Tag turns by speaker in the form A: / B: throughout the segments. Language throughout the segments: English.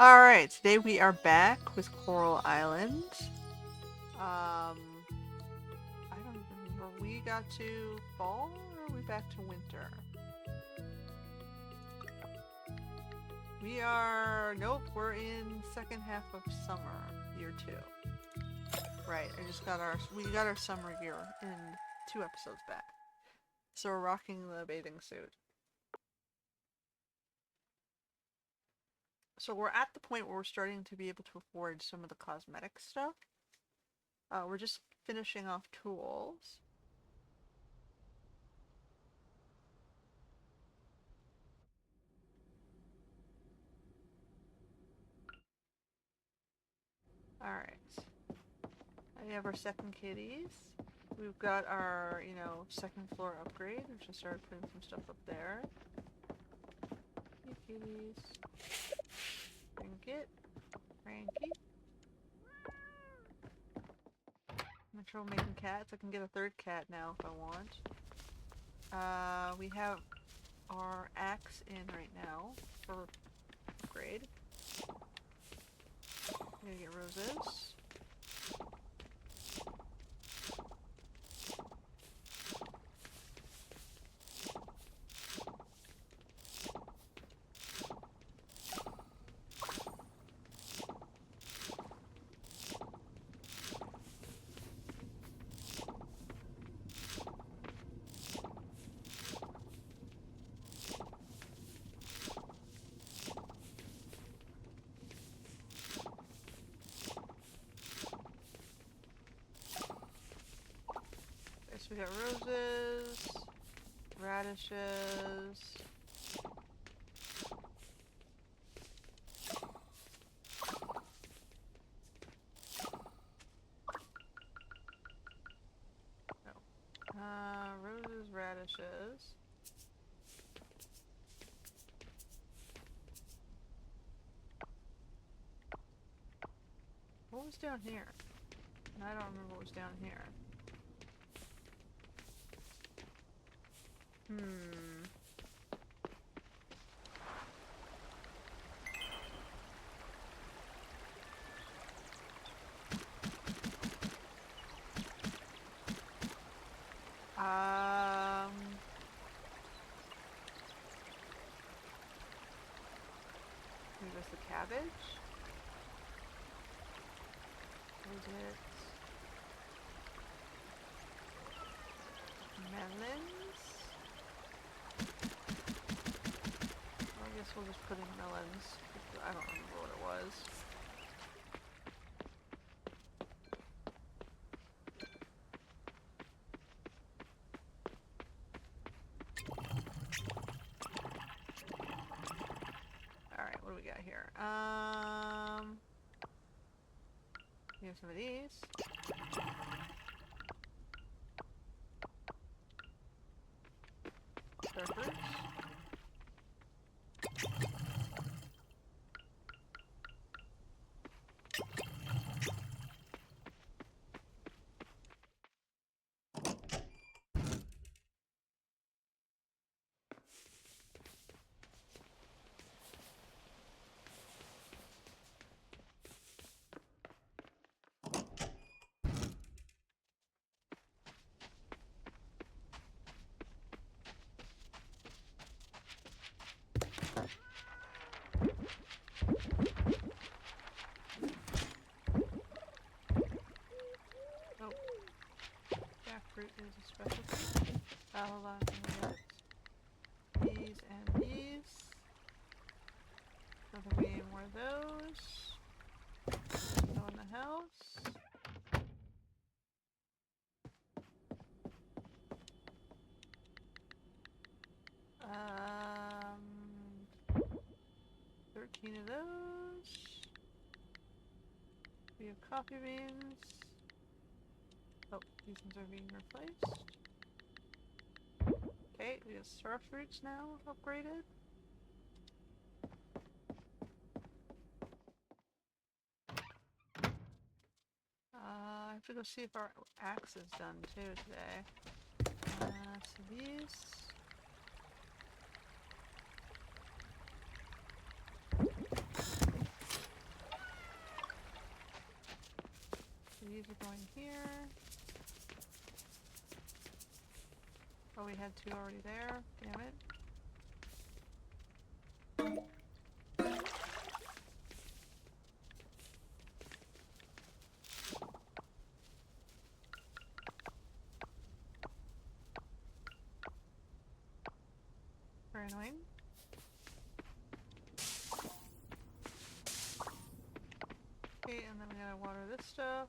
A: Alright, today we are back with Coral Island. I don't even remember. We got to fall or are we back to winter? We are... Nope, we're in second half of summer, year 2. Right, we got our summer gear in 2 episodes back. So we're rocking the bathing suit. So we're at the point where we're starting to be able to afford some of the cosmetic stuff. We're just finishing off tools. Alright. We have our second kitties. We've got our, second floor upgrade. We just started putting some stuff up there. Hey kitties. Trinket. Frankie. I'm in trouble making cats. I can get a third cat now if I want. We have our axe in right now for upgrade. I'm gonna get roses. We got roses, radishes. No. Roses, radishes. What was down here? I don't remember what was down here. Maybe that's the cabbage? Is it melons? Well, I guess we'll just put in melons. I don't remember what it was. Alright, what do we got here? We have some of these. Surfers. Fruit is a specialty. Hold on, these and these. Don't think we need more of those. Go in the house. 13 of those. We have coffee beans. Oh, these ones are being replaced. Okay, we have star fruits now upgraded. I have to go see if our axe is done too today. So these. are going here. Oh, we had 2 already there. Damn it. Very annoying. Okay, and then we gotta water this stuff.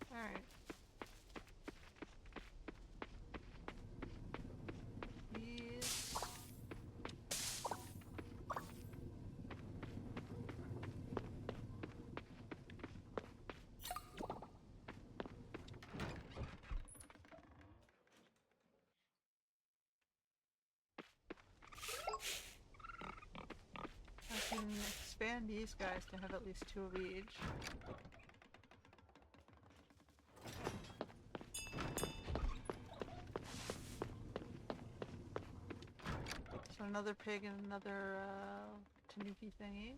A: Alright. These. I can expand these guys to have at least 2 of each. So another pig and another tanuki thingy.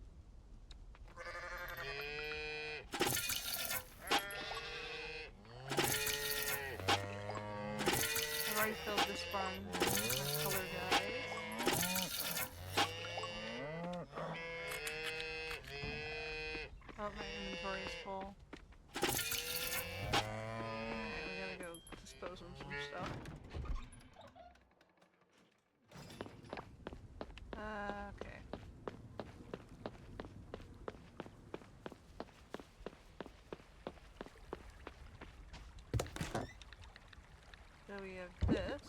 A: I've already filled this farm with color guys. Oh, my inventory is full. Alright, we gotta go dispose of some stuff. Okay. So we have this.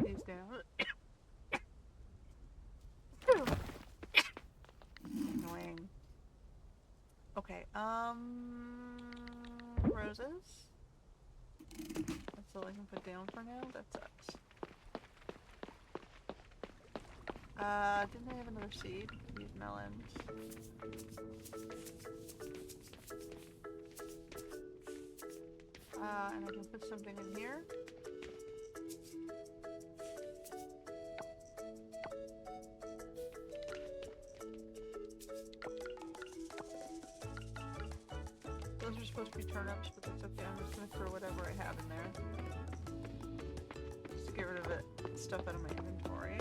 A: These down. Annoying. Okay, roses. That's all I can put down for now. That sucks. Didn't I have another seed? These melons. And I can put something in here. Those are supposed to be turnips, but that's okay. I'm just gonna throw whatever I have in there. Just to get rid of it, stuff out of my inventory.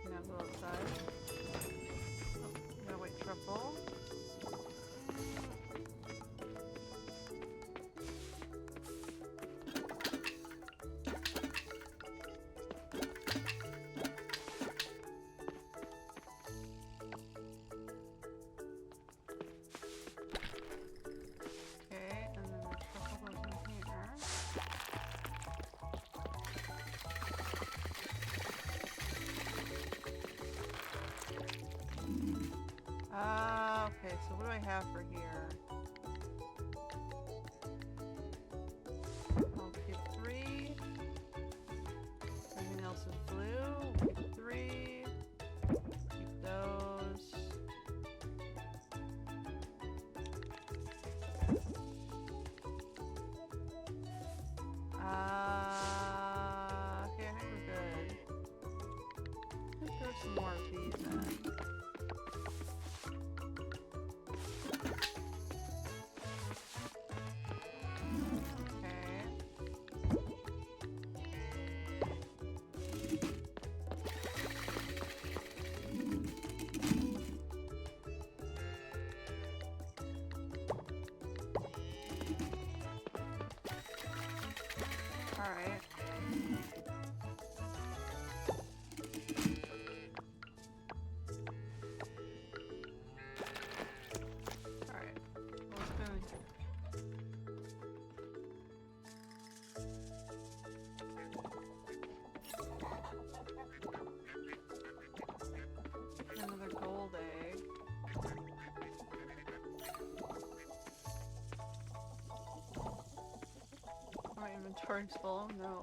A: Can now go outside. Oh, gotta wait truffle. Okay, and then the truffle goes in here. Okay, so what do I have for here? I'll keep 3. Everything else is blue. Keep 3. Keep those. Okay, I think we're good. Let's throw some more of these in. inventory's full. No.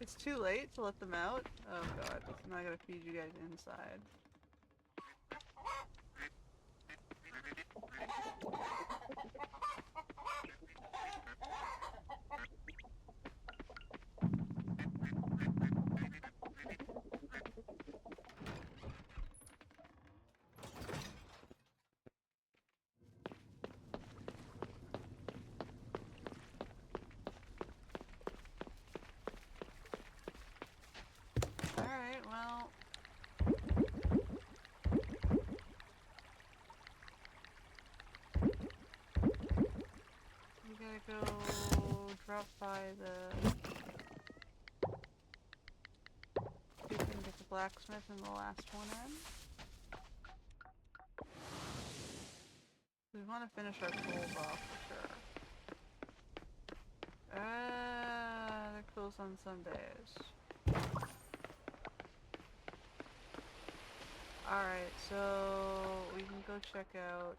A: It's too late to let them out? Oh god, I'm not gonna feed you guys inside. Alright, well... we gotta go drop by the... see if we can get the blacksmith and the last one in. We want to finish our goals off for sure. They're closed on Sundays. Alright, so we can go check out...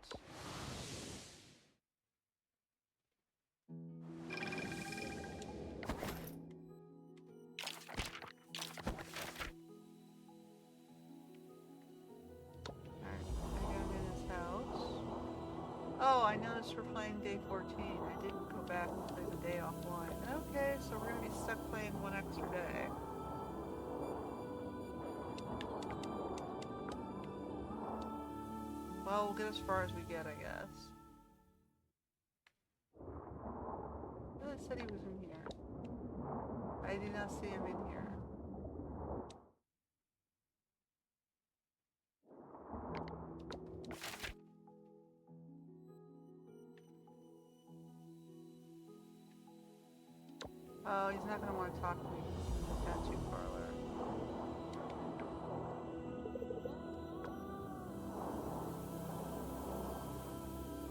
A: Oh, I noticed we're playing day 14. I didn't go back and play the day offline. Okay, so we're gonna be stuck playing one extra day. Well, we'll get as far as we get, I guess. I really said he was in here. I did not see him in here. Oh, he's not gonna want to talk to me because he's in the tattoo parlor.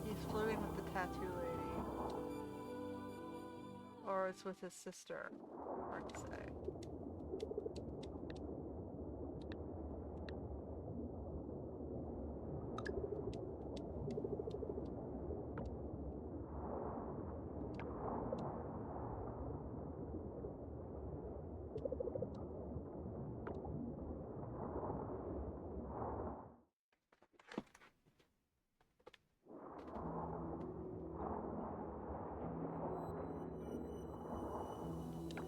A: He's flirting with the tattoo lady. Or it's with his sister. Hard to say.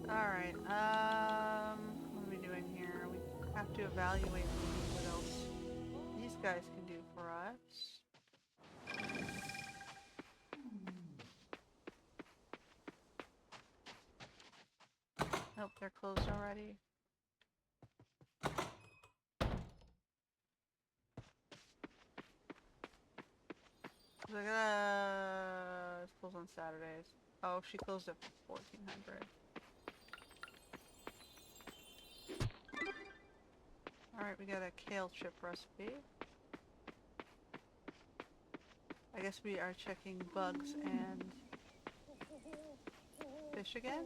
A: Alright, what are we doing here? We have to evaluate maybe what else these guys can do for us. Nope, they're closed already. It's closed on Saturdays. Oh, she closed at 1400. Alright, we got a kale chip recipe. I guess we are checking bugs and fish again?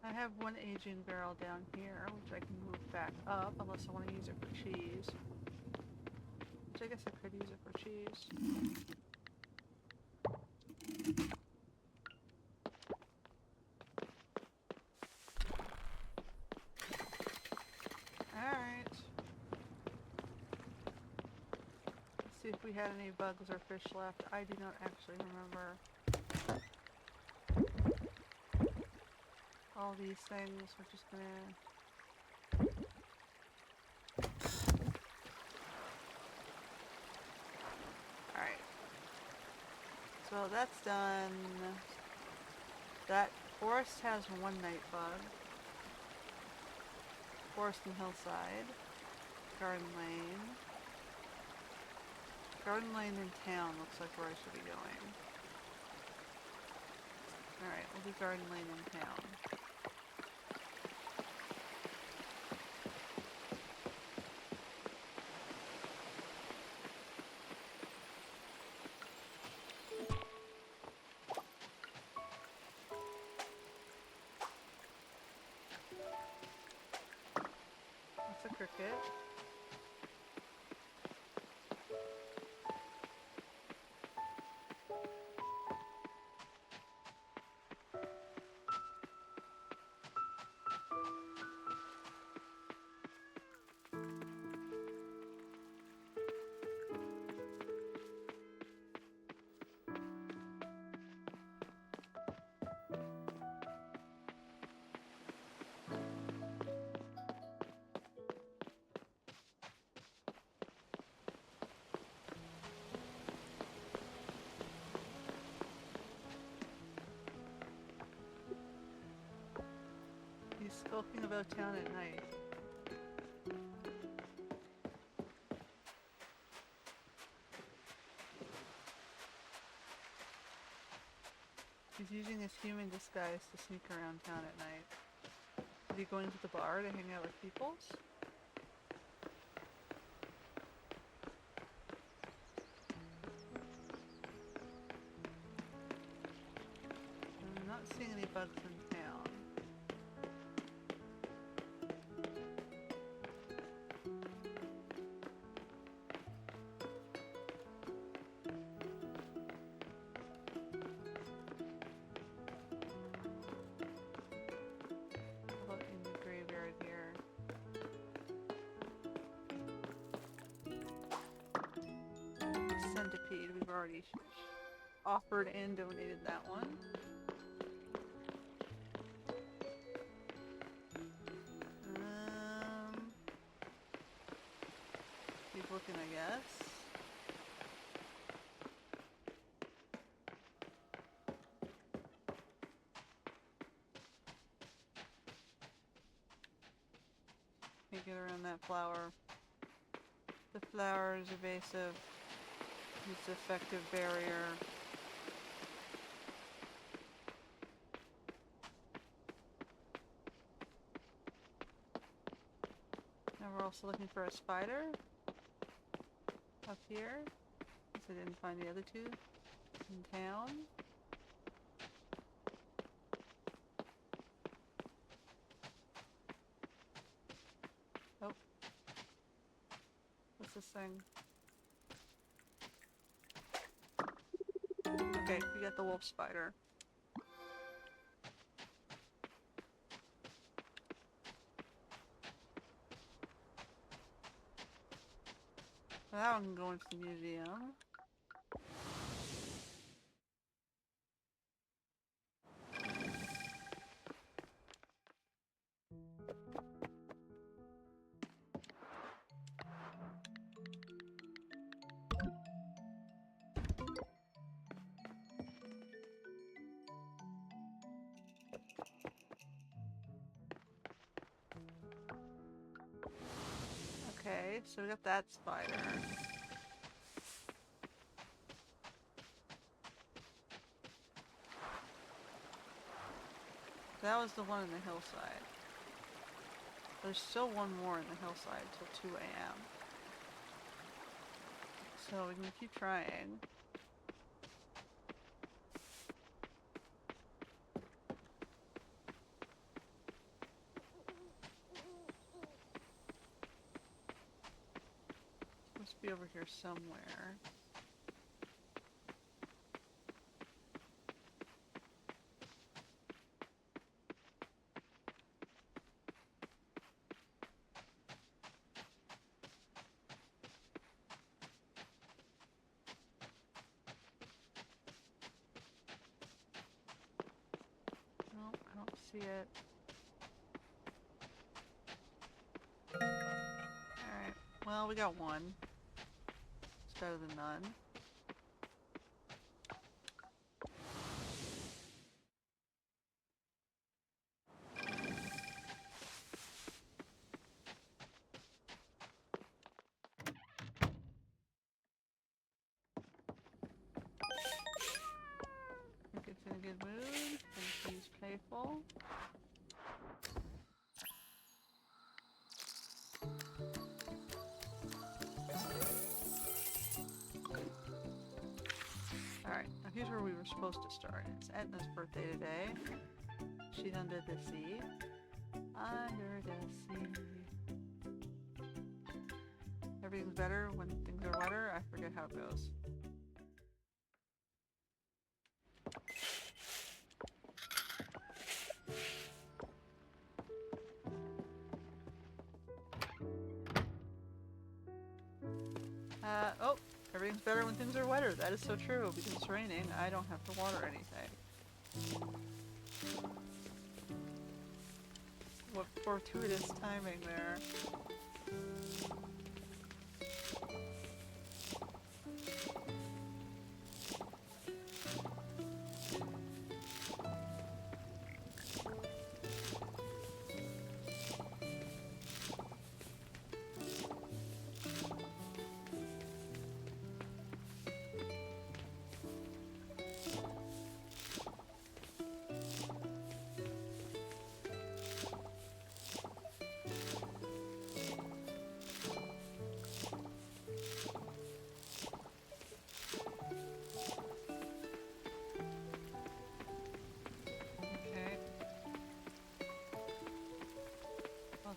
A: I have one aging barrel down here, which I can move back up, unless I want to use it for cheese. Which I guess I could use it for cheese. Alright. Let's See if we had any bugs or fish left. I do not actually remember. All these things, we're just gonna... Alright. So that's done. That forest has one night bug. Forest and hillside. Garden lane. Garden lane in town looks like where I should be going. Alright, we'll do garden lane in town. That's a cricket. He's skulking about town at night. He's using his human disguise to sneak around town at night. Is he going to the bar to hang out with people? I'm not seeing any bugs in town. How about in the graveyard here? Centipede, we've already offered and donated that one. Keep looking, I guess. Can't get around that flower. The flower is evasive. It's effective barrier. Now we're also looking for a spider up here, since I didn't find the other two in town. Oh. What's this thing? Okay, we got the wolf spider. That one can go into the museum. Okay, so we got that spider. That was the one in the hillside. There's still one more in the hillside till 2 a.m. So we can keep trying. Must be over here somewhere. see it. Alright. Well, we got one. It's better than none. I think it's in a good mood. And he's playful. Alright, now here's where we were supposed to start. It's Etna's birthday today. She's under the sea. Under the sea. Everything's better when things are wetter. I forget how it goes. Oh, everything's better when things are wetter. That is so true. Because it's raining, I don't have to water anything. What fortuitous timing there.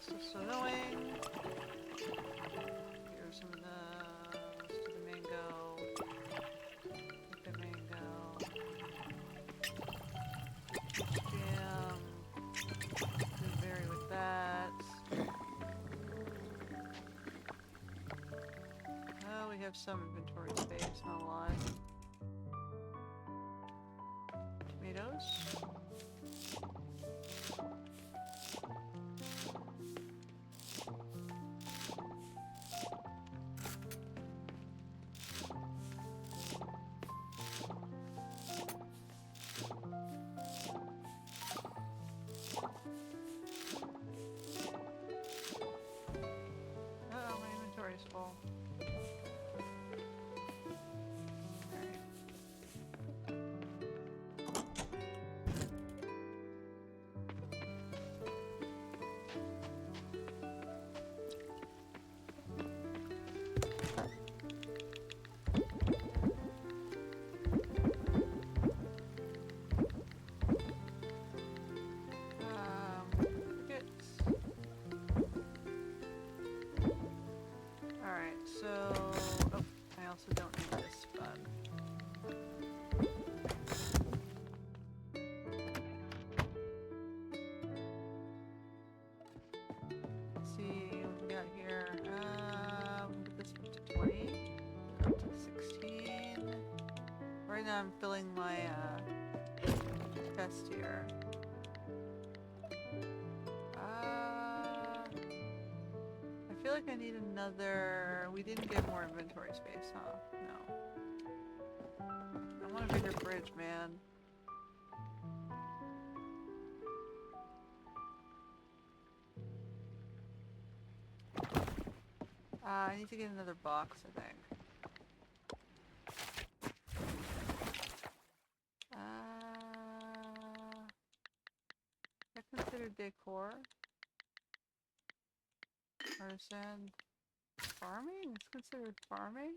A: Just annoying. Here's some of the. Let's do the mango. Take the mango. Jam. Do berry with that. Oh, we have some inventory space, not a lot. Tomatoes. Full. So, oh, I also don't need this bug. Let's see what we got here. We'll get this up to 20, up to 16. Right now I'm filling my chest here. I feel like I need another. We didn't get more inventory space, huh? No. I want a bigger fridge, man. I need to get another box, I think. Is that considered decor? Artisan. Farming? It's considered farming?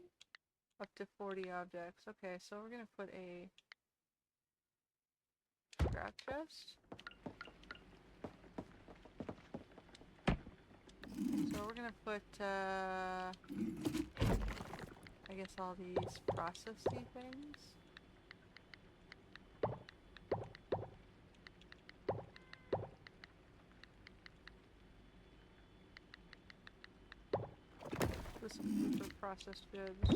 A: Up to 40 objects. Okay, so we're gonna put a scrap chest. So we're gonna put, I guess all these processy things. With some food for processed goods.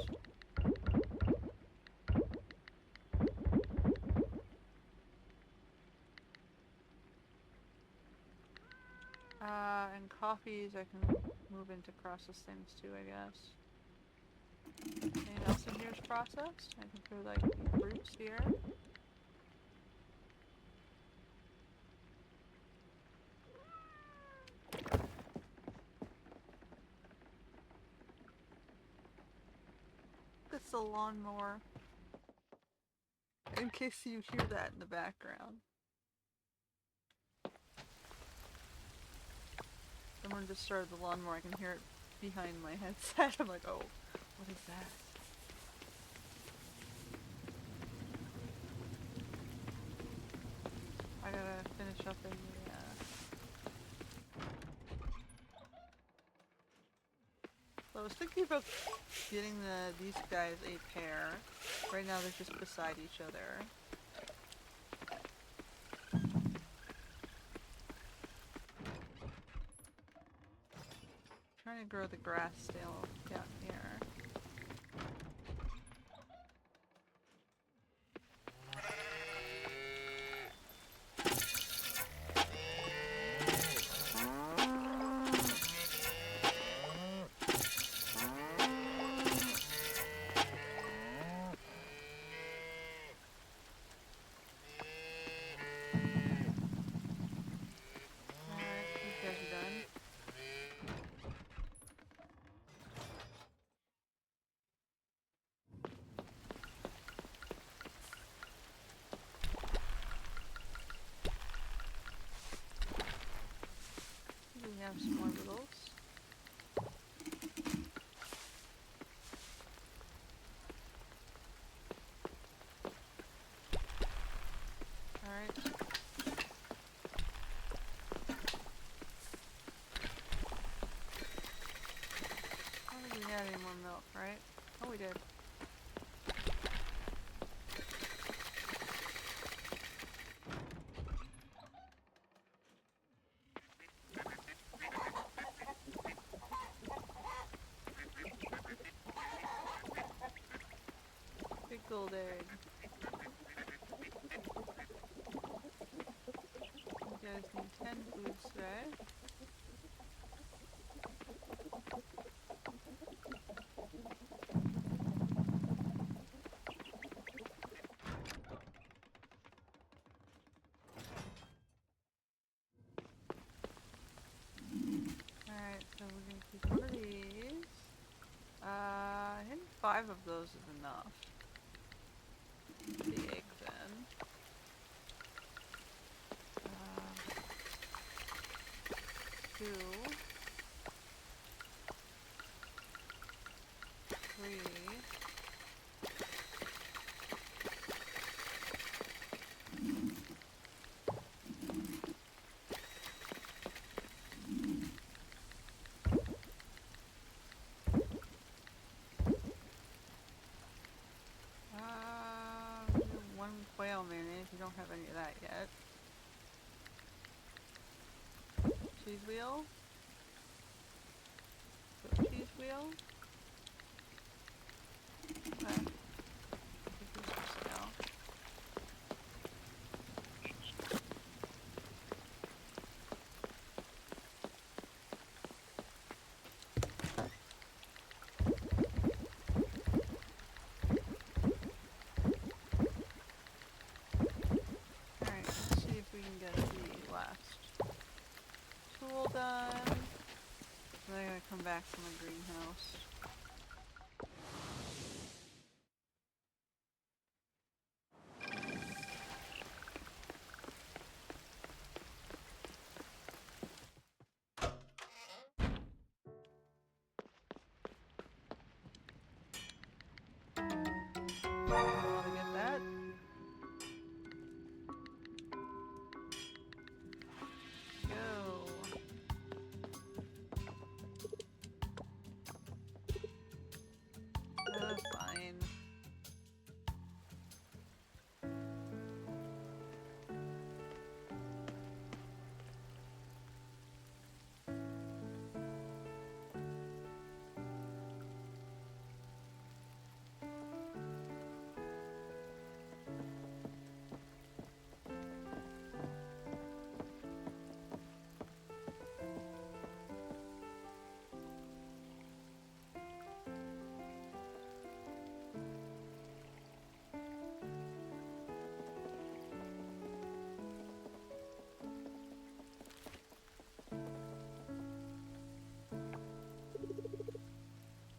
A: trees I can move into process things too, I guess. Anything else in here is processed? I can throw like the fruits here. It's the lawnmower. In case you hear that in the background. Someone just started the lawnmower, I can hear it behind my headset. I'm like, oh, what is that? I gotta finish up in the, So I was thinking about getting these guys a pair. Right now they're just beside each other. Trying to grow the grass still down here. We have some more littles. Alright. I don't think we had any more milk, right? Oh, we did. Gold egg. You guys need 10 foods today. Alright, so we're gonna keep one of these. I think 5 of those is enough. The egg then. 2, 3. One quail mayonnaise, you don't have any of that yet. Cheese wheel? Cheese wheel? Okay. I think these are for sale. Alright, let's see if we can get the last tool done. Then I gotta come back to my greenhouse. Wanna get that? Go. 1,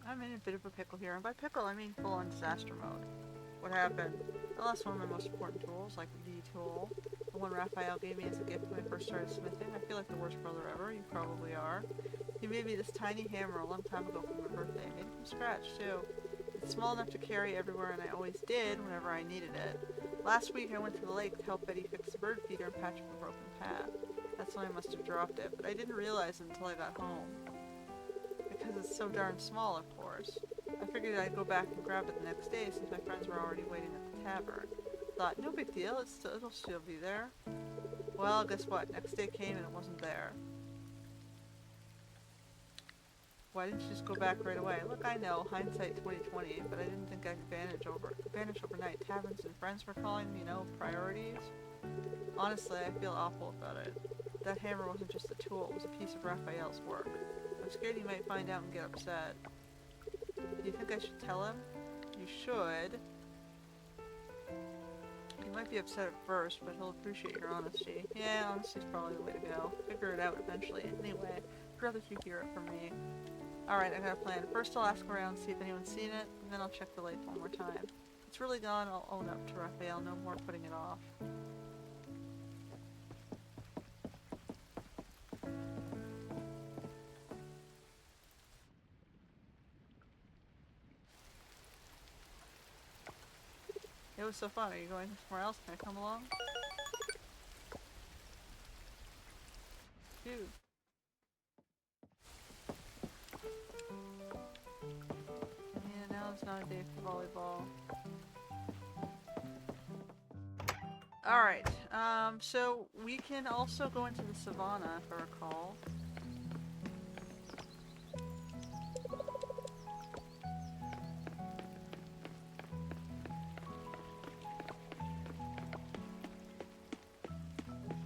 A: I'm in a bit of a pickle here, and by pickle I mean full-on disaster mode. What happened? I lost one of my most important tools, like the tool. The one Raphael gave me as a gift when I first started smithing. I feel like the worst brother ever. You probably are. He made me this tiny hammer a long time ago for my birthday. Made it from scratch, too. It's small enough to carry everywhere, and I always did whenever I needed it. Last week I went to the lake to help Betty fix the bird feeder and patch up a broken path. That's when I must have dropped it, but I didn't realize it until I got home. Because it's so darn small, of course. I figured I'd go back and grab it the next day since my friends were already waiting at the tavern. Thought, no big deal, it'll still be there. Well, guess what? Next day came and it wasn't there. Why didn't you just go back right away? Look, I know, hindsight 2020, but I didn't think I'd vanish overnight. Taverns and friends were calling, priorities. Honestly, I feel awful about it. That hammer wasn't just a tool, it was a piece of Raphael's work. I'm scared he might find out and get upset. Do you think I should tell him? You should. He might be upset at first, but he'll appreciate your honesty. Yeah, honesty's probably the way to go. Figure it out eventually. Anyway, I'd rather you hear it from me. Alright, I got a plan. First I'll ask around, see if anyone's seen it, and then I'll check the lake one more time. If it's really gone, I'll own up to Raphael. No more putting it off. It was so fun. Are you going somewhere else? Can I come along? Dude. Yeah, now it's not a day for volleyball. Alright, so we can also go into the Savannah, if I recall.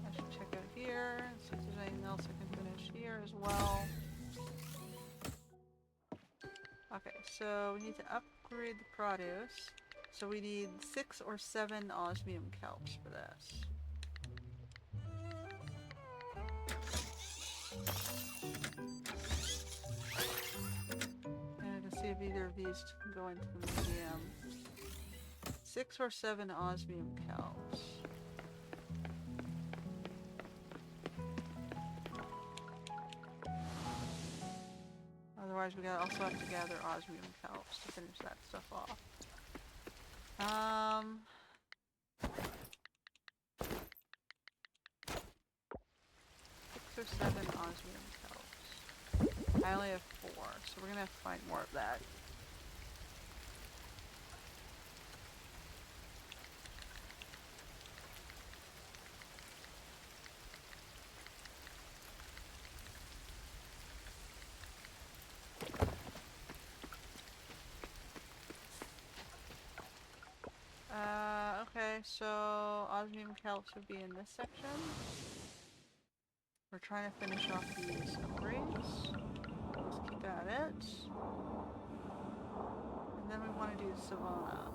A: I should check out here, and see if there's anything else I can finish here as well. Okay, so we need to upgrade the produce. So we need 6 or 7 osmium kelps for this. And to see if either of these can go into the museum. 6 or 7 osmium kelps. Otherwise we also have to gather osmium kelps to finish that stuff off. 6 or 7 osmium kelps. I only have 4, so we're gonna have to find more of that. Okay, so osmium kelps would be in this section. We're trying to finish off these upgrades. Let's keep at it. And then we want to do Savannah.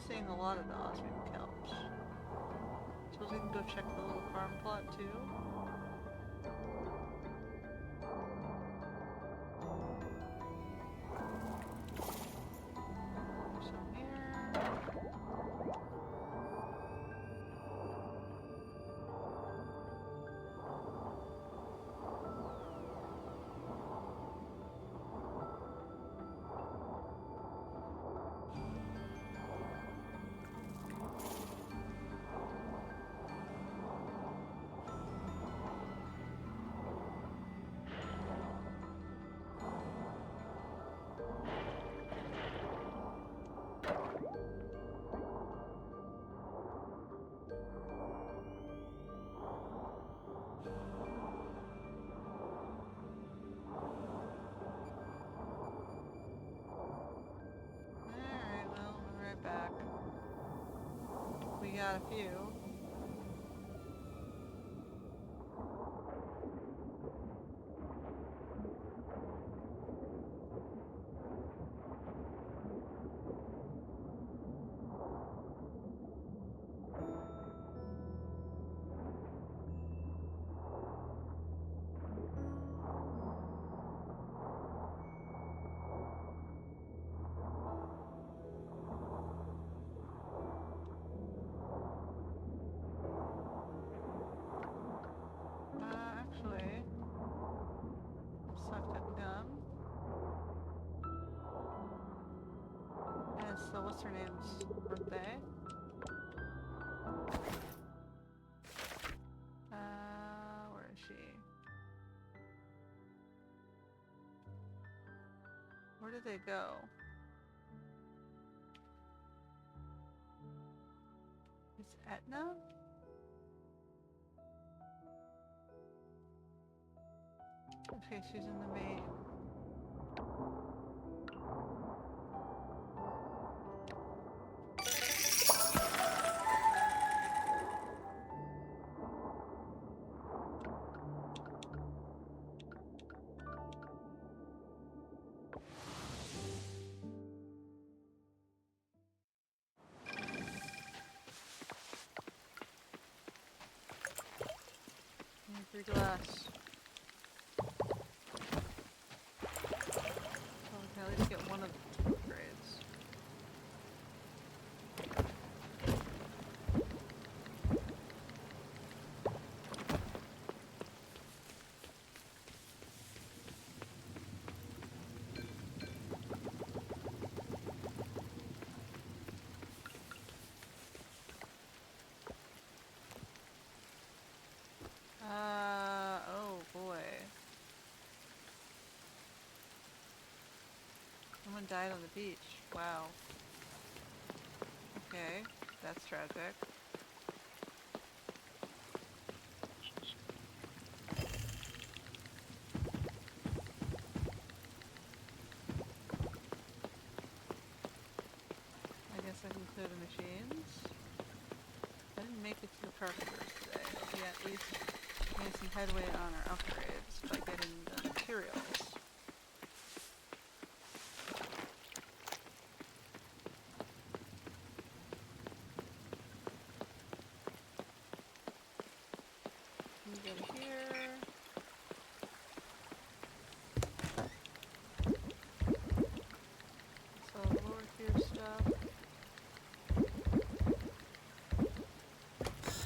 A: seeing a lot of the Osmium kelps. Suppose we can go check the little farm plot too. There's some here. Alright, well, we'll be right back. We got a few. Actually, sucked up gum. And so what's her name's birthday? Where is she? Where did they go? It's Etna? Okay, she's in the main. Need 3 glass. Well, we can at least get one of the 2 upgrades. Oh boy. Someone died on the beach. Wow. Okay, that's tragic. I guess I can clear the machines. I didn't make it to the carpenters today, but we at least made some headway on our upgrades by getting the materials. We go here. So lower tier stuff.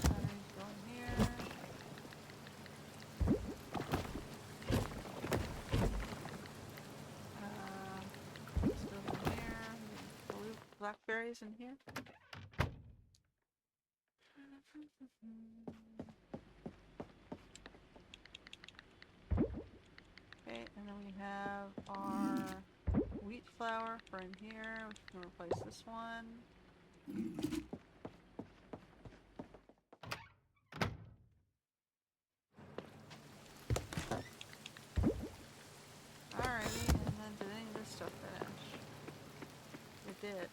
A: Batteries going here. Let's go in here. Blue blackberries in here. Okay, and then we have our wheat flour for in here. We can replace this one. Alrighty, and then did any of this stuff finish? It did.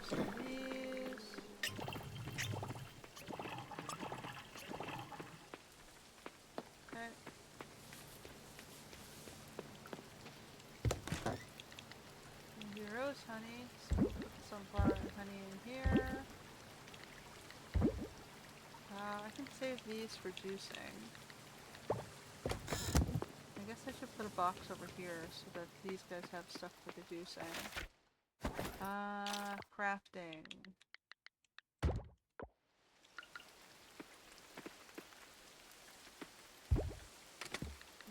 A: Some of these. Okay. And you're goes honey. So we'll put the sunflower and honey in here. I can save these for juicing. I guess I should put a box over here so that these guys have stuff for the juicing. Crafting.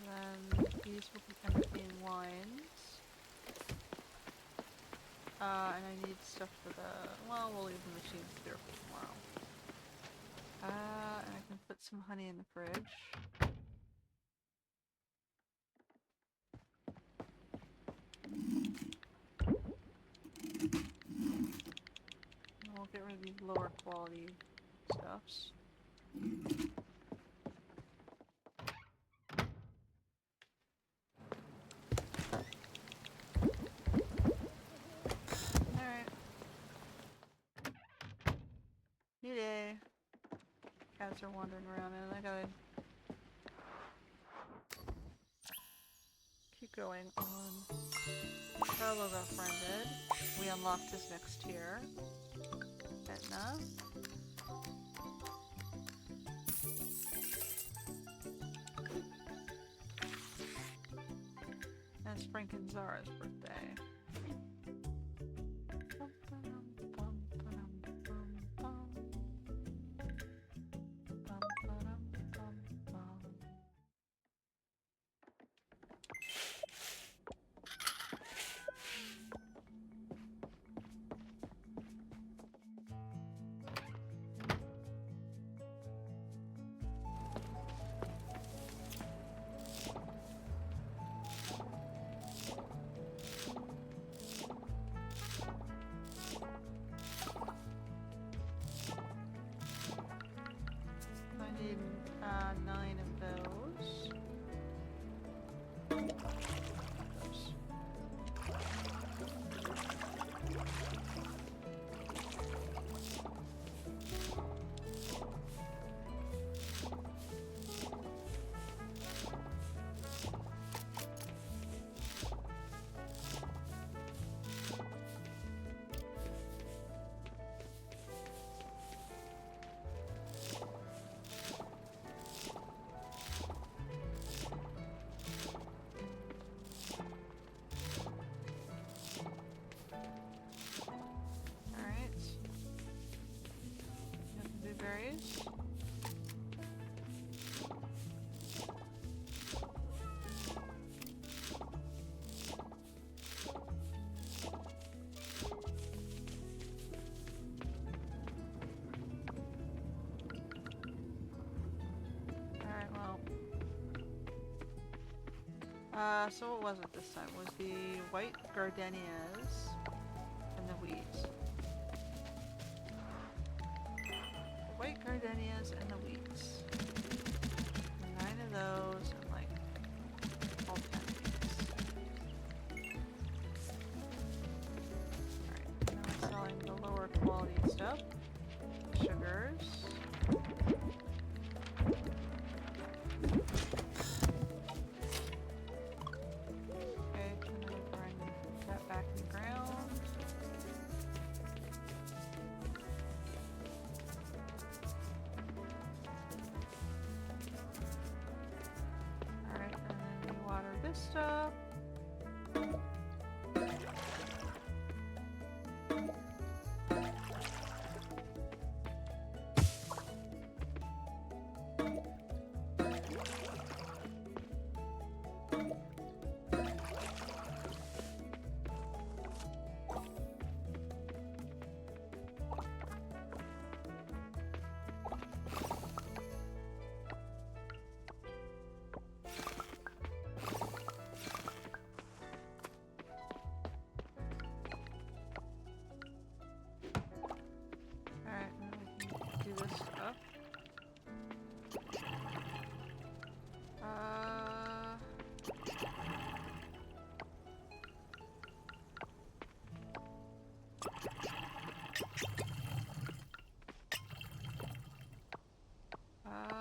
A: Then these will end up being wines. And I need stuff for the... well, we'll leave the machines there for tomorrow. And I can put some honey in the fridge. And we'll get rid of these lower quality stuffs. Alright. New day. Cats are wandering around and I gotta keep going on. Pablo got friended. We unlocked his next tier. Etna. And it's Franken-Zara's birthday. I need 9 of those. Oops. Berries. Alright, well. So what was it this time? Was the white gardenias and the wheat. White gardenias and the wheats. 9 of those and like all 10 of these. Alright, now we're selling the lower quality stuff. Sugars. Okay, and then we bring that back in the ground. This stuff.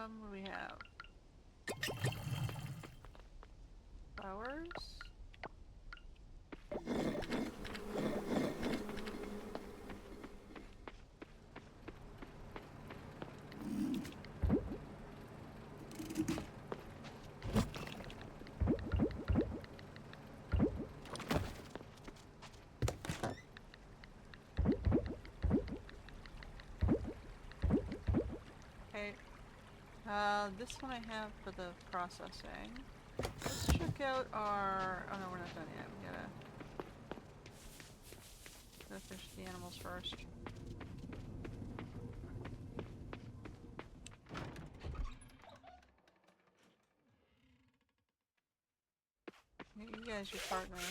A: What do we have? Flowers. this one I have for the processing. Let's check out our... Oh no, we're not done yet. We gotta finish the animals first. You guys, your partners.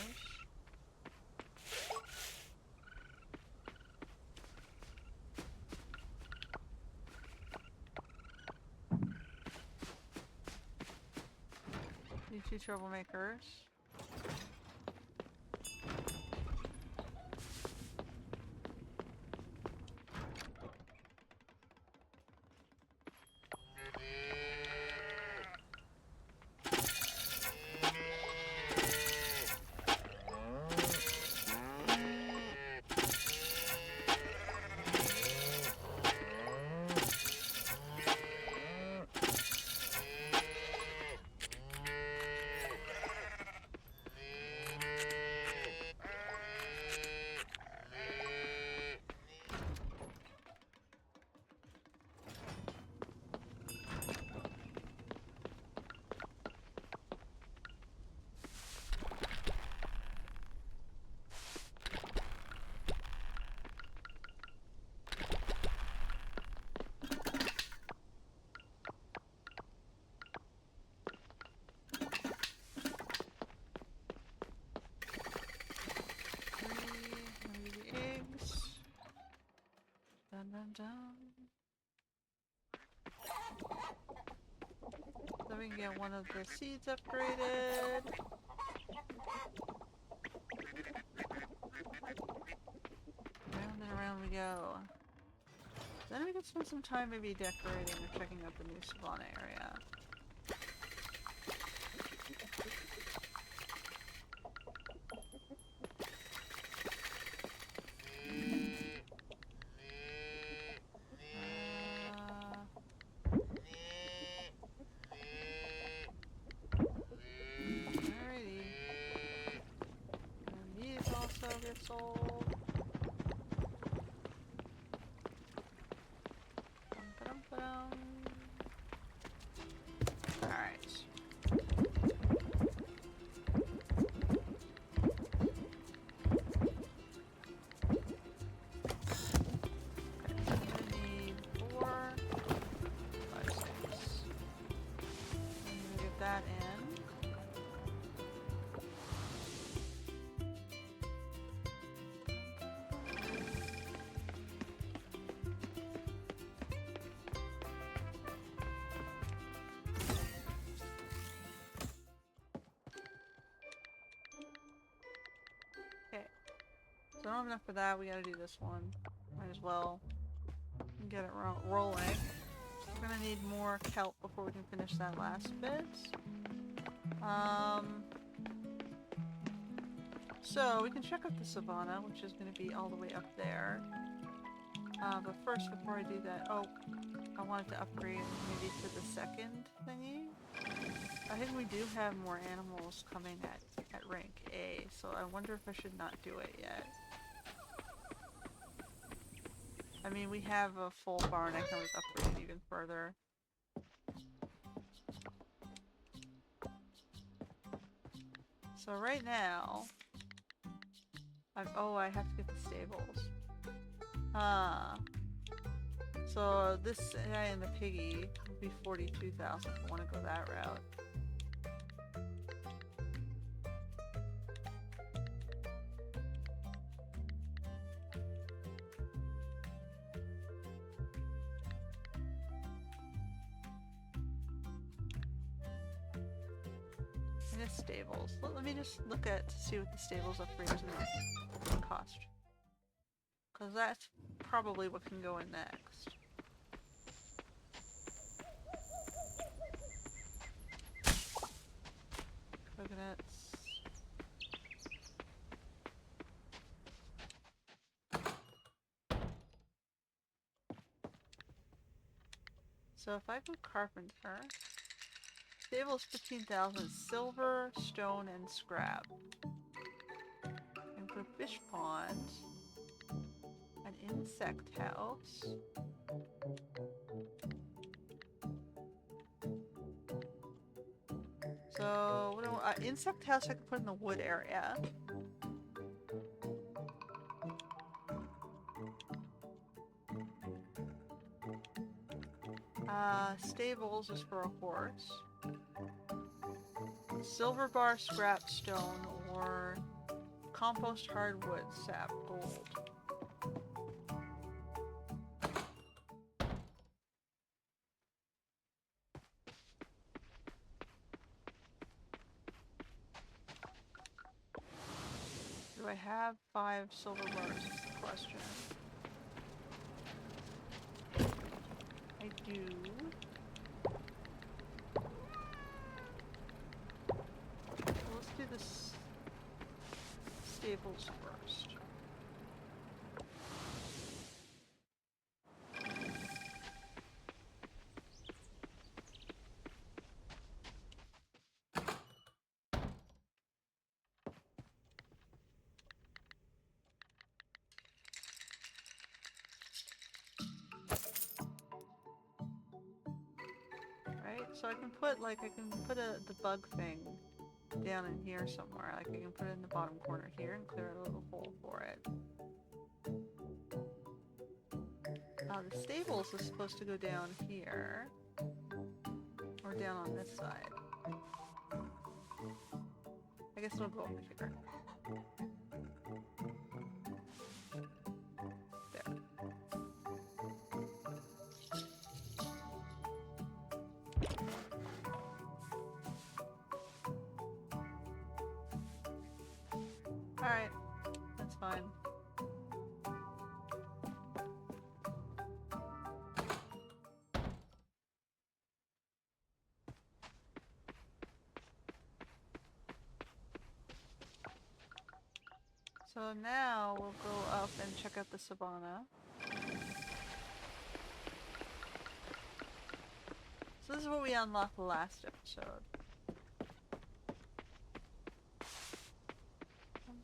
A: You two troublemakers. Dun dun dun. So we can get one of the seeds upgraded. Round and around we go. Then we can spend some time maybe decorating or checking out the new Savannah area. Get sold. Alright. Okay, I'm gonna need 4, 5, 6. I'm gonna get that in. So I don't have enough for that, we gotta do this one. Might as well get it rolling. We're gonna need more kelp before we can finish that last bit. So we can check out the Savannah, which is gonna be all the way up there. But first, before I do that, I wanted to upgrade maybe to the second thingy. I think we do have more animals coming at rank A, so I wonder if I should not do it yet. I mean, we have a full barn, I can always upgrade it even further. So right now, I have to get the stables. So this guy and the piggy would be 42,000 if I want to go that route. Stables. Let me just look at to see what the stables upgrade is going to cost. Because that's probably what can go in next. Coconuts. So if I go carpenter, stables 15,000, silver, stone, and scrap. And for fish pond, an insect house. insect house I can put in the wood area. Stables is for a horse. Silver bar, scrap stone, or compost hardwood, sap gold. Do I have 5 silver bars is the question. I do. So let's do this stables first. Right, so I can put the bug thing down in here somewhere. Like I can put it in the bottom corner here and clear a little hole for it. The stables is supposed to go down here. Or down on this side. I guess it'll go over here. There. Alright, that's fine. So now we'll go up and check out the Savannah. So this is what we unlocked last episode.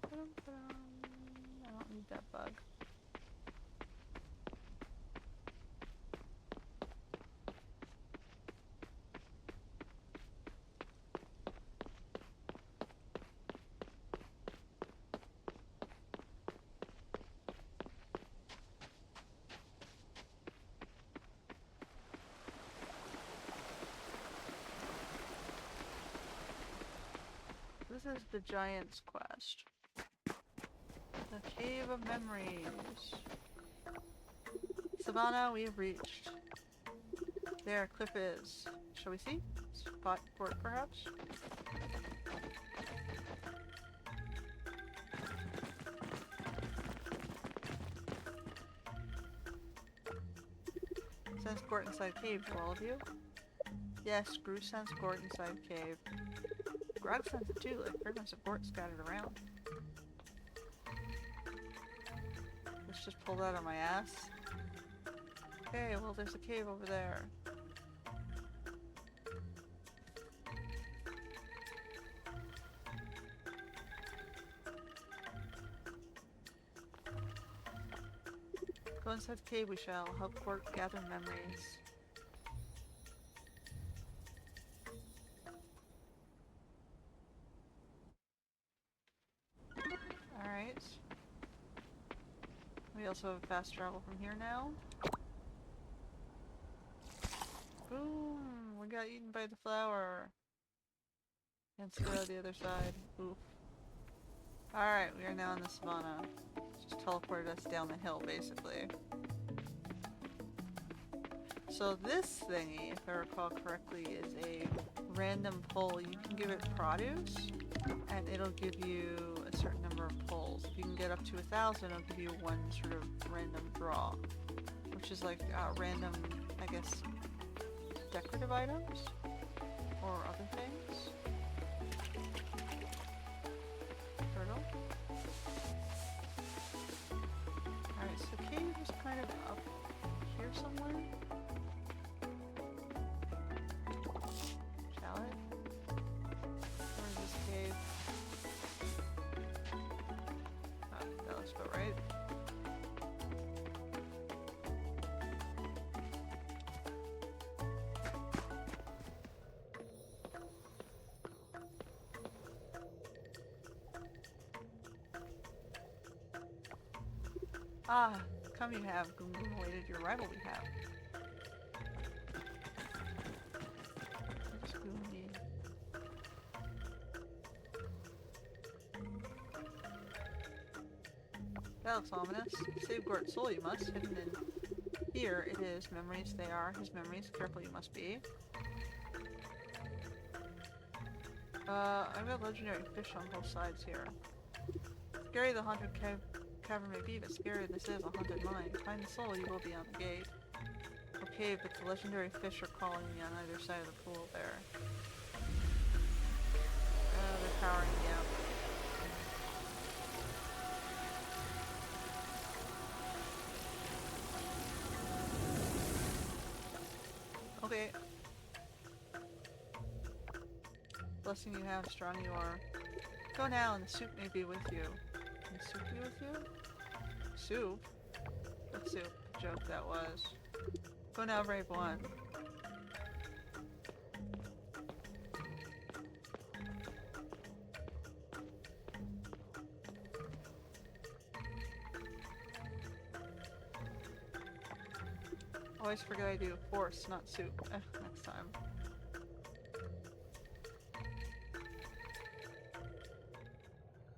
A: I don't need that bug. This is the Giant's Quest. The Cave of Memories. Savannah, we have reached. There, cliff is. Shall we see? Spot for it, perhaps? Sense Gort inside cave to all of you. Yes, Gru sense Gort inside cave. Grog sense it too, like pretty much a Gort scattered around. Let's just pull that on my ass. Okay, well there's a cave over there. Go inside the cave we shall. Help Gort gather memories. Alright. We also have fast travel from here now. Boom! We got eaten by the flower. And let's go to the other side. Oof. Alright, we are now in the Savannah. Just teleported us down the hill, basically. So this thingy, if I recall correctly, is a random pull. You can give it produce, and it'll give you a certain number of pulls. If you can get up to 1,000, it'll give you one sort of random draw, which is like random, I guess, decorative items or other things. Turtle. Alright, so the cave is kind of up here somewhere. Shallot? Where is this cave? Oh, that looks about right. Ah, come you have, Goom Goom awaited your arrival we have. Where's Goomy? That looks ominous. Save Gort's soul you must, hidden in here it is. Memories they are, his memories, careful you must be. I've got legendary fish on both sides here. Scary the haunted cavern may be, but scary this is a haunted mine. Find the soul, you will be on the gate. Okay, but the legendary fish are calling me on either side of the pool there. They're powering me up. Okay. Blessing you have, strong you are. Go now, and the soup may be with you. Can the soup be with you? Soup? What soup? Joke that was. Go now, brave one. Always forget I do force, not soup. Next time.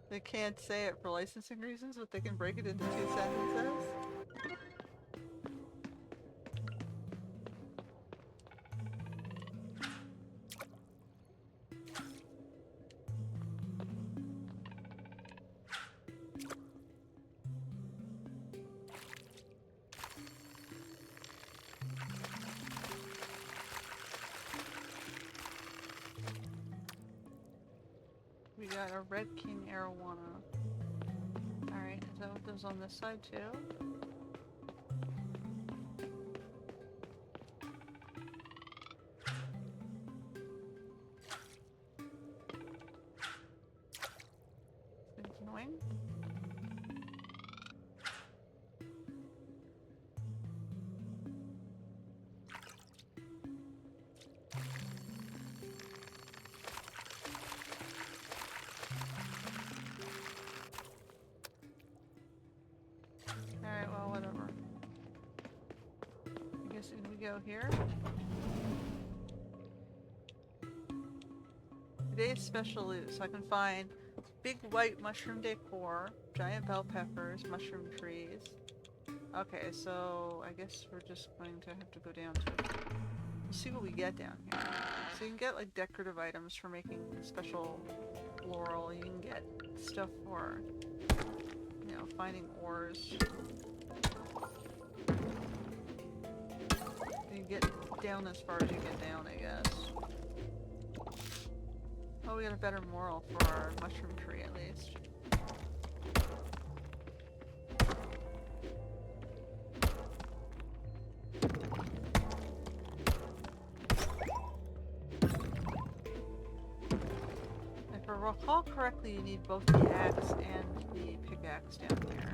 A: They can't say it for licensing reasons, but they can break it into 2 sentences. We got a red king arowana. Alright, is that what there's on this side too? It's annoying. Alright, well, whatever. I guess we go here. Today's special loot, so I can find big white mushroom decor, giant bell peppers, mushroom trees. Okay, so I guess we're just going to have to go down to... We'll see what we get down here. So you can get like decorative items for making special floral. You can get stuff for, you know, finding ores. You get down as far as you get down, I guess. Oh, we got a better moral for our mushroom tree at least. If I recall correctly, you need both the axe and the pickaxe down there.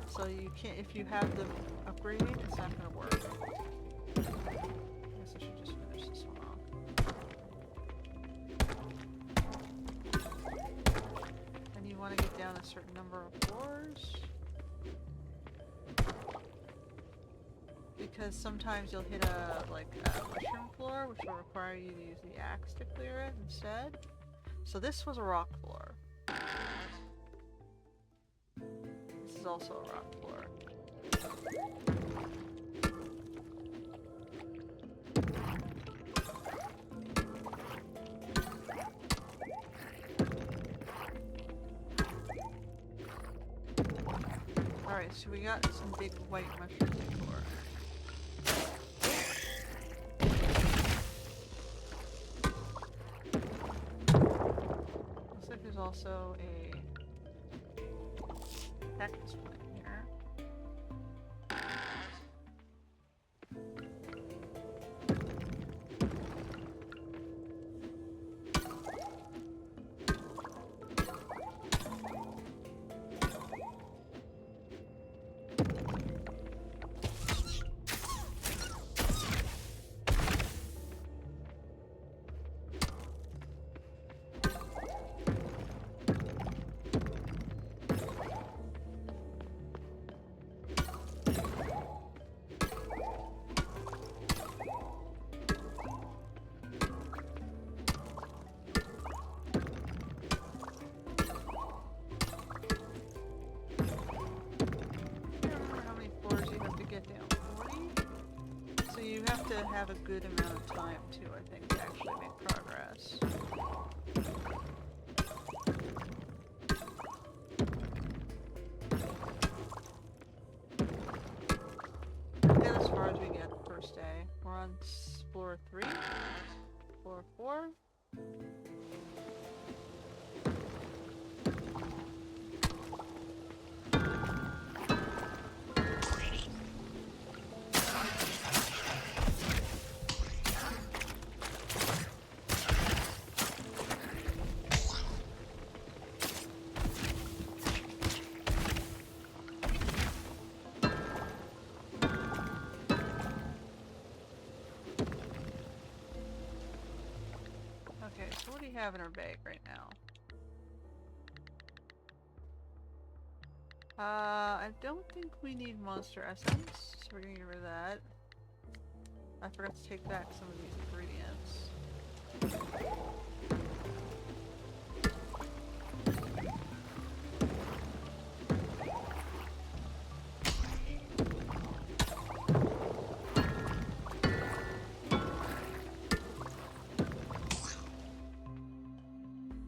A: So you can't, if you have them upgraded, it's not going to work. I guess I should just finish this one off. And you want to get down a certain number of floors. Because sometimes you'll hit a mushroom floor, which will require you to use the axe to clear it instead. So this was a rock floor. This is also a rock floor. Alright, so we got some big white mushroom decor. Looks like there's also a cactus plant here. have a good amount of time too, I think, to actually make progress. Get as far as we get the first day. We're on floor 3, floor 4. Okay, so what do you have in our bag right now? I don't think we need monster essence, so we're gonna get rid of that. I forgot to take back some of these ingredients.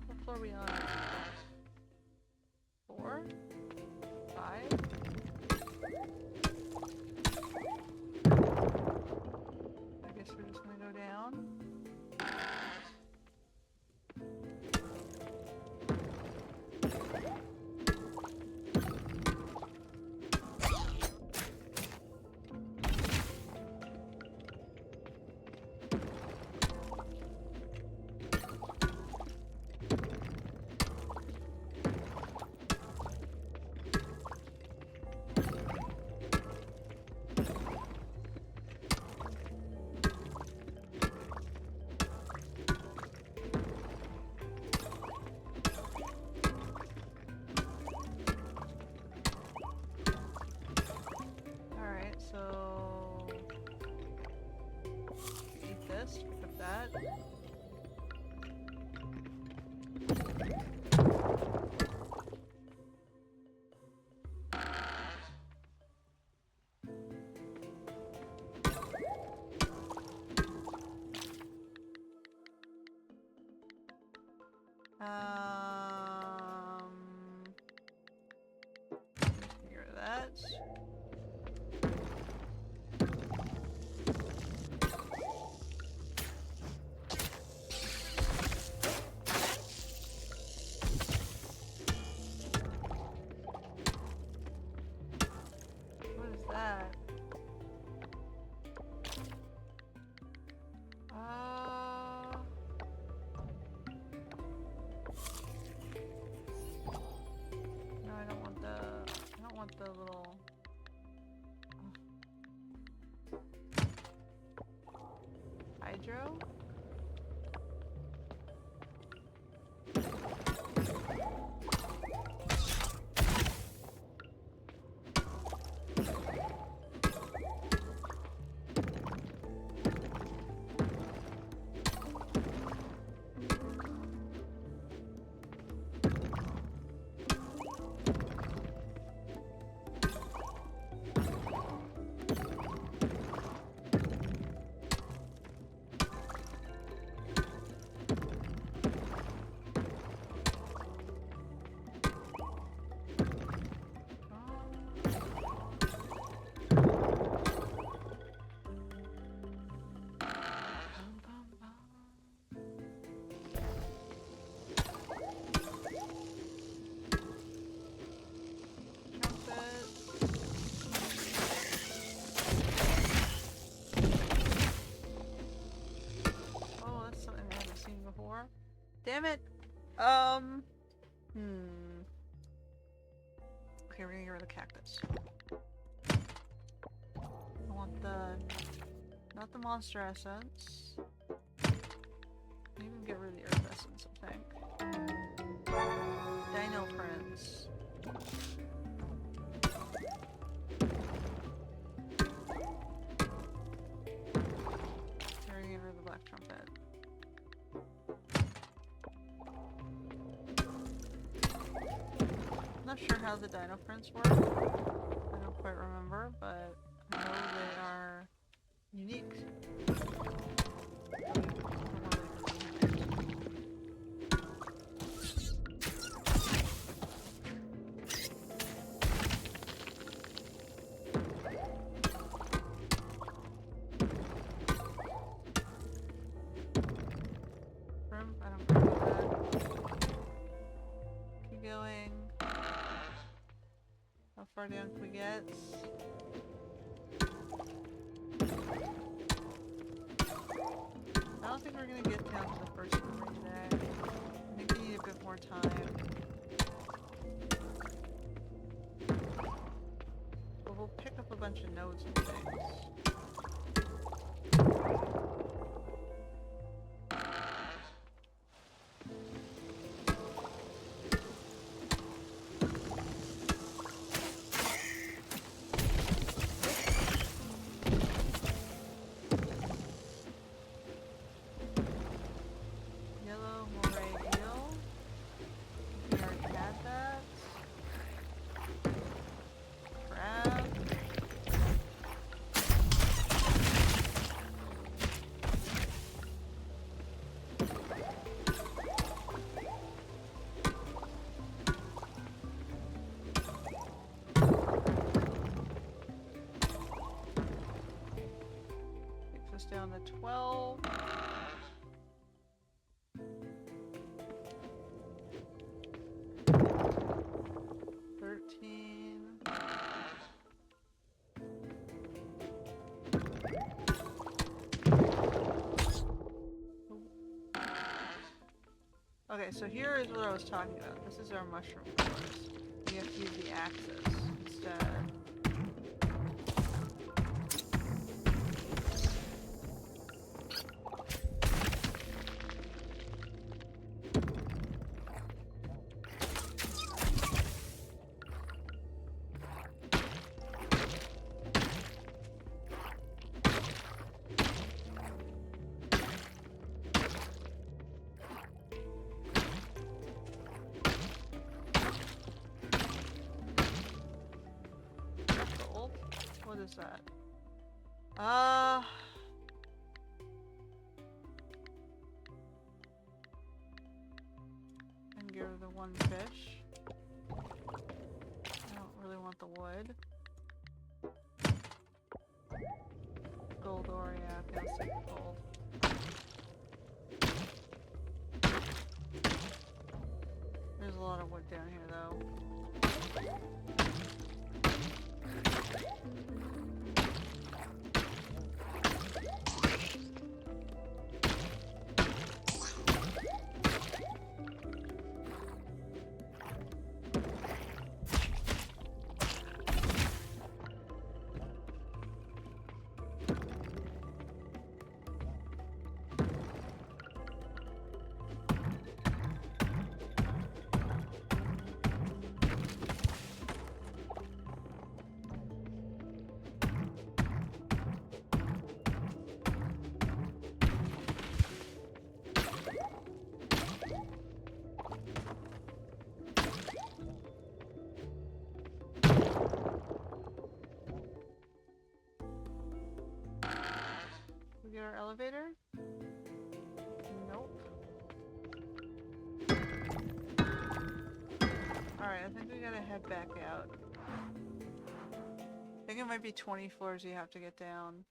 A: What floor are we on? 4? 5? I guess we're just gonna go down. So eat this, pick up that. Get rid of that. What is that? No, I don't want the little hydro. Damn it! Okay, we're gonna get rid of the cactus. I want not the monster essence. Maybe we can get rid of the earth essence, I think. Dino prints. We're gonna get rid of the black trumpet. I'm not sure how the dino prints work. I don't quite remember, but I know they are unique. far down can we get? I don't think we're gonna get down to the first memory today. I think we need a bit more time. But we'll pick up a bunch of notes and things. Down to 12. 13. Okay, so here is what I was talking about. This is our mushroom forest. We have to use the axis instead. What is that? And give her the one fish. I don't really want the wood. Gold ore, yeah, okay, let's take the gold. There's a lot of wood down here though. Get our elevator? Nope. Alright, I think we gotta head back out. I think it might be 20 floors you have to get down.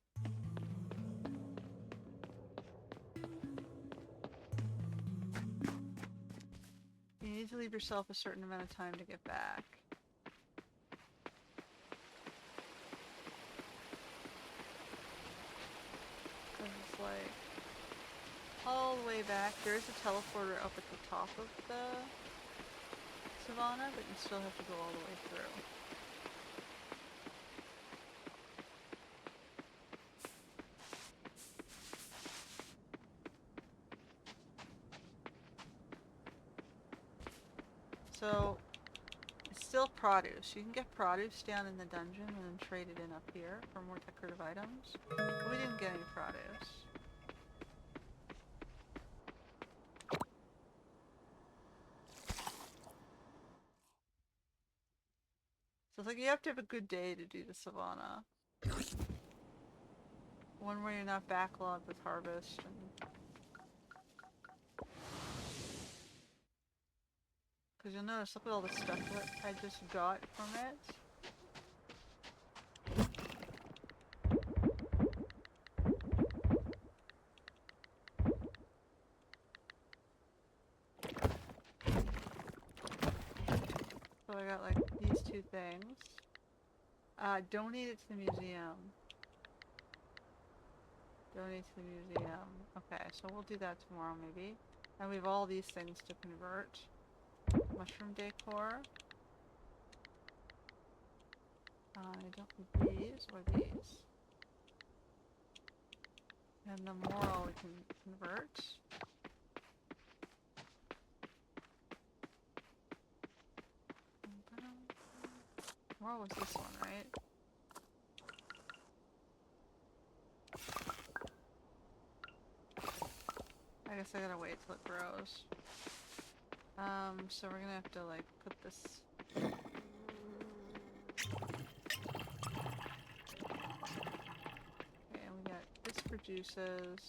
A: You need to leave yourself a certain amount of time to get back. It's like all the way back. There's a teleporter up at the top of the Savannah, but you still have to go all the way through. So it's still produce. You can get produce down in the dungeon and then trade it in up here for more decorative items. But we didn't get any produce. So it's like you have to have a good day to do the Savannah. One where you're not backlogged with harvest and... Because you'll notice, look at all the stuff that I just got from it. So I got like these two things. Donate it to the museum. Donate to the museum. Okay, so we'll do that tomorrow maybe. And we have all these things to convert. Mushroom decor. I don't need these or these. And the moral we can convert. Moral was this one, right? I guess I gotta wait till it grows. So we're gonna have to like put this. Okay, and we got this produces.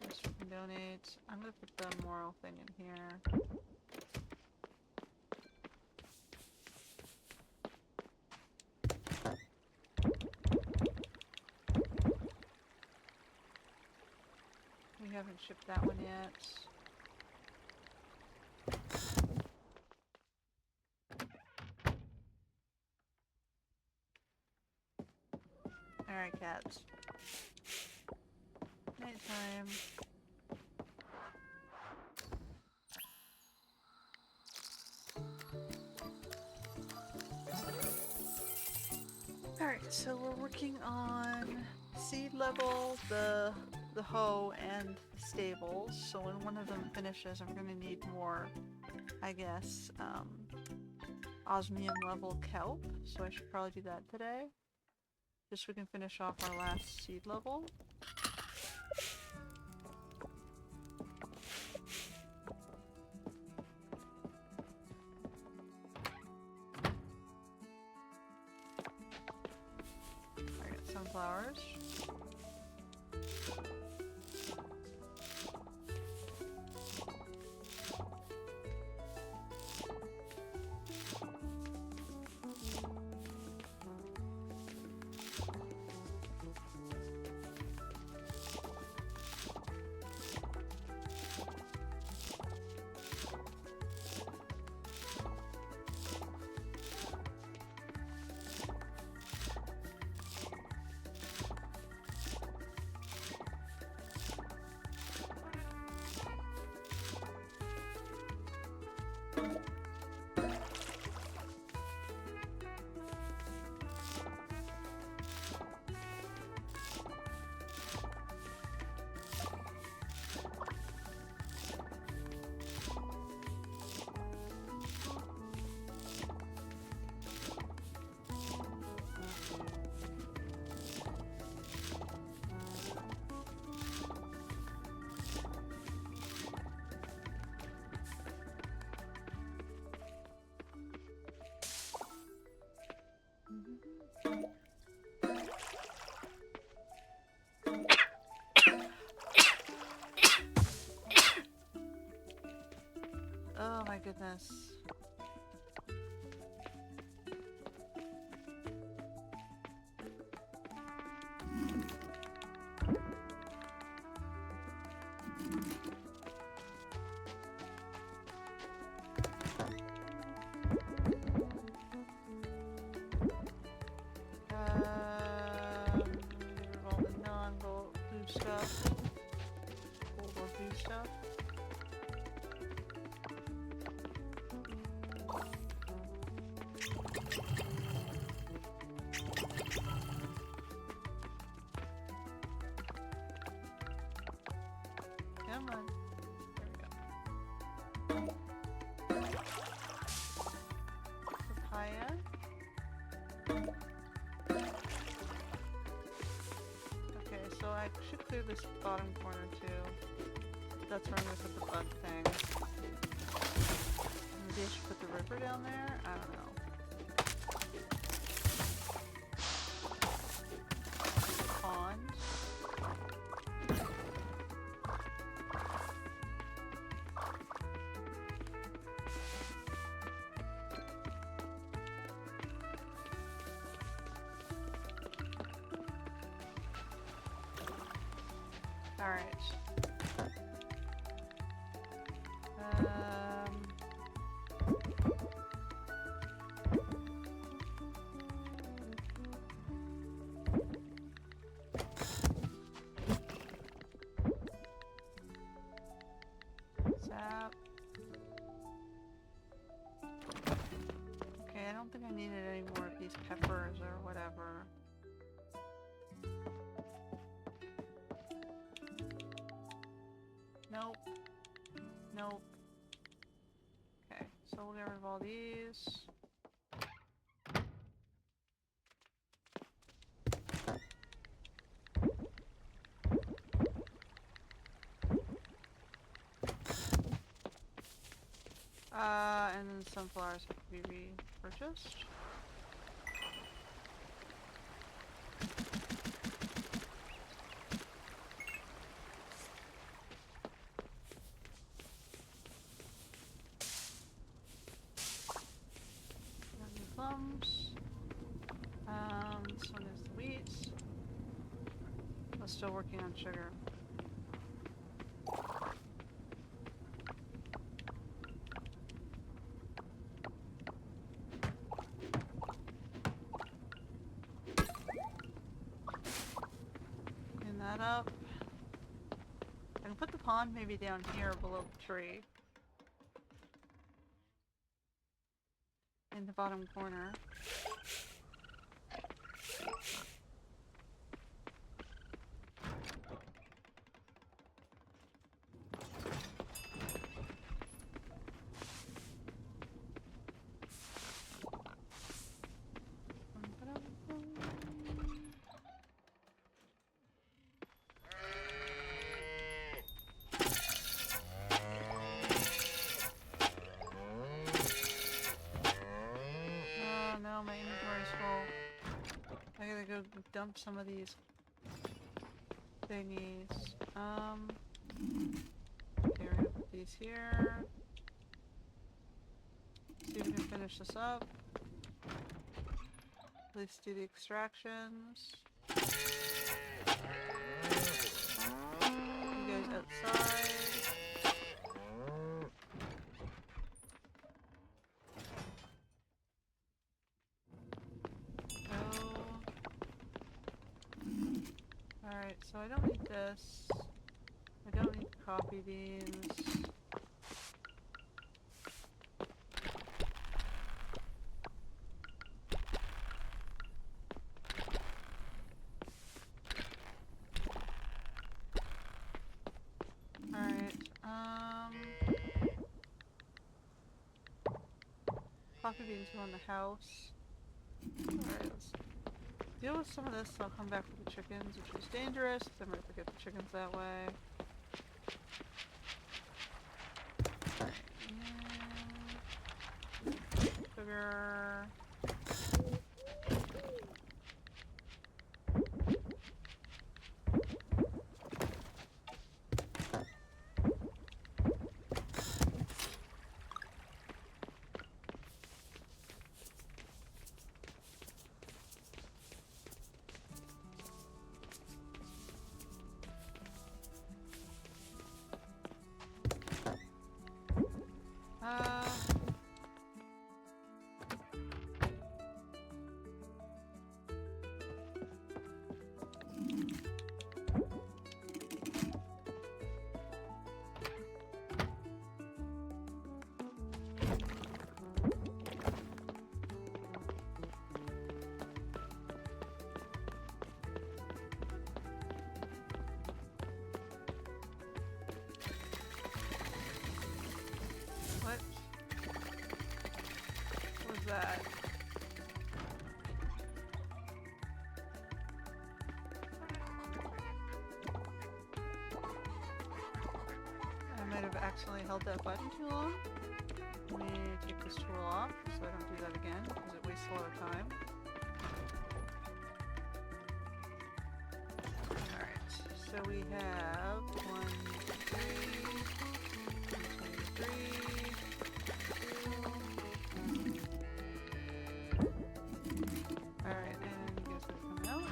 A: This we can donate. I'm gonna put the moral thing in here. We haven't shipped that one yet. Alright, cats. Nighttime. Alright, so we're working on seed level, the hoe, and the stables. So when one of them finishes, I'm gonna need more, I guess, osmium level kelp. So I should probably do that today. Just so we can finish off our last seed level. I got sunflowers. Oh my goodness. All the non-blue stuff. All the blue stuff. Come on. There we go. Papaya. Okay, so I should clear this bottom corner too. That's where I'm gonna put the bug thing. Maybe I should put the river down there? I don't know. Pond. Alright. Nope. Nope. Okay, so we'll get rid of all these. And then sunflowers have to be repurchased. Plums. This one is the wheat. We're still working on sugar. Clean that up. I can put the pond maybe down here below the tree. In the bottom corner. No, my inventory's full. I gotta go dump some of these thingies. Okay, we're gonna put these here. See if we can finish this up. At least do the extractions. You guys outside. Alright, so I don't need this. I don't need coffee beans. Alright, coffee beans go in the house. Alright, let's deal with some of this, I'll come back with the chickens, which is dangerous, because I might forget the chickens that way. Sugar. What? What was that? I might have accidentally held that button too long. Let me take this tool off so I don't do that again, because it wastes a lot of time. Alright, so we have 1, 2, 3, 23. Alright, and you guys are coming out.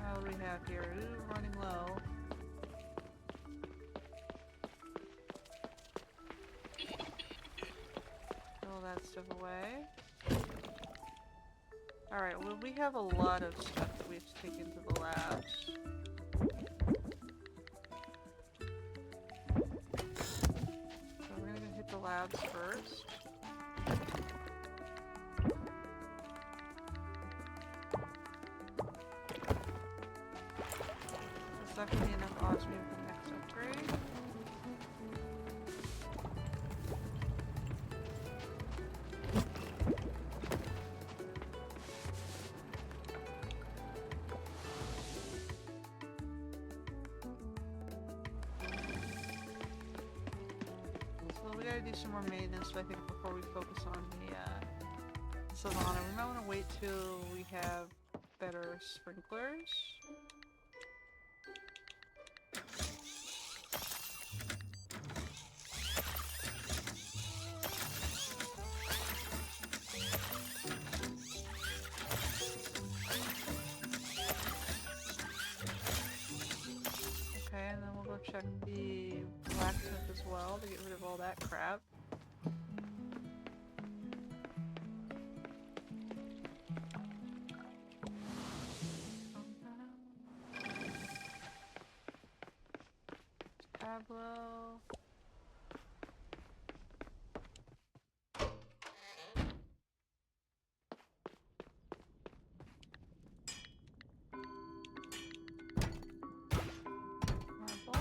A: How do we have here? Ooh, running low. All that stuff away. Alright, well we have a lot of stuff that we have to take into the labs. So we're gonna go hit the labs first. That's not gonna be enough this, I think, before we focus on the Savannah. We might want to wait till we have better sprinklers. Okay, and then we'll go check the blacksmith as well to get rid of all that crap. Pablo. Marble.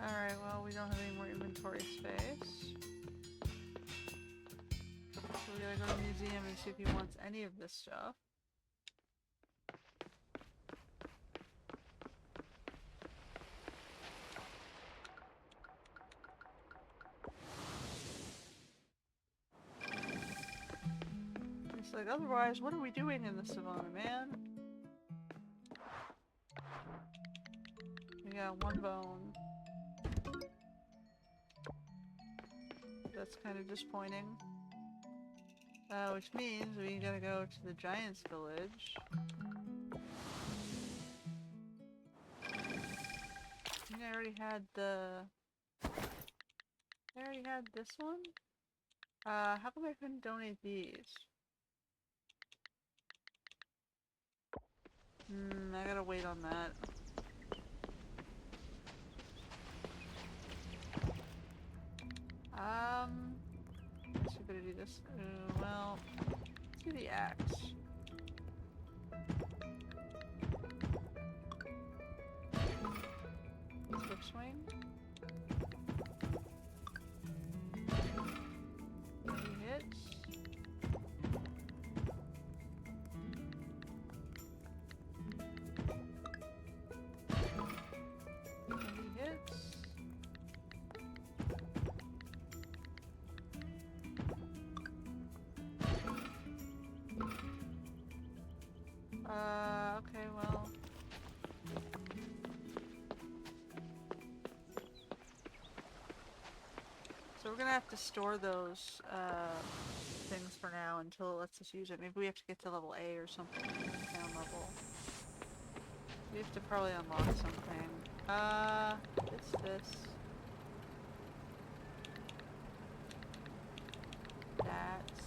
A: Alright, well, we don't have any more inventory space. So we gotta go to the museum and see if he wants any of this stuff. It's like, otherwise, what are we doing in the Savannah, man? We got one bone. That's kind of disappointing. Which means we gotta go to the Giants Village. I think I already had I already had this one? How come I couldn't donate these? I gotta wait on that. Let's see if I do this. Well, let's do the axe. Switch swing. Maybe hits. Maybe hits. Okay, well. So we're gonna have to store those, things for now until it lets us use it. Maybe we have to get to level A or something, town level. We have to probably unlock something. This. That's.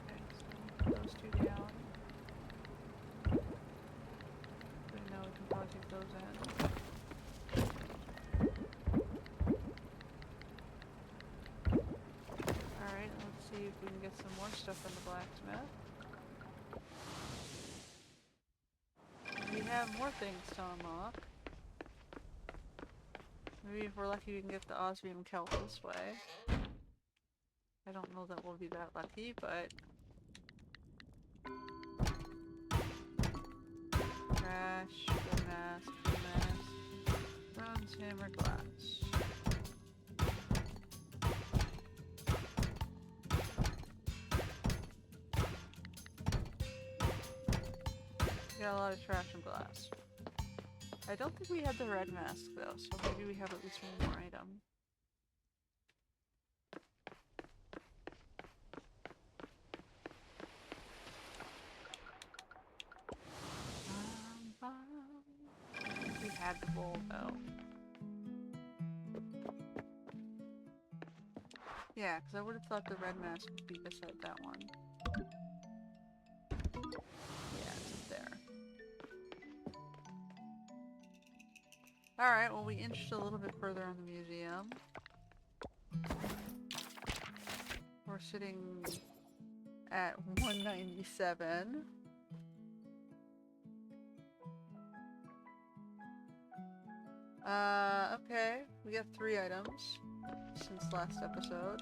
A: Okay, so those two down. We know we can probably take those in. Alright, let's see if we can get some more stuff in the blacksmith. We have more things to unlock. Maybe if we're lucky we can get the osmium kelp this way. I don't know that we'll be that lucky, but... Trash, good mask, bronze hammer, glass. Got a lot of trash and glass. I don't think we had the red mask though, so maybe we have at least one more item. We had the bowl though. Yeah, because I would have thought the red mask would be beside that one. Yeah, it's up there. Alright, well we inched a little bit further on the museum. We're sitting at 197. Okay. We got 3 items since last episode.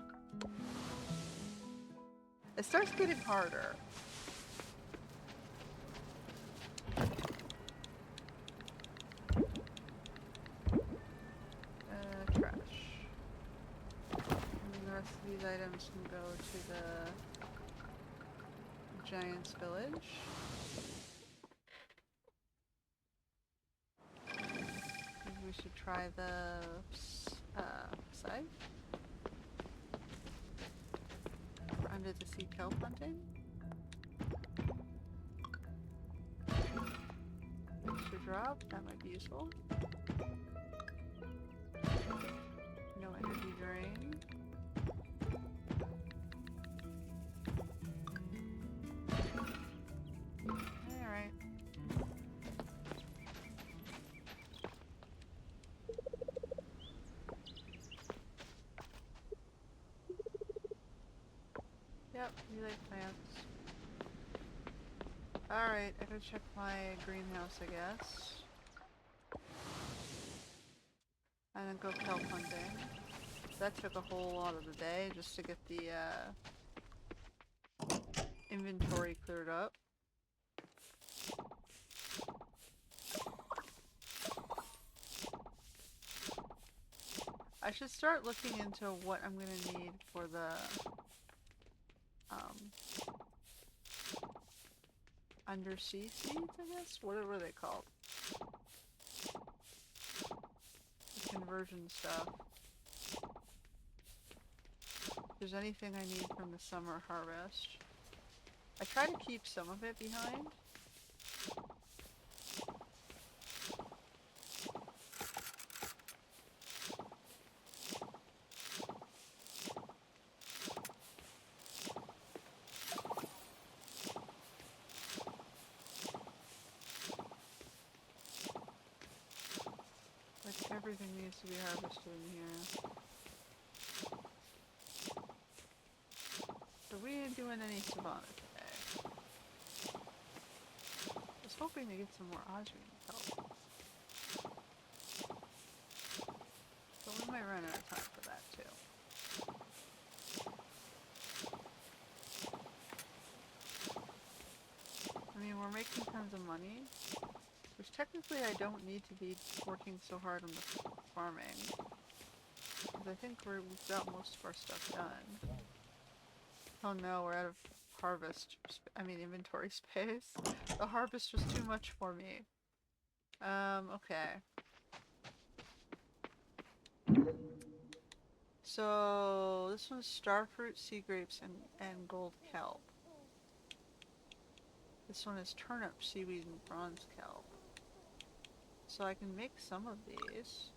A: It starts getting harder. Trash. And then the rest of these items can go to the Giant's Village. Maybe we should try the scythe. We're under the sea kelp hunting. Extra drop, that might be useful. No energy drain. Alright. Yep, we like plants. Alright, I gotta check my greenhouse, I guess. And then go kelp hunting. That took a whole lot of the day just to get the inventory cleared up. I should start looking into what I'm gonna need for the undersea seeds, I guess? What were they called? The conversion stuff. If there's anything I need from the summer harvest. I try to keep some of it behind. Like everything needs to be harvested in here. So we ain't doing any Savannah today. I was hoping to get some more Osmium kelp. But we might run out of time for that too. I mean, we're making tons of money, which technically I don't need to be working so hard on the farming. Because I think we've got most of our stuff done. Oh no, we're out of inventory space. The harvest was too much for me. Okay. So, this one's starfruit, sea grapes, and gold kelp. This one is turnip, seaweed, and bronze kelp. So I can make some of these.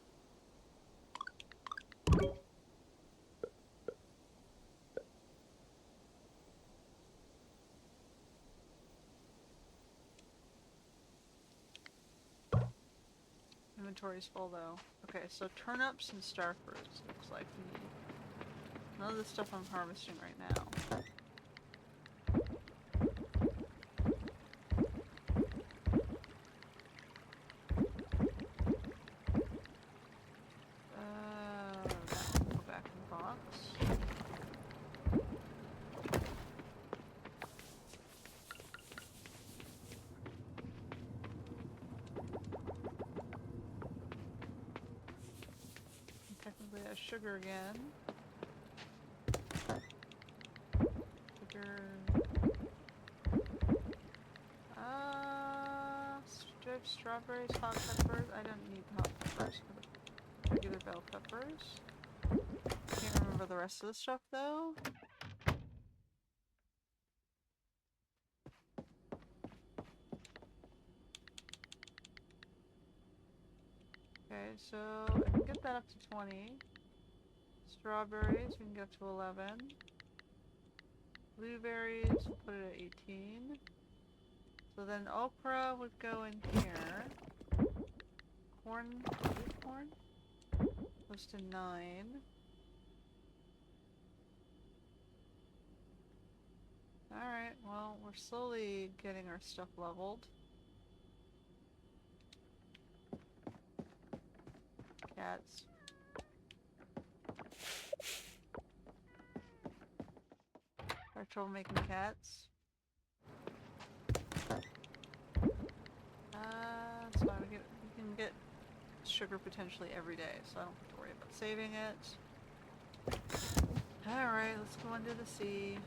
A: Inventory's full though. Okay, so turnips and starfruits looks like we need. None of the stuff I'm harvesting right now. That will go back in the box. And technically that's sugar again. Sugar. Striped strawberries, hot peppers. I don't need hot peppers for the regular bell peppers. Can't remember the rest of the stuff though. Okay, so I can get that up to 20. Strawberries, we can get to 11. Blueberries, we'll put it at 18. So then okra would go in here. Corn, sweet corn? Goes to 9. Alright, well, we're slowly getting our stuff leveled. cats. Our troublemaking cats. That's fine. We can get sugar potentially every day, so I don't have to worry about saving it. Alright, let's go under the sea.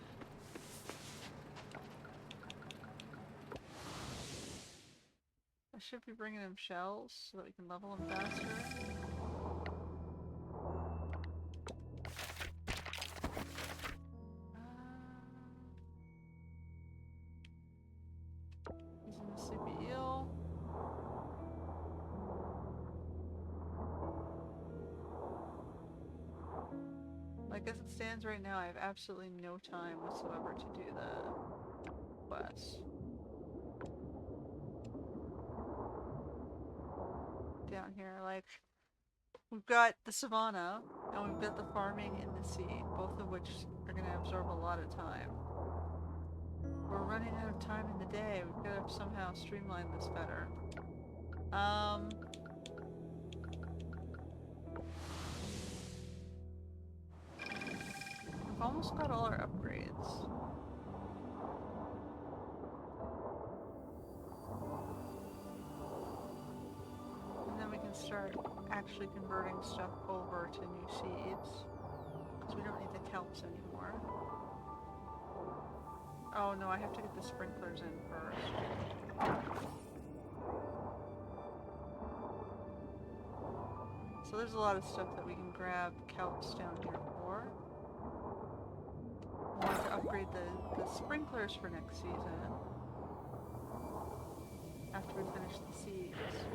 A: I should be bringing him shells so that we can level him faster. He's in the sleepy eel. Like as it stands right now, I have absolutely no time whatsoever to do the quest. Down here, like, we've got the Savannah, and we've got the farming in the sea, both of which are going to absorb a lot of time. We're running out of time in the day. We've got to somehow streamline this better. We've almost got all our upgrades. And then we can start actually converting stuff over to new seeds. Because we don't need the kelps anymore. Oh no, I have to get the sprinklers in first. So there's a lot of stuff that we can grab kelps down here for. I want to upgrade the sprinklers for next season. After we finish the seeds.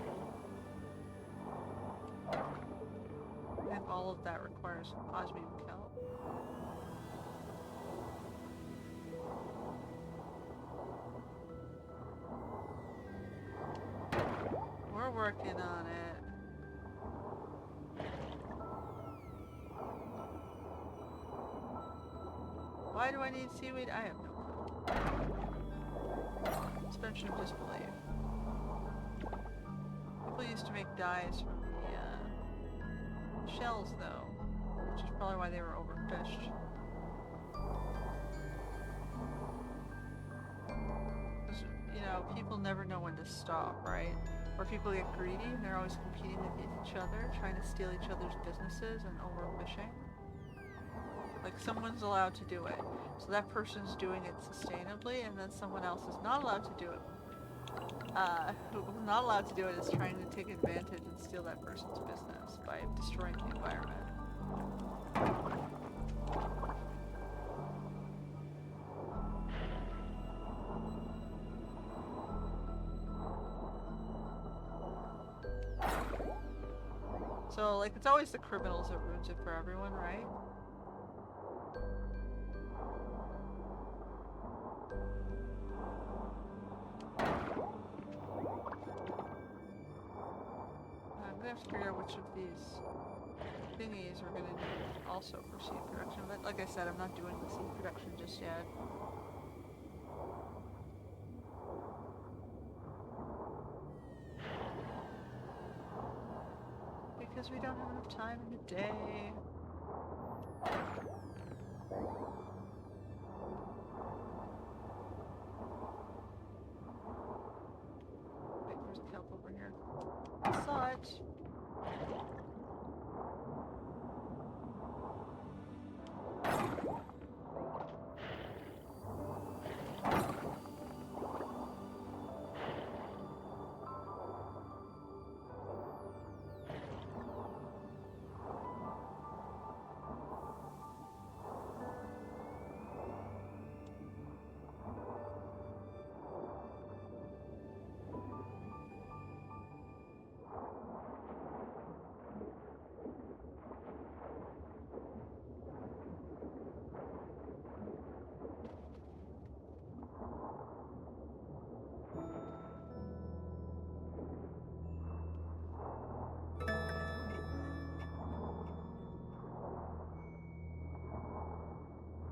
A: I think all of that requires osmium kelp. We're working on it. Why do I need seaweed? I have no clue. Suspension of disbelief. People used to make dyes from the shells though, which is probably why they were overfished. Because, you know, people never know when to stop, right? Or people get greedy and they're always competing with each other, trying to steal each other's businesses and overfishing. Like, someone's allowed to do it. So that person's doing it sustainably, and then someone else is not allowed to do it. Who's not allowed to do it is trying to take advantage and steal that person's business by destroying the environment. So, like, it's always the criminals that ruins it for everyone, right? I'm gonna have to figure out which of these thingies we're gonna need also for seed production, but like I said, I'm not doing the seed production just yet. Because we don't have enough time in the day. Wait, there's a kelp over here. I saw it.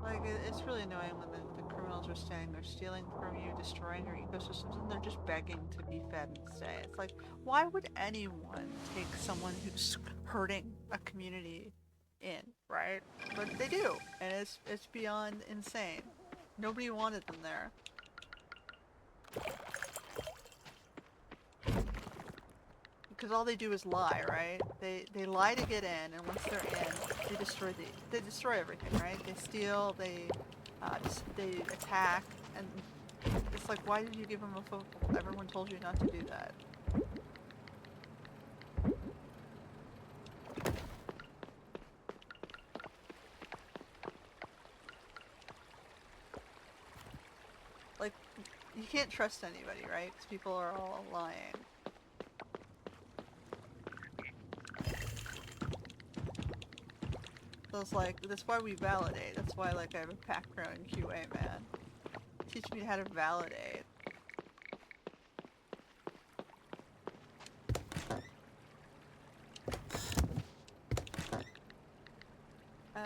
A: Like, it's really annoying when the criminals are saying they're stealing from you, destroying your ecosystems, and they're just begging to be fed and stay. It's like, why would anyone take someone who's herding a community in, right? But they do, and it's beyond insane. Nobody wanted them there. Because all they do is lie, right? They lie to get in, and once they're in, they destroy everything, right? They steal, they attack, and it's like, why did you give them a phone? Everyone told you not to do that. Like, you can't trust anybody, right? Because people are all lying. So it's like, that's why we validate. That's why, like, I have a background in QA, man. Teach me how to validate.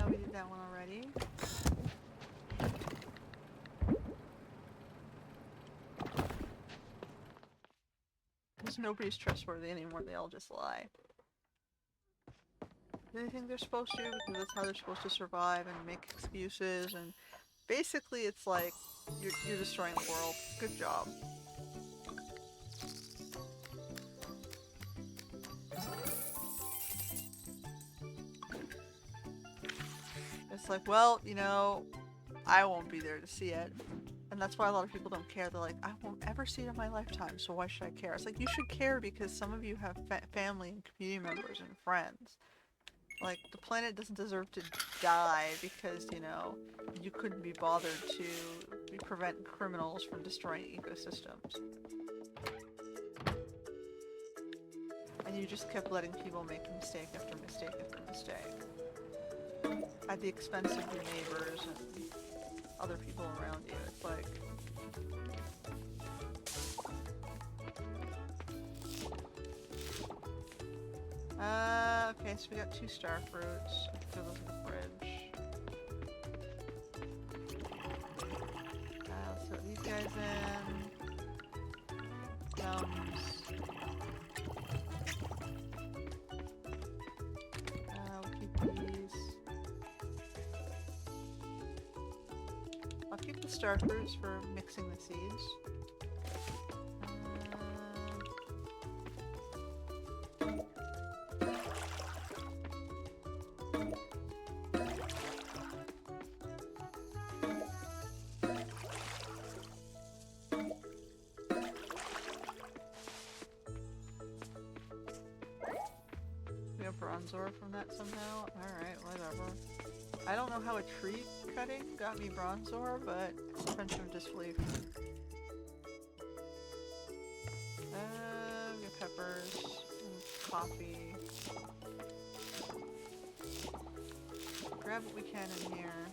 A: We did that one already. Because nobody's trustworthy anymore, they all just lie. They think they're supposed to, because that's how they're supposed to survive and make excuses, and basically it's like, you're destroying the world. Good job. It's like, well, you know, I won't be there to see it. And that's why a lot of people don't care. They're like, I won't ever see it in my lifetime, so why should I care? It's like, you should care because some of you have family and community members and friends. Like, the planet doesn't deserve to die because, you know, you couldn't be bothered to prevent criminals from destroying ecosystems. And you just kept letting people make mistake after mistake after mistake. At the expense of your neighbors and other people around you. It's like... okay, so we got 2 star fruits. Throw those in the fridge. Let's throw these guys in. Gums. We'll keep these. I'll keep the star fruits for mixing the seeds. Bronzor from that somehow? Alright, whatever. I don't know how a tree cutting got me Bronzor, but suspension of disbelief. We got peppers, and coffee. Grab what we can in here.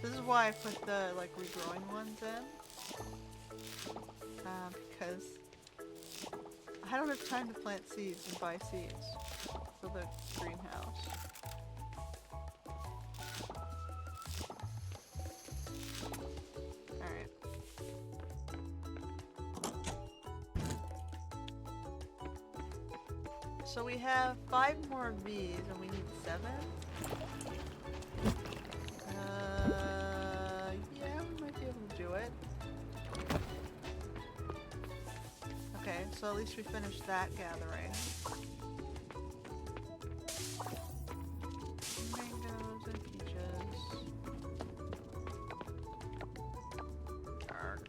A: This is why I put the, like, regrowing ones in. Because I don't have time to plant seeds and buy seeds for the greenhouse. Alright. So we have 5 more of these and we need 7? Yeah, we might be able to do it. Okay, so at least we finished that gathering. Mangoes and peaches. Dark.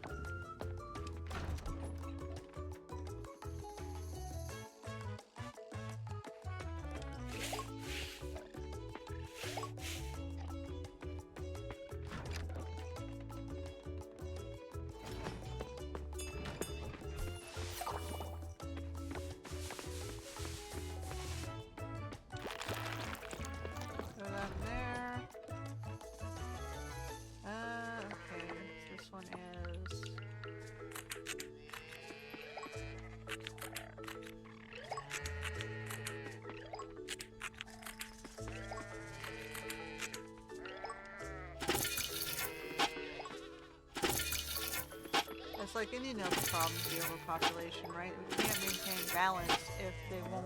A: It's like India knows the problem with the overpopulation, right? We can't maintain balance if they won't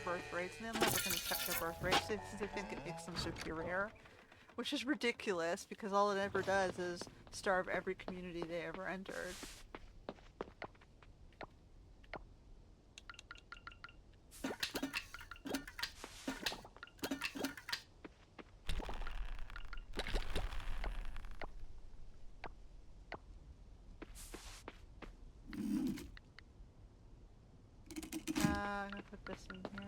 A: birth rates, and they're never going to check their birth rates since they think it makes them superior. Which is ridiculous, because all it ever does is starve every community they ever entered. I'm gonna put this in here.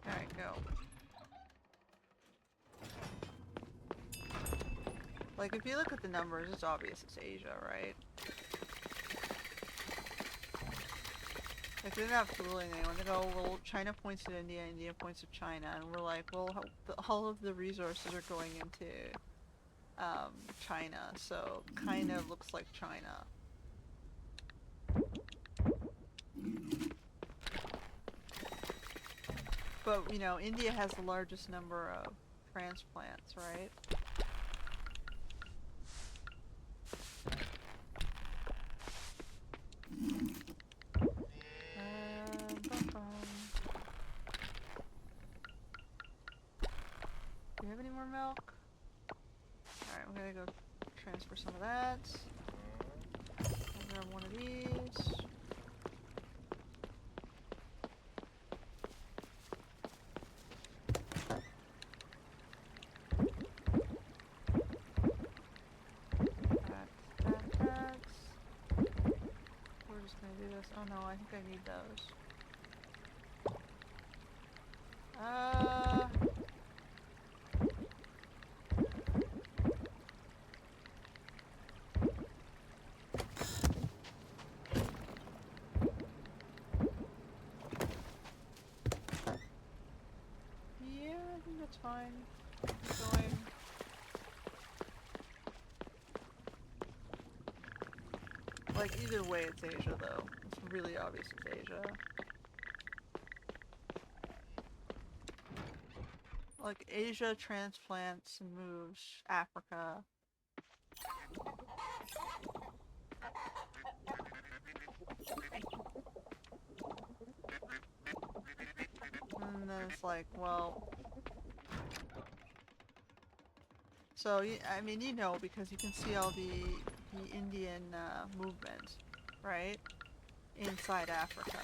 A: Alright, go. Like, if you look at the numbers, it's obvious it's Asia, right? Like, they're not fooling anyone. They go, well, China points at India, India points at China, and we're like, well, all of the resources are going into China, so kind of looks like China. But, you know, India has the largest number of transplants, right? Do you have any more milk? Alright, I'm gonna go transfer some of that. I'll grab one of these. That's. We're just gonna do this. Oh no, I think I need those. Yeah, I think that's fine. Keep going. Like, either way, it's Asia, though. It's really obvious it's Asia. Like, Asia transplants and moves Africa. And then it's like, well... So, I mean, you know, because you can see all the Indian movement, right? Inside Africa.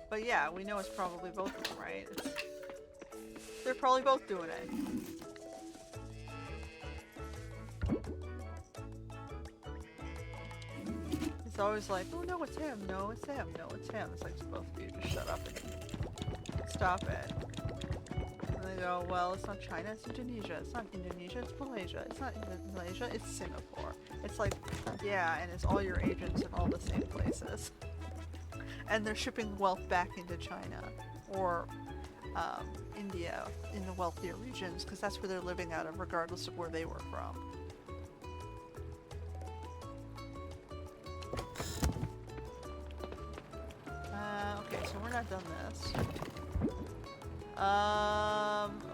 A: But yeah, we know it's probably both of them, right? They're probably both doing it. It's always like, oh no, it's him, no, it's him, no, it's him. It's like, both of you just shut up and stop it. And they go, well, it's not China, it's Indonesia. It's not Indonesia, it's Malaysia. It's not Malaysia, it's Singapore. It's like, yeah, and it's all your agents in all the same places. And they're shipping wealth back into China or India in the wealthier regions, because that's where they're living out of, regardless of where they were from. Okay, so we're not done this.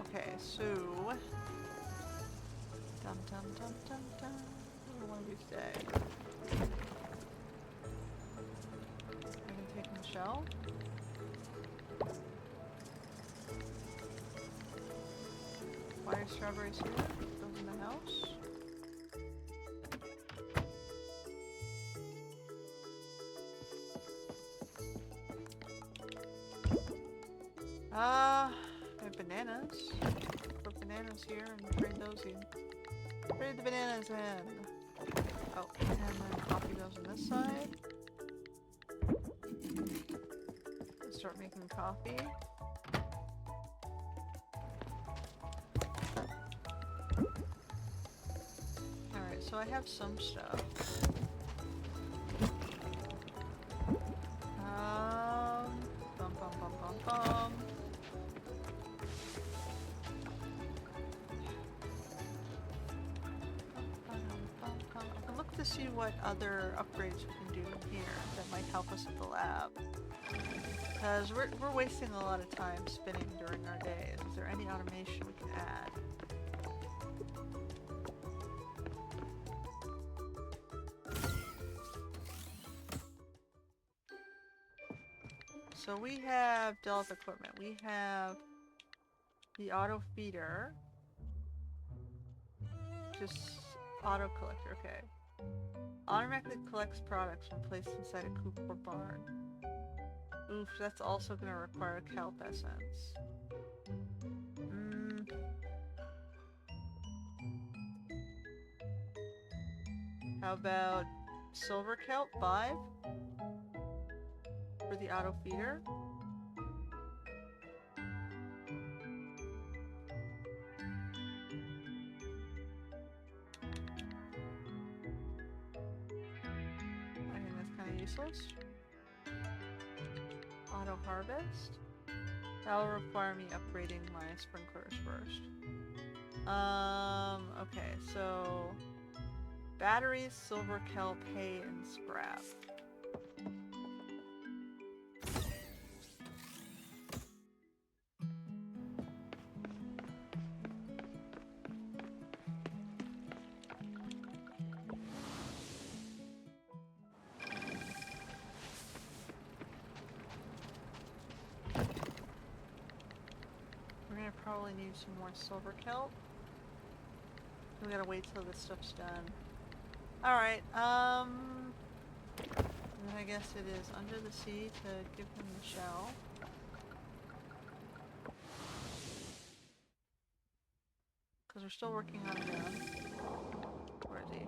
A: Okay, so... Dum dum dum dum dum. What do I want to do today? I'm gonna take the shell. Why are strawberries here? Those in the house. I have bananas. Put bananas here and trade those in. Trade the bananas in. Oh, and then coffee goes on this side. Start making coffee. so I have some stuff. Bum bum bum bum bum. I can look to see what other upgrades we can do in here that might help us at the lab. Because we're wasting a lot of time spinning during our days. Is there any automation we can add? So we have Dell's equipment. We have the auto feeder. Just auto collector, okay. Automatically collects products when placed inside a coop or barn. Oof, that's also gonna require kelp essence. How about silver kelp, 5? For the auto feeder? I think that's kind of useless. Auto harvest? That will require me upgrading my sprinklers first. Okay, so batteries, silver kelp, hay, and scrap. We're gonna probably need some more silver kelp. We gotta wait till this stuff's done. Alright, then I guess it is under the sea to give him the shell. Because we're still working on him. Where is he?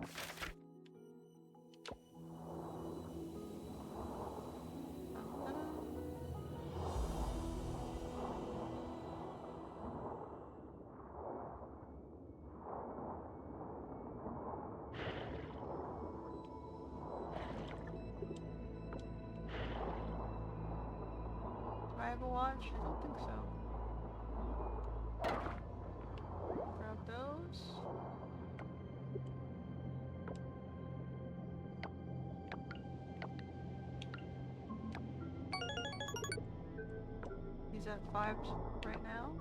A: Do I have a watch? I don't think so. Grab those. He's at 5 right now.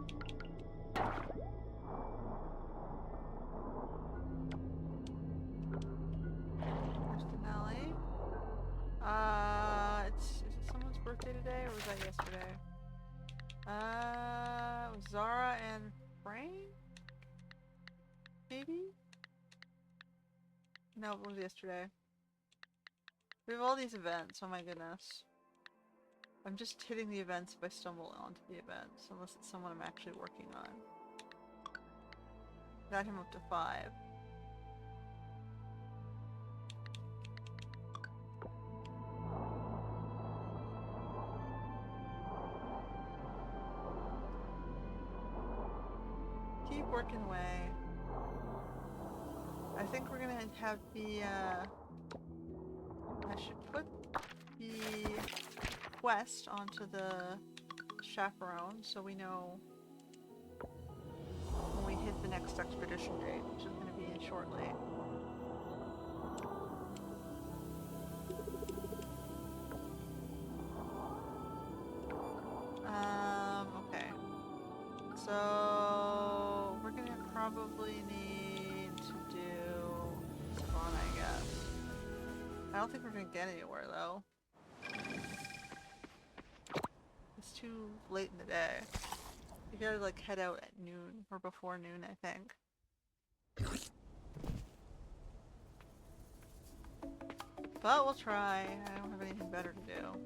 A: There's Denali. Is it someone's birthday today, or was that yesterday? It was Zara and Frank? Maybe? No, it was yesterday. We have all these events, oh my goodness. I'm just hitting the events if I stumble onto the events, unless it's someone I'm actually working on. Got him up to 5. Keep working away. I think we're gonna have the, I should put the quest onto the chaperone so we know when we hit the next expedition date, which is going to be shortly. Okay. So we're going to probably need to do Savannah, I guess. I don't think we're going to get anywhere though. It's too late in the day. You gotta like head out at noon or before noon, I think. But we'll try. I don't have anything better to do.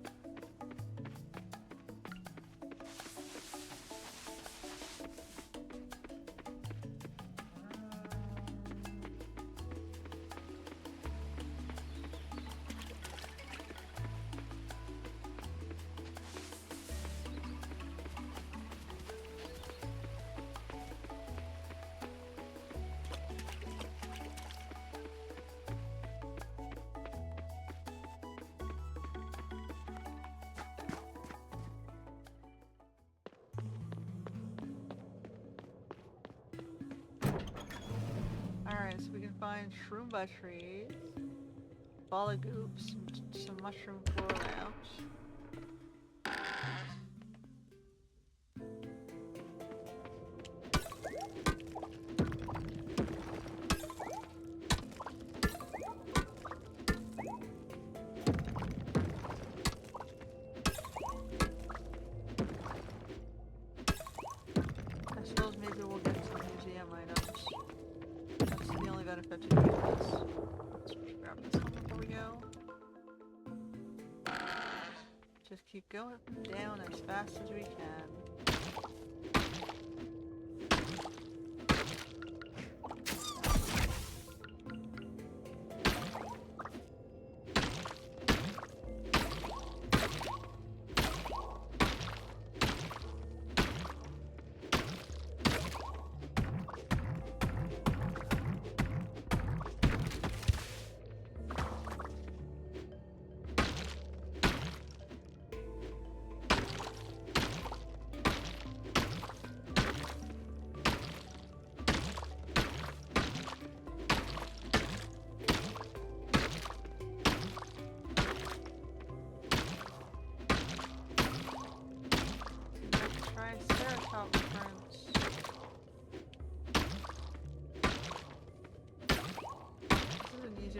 A: Alright, so we can find shroomba trees, ball of goops, some mushroom floor lamps. I suppose maybe we'll get some museum items. That's the only benefit to doing this. Let's grab this one before we go. Just keep going up and down as fast as we can.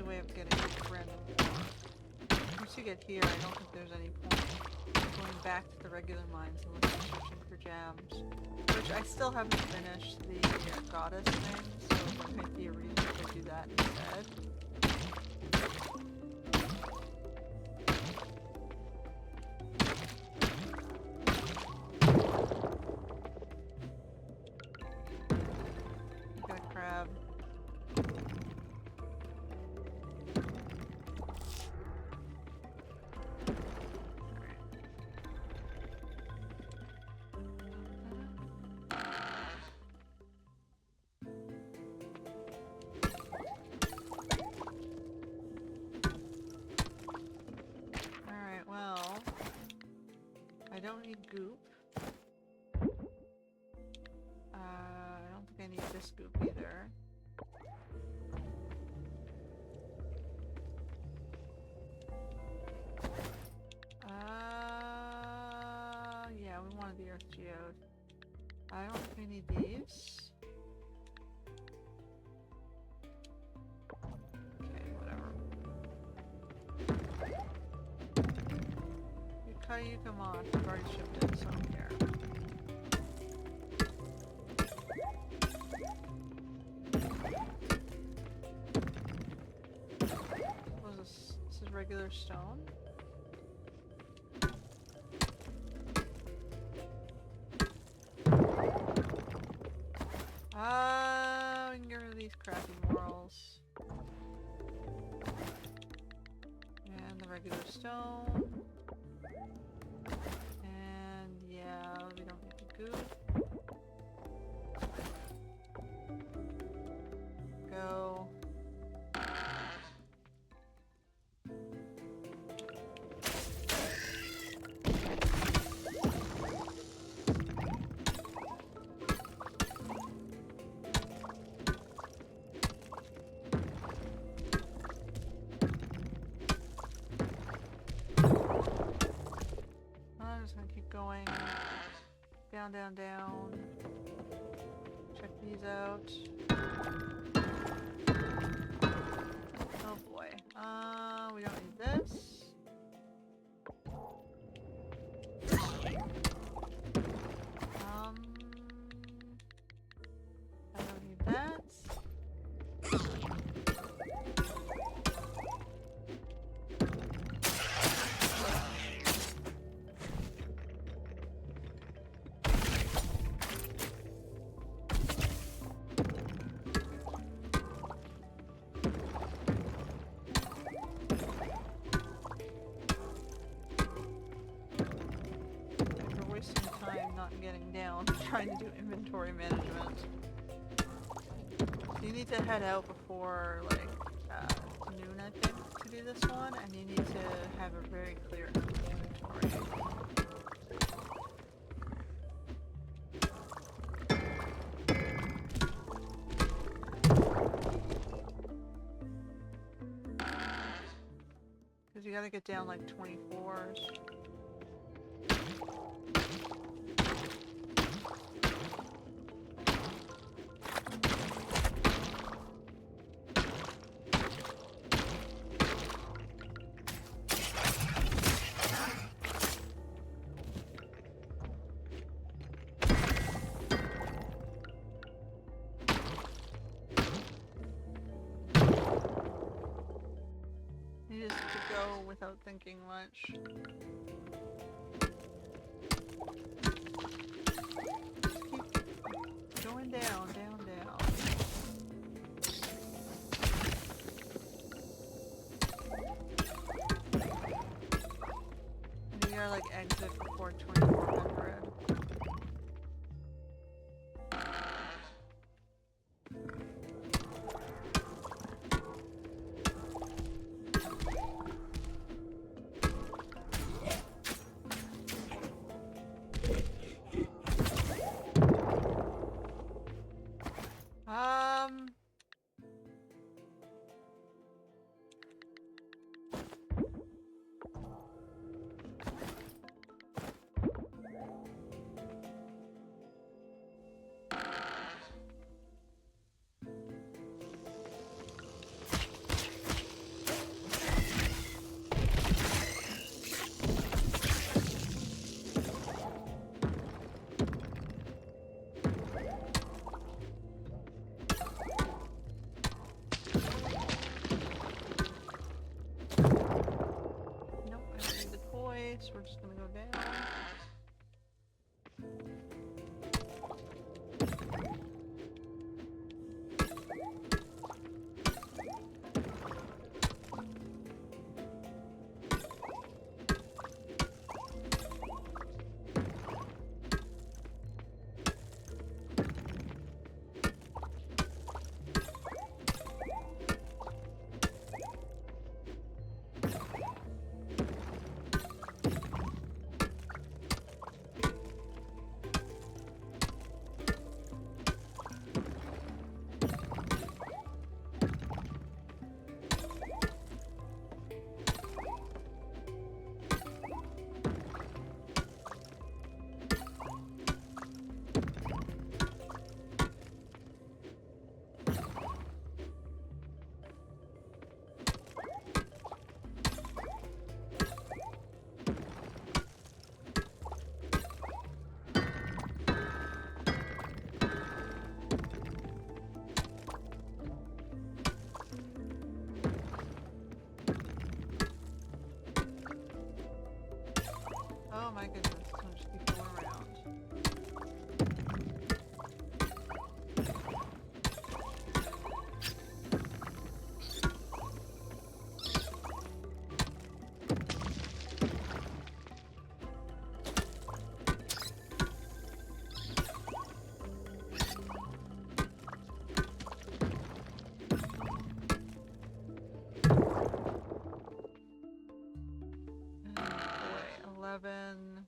A: Way of getting random ore. Once you get here, I don't think there's any point going back to the regular mines and searching for gems. Which I still haven't finished the goddess thing, so there might be a reason to do that instead. Got a crab. I don't need goop. I don't think I need this goop either. Yeah, we wanted the earth geode. I don't think I need these. Okay, whatever. You come on. I've already shipped it, so I don't care. What is this? This is regular stone? We can get rid of these crappy morals. And the regular stone. We don't need the goop. Go. I'm just gonna keep going. Down, down, down. Check these out. Oh boy. We don't need this. I don't need that. Getting down, trying to do inventory management. So you need to head out before like noon, I think, to do this one, and you need to have a very clear inventory. gotta get down like 24s. You just have to go without thinking much. Just keep going down, down, down. And you gotta like exit before 2400. We're just gonna go down. Oh my goodness, I'm just keep going around. Boy, 11.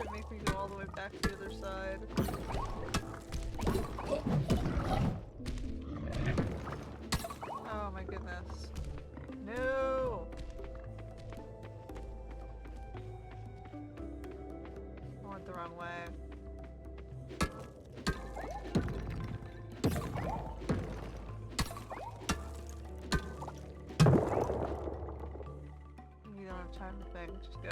A: it make me go all the way back to the other side. Oh my goodness. No! I went the wrong way. You don't have time to think, just go.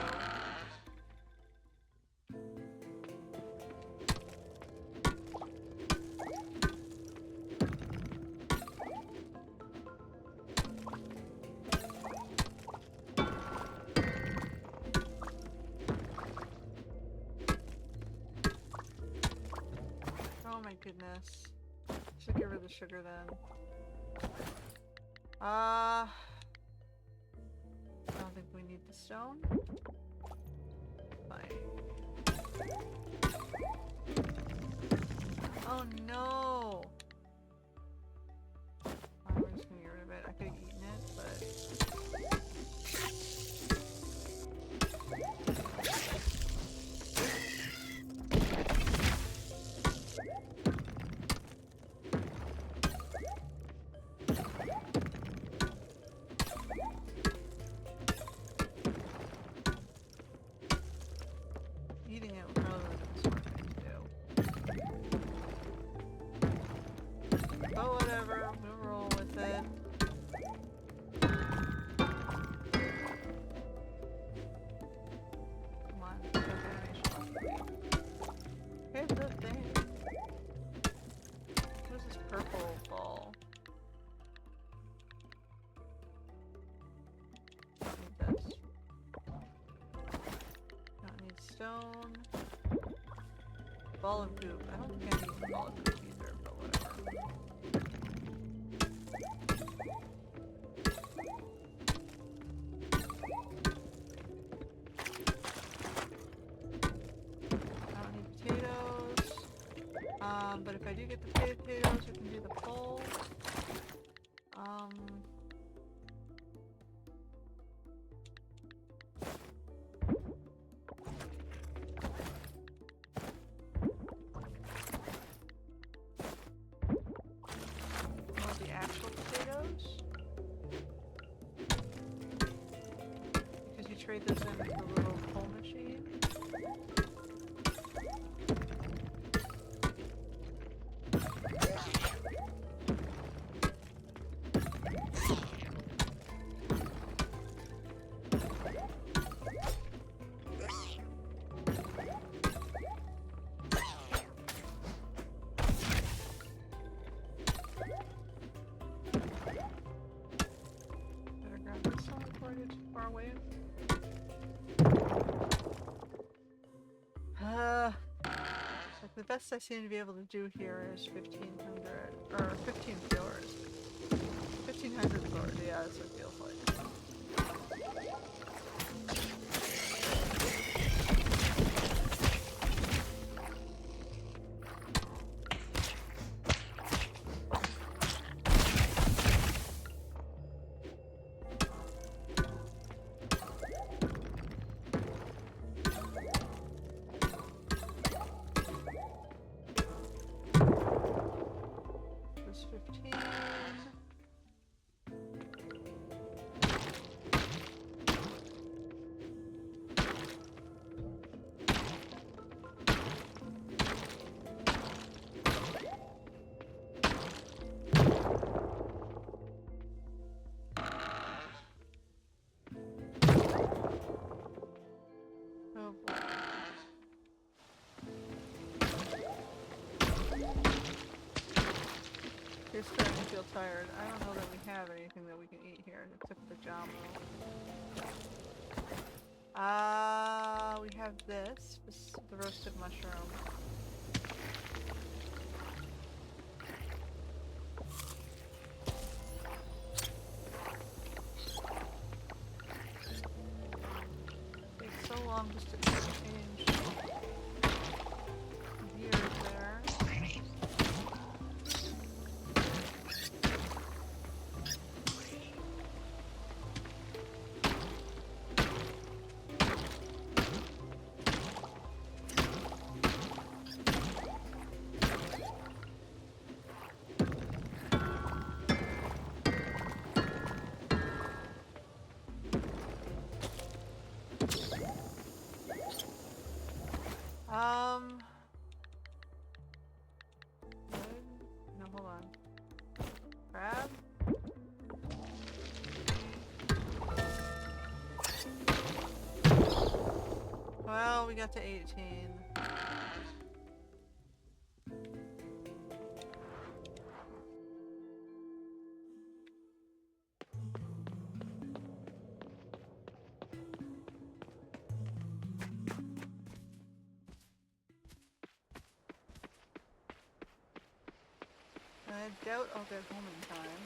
A: Oh my goodness. Should get rid of the sugar then. I don't think we need the stone. Fine. Oh no! We're just gonna get rid of it. I could have eaten it, but... Eating it would probably be the smart thing to do. But whatever, we'll roll with it. Come on, there's animation. Here's the thing. What is this purple ball? Need this. Don't need stone. Ball of goop. I don't think I need the ball of goop either, but whatever. I don't need potatoes. But if I do get the potatoes, we can do the pole. Want the actual potatoes? Because you trade those in with the little pole machine. Better grab this one before I get too far away. Like the best I seem to be able to do here is 1,500, or 15 floors. 1,500 floors, yeah, that's what it feels like. There's 15. Oh boy. You're starting to feel tired. I don't know that we have anything that we can eat here except the jamu. We have this the roasted mushroom. Takes so long just to change gears there. crab. Well, we got to 18. I doubt I'll get home in time.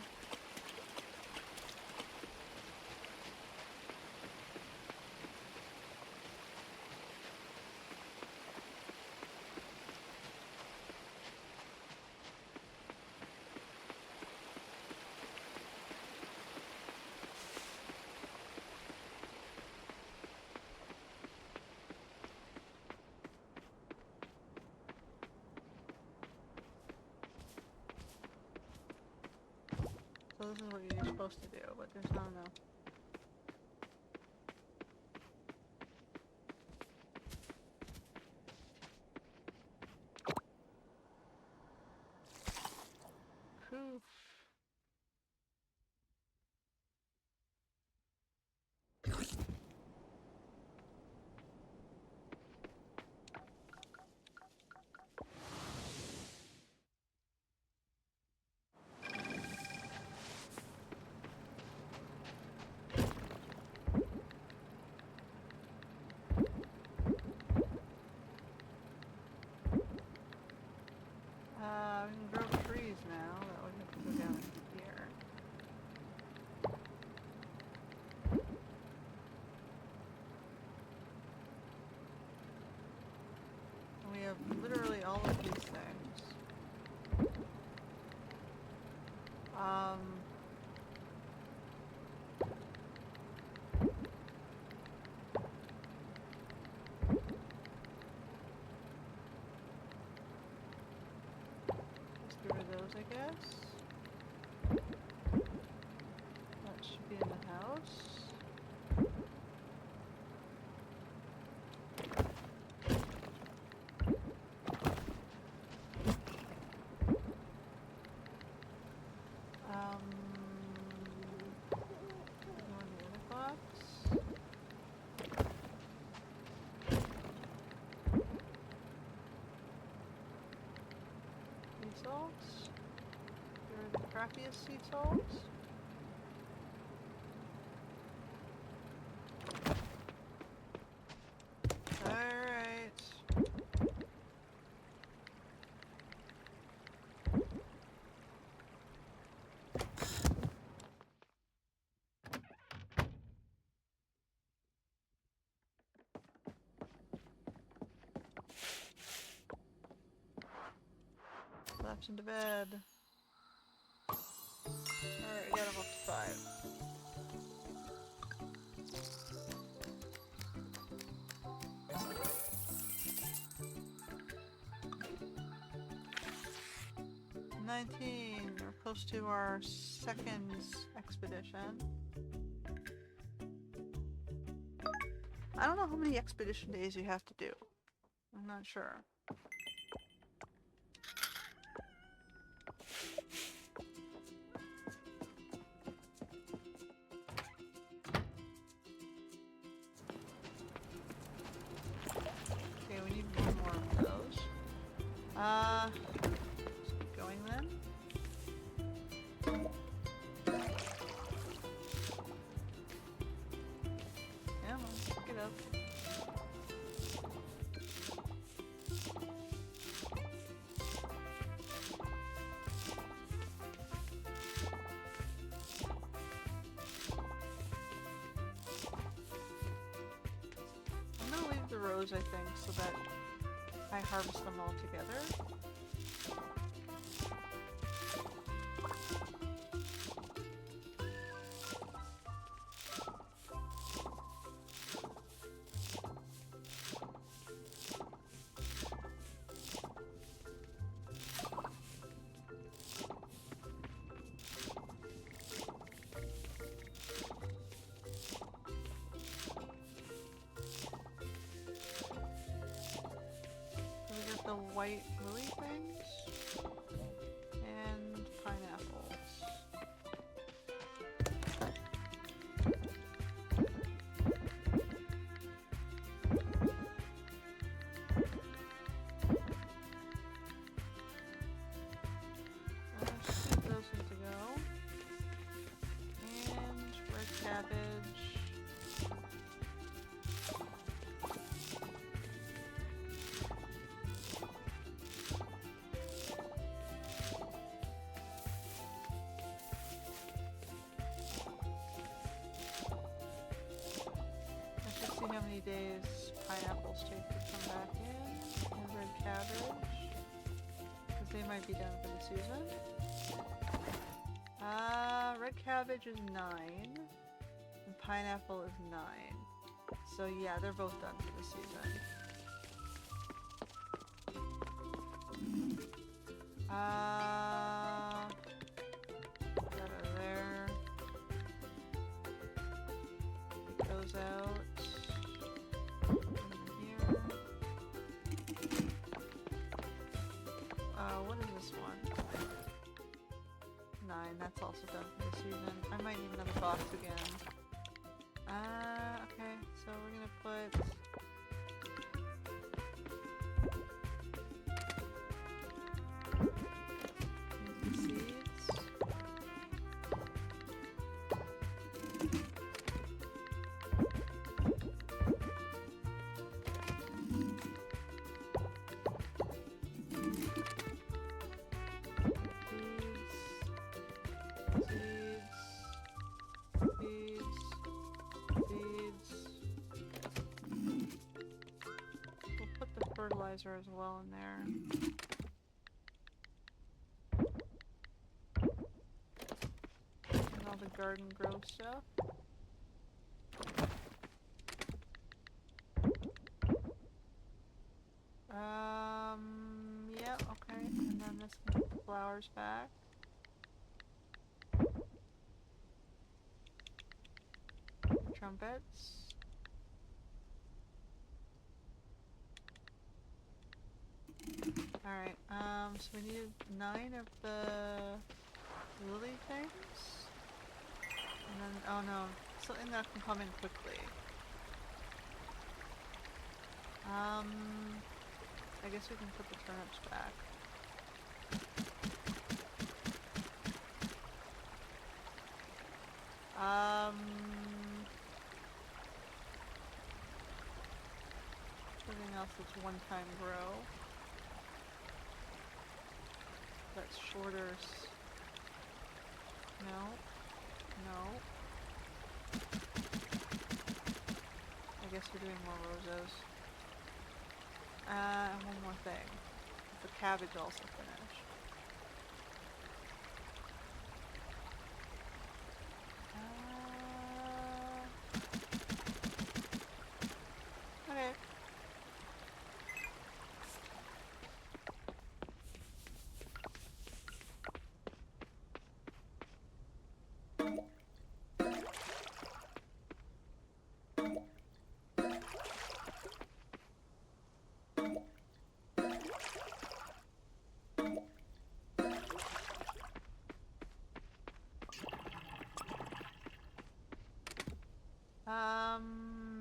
A: So this is what you're supposed to do, but there's no. Poof. We can grow trees now. That would have to go down here. And we have literally all of these things. Let's get rid of those, I guess. That should be in the house. Go in the other box. Sea salts. They're the crappiest sea salts. Alright. Collapse into bed. Alright, we got him up to 5. $19. We're close to our second expedition. I don't know how many expedition days you have to do. I'm not sure. Okay, we need one more of those. Let's keep going then. Come on, pick it up. I'm gonna leave the rows, I think, so that I harvest them all together. The white lily things and pineapples. days pineapples take to come back in. And red cabbage. Because they might be done for the season. Red cabbage is 9. And pineapple is 9. So yeah, they're both done for the season. That are there. Take those out. Here. What is this one? 9, that's also done for the season. I might need another box again. Okay, so we're gonna put... seeds. We'll put the fertilizer as well in there. And all the garden grow stuff. Yeah, okay. And then this can put the flowers back. Trumpets. Alright, so we need 9 of the lily things. And then, oh no, something that can come in quickly. I guess we can put the turnips back. Everything else that's one-time grow. That's shorter. No. No. I guess we're doing more roses. One more thing. The cabbage also finished. Okay.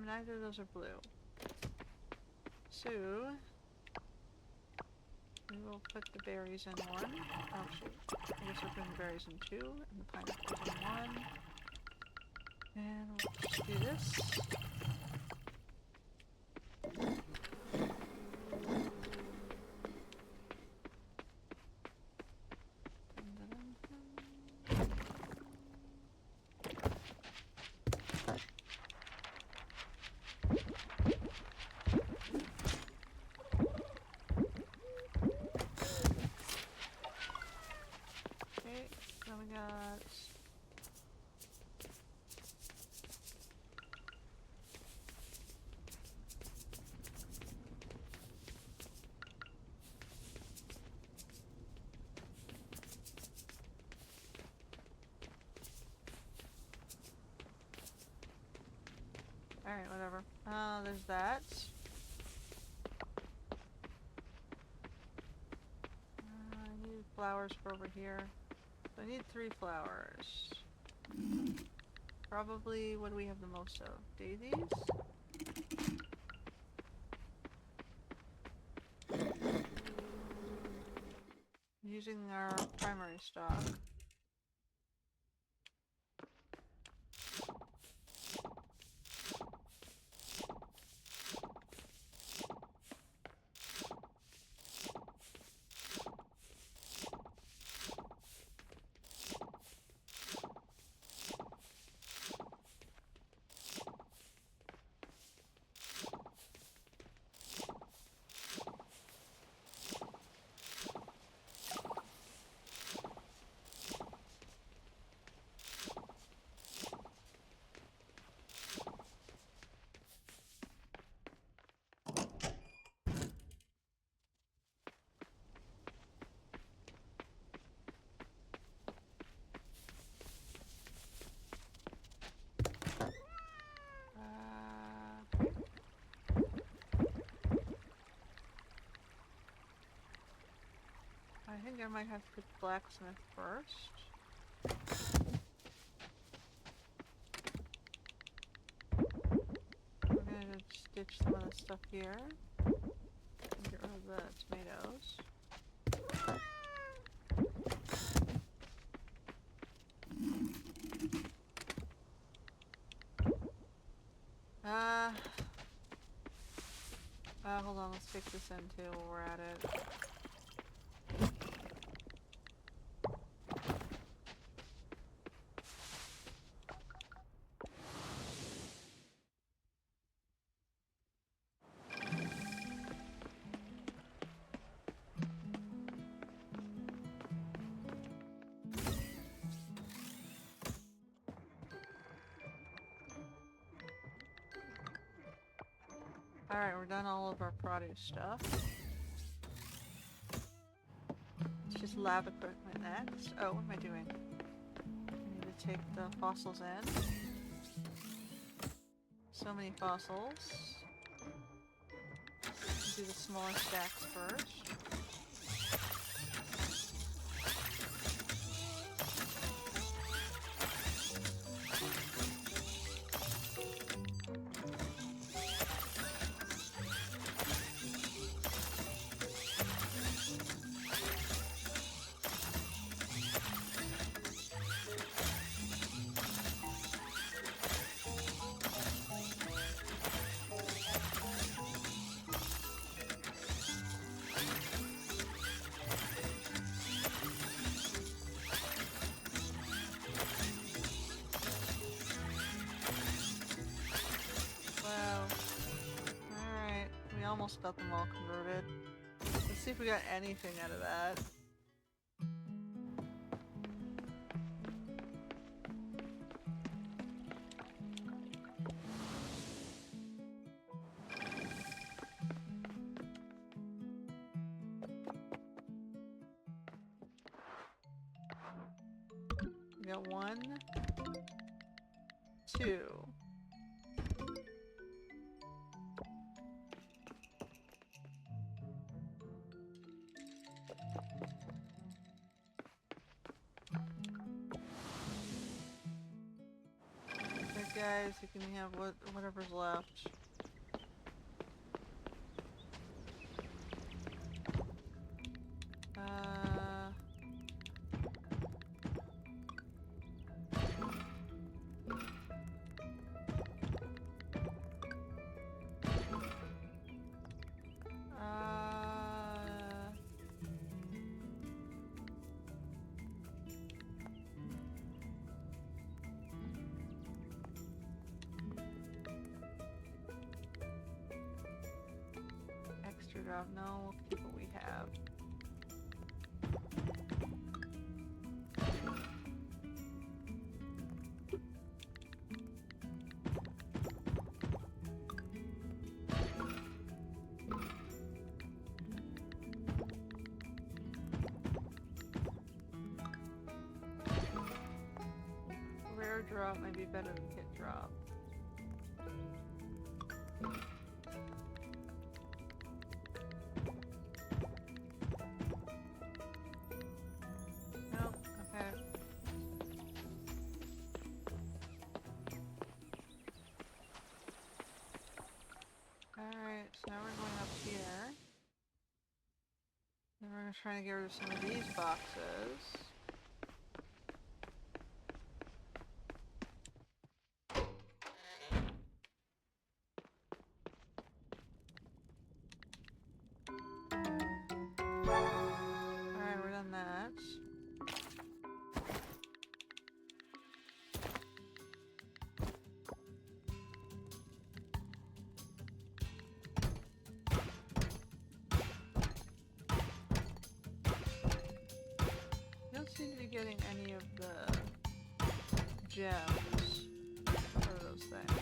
A: Neither of those are blue. So, we will put the berries in 1. Oh shoot. I guess we're putting the berries in 2, and the pineapples in 1. And we'll just do this. Then we got alright, whatever. There's that. I need flowers for over here. So I need 3 flowers. Probably, what do we have the most of? Daisies? Using our primary stock. think I might have to put the blacksmith first. We're gonna stitch some of this stuff here. And get rid of the tomatoes. Hold on, let's take this in too while we're at it. Alright, we're done all of our produce stuff. Let's just lab equipment next. Oh, what am I doing? I need to take the fossils in. So many fossils. Do the smaller stacks first. Almost got them all converted. Let's see if we got anything out of that. We got 1, 2. Guys, you can have whatever's left. No, we'll keep what we have. Rare drop might be better than hit drop. Trying to get rid of some of these boxes. Alright, we're done that. Seem to be getting any of the gems for those things.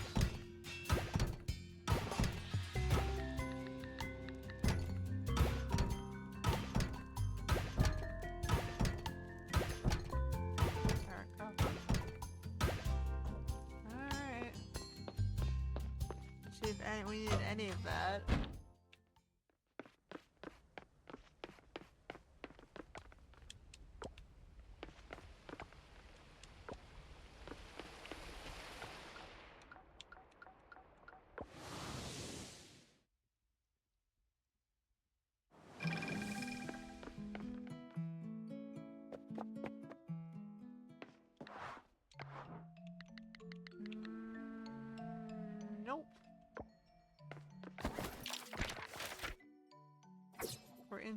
A: Alright. See if we need any of that.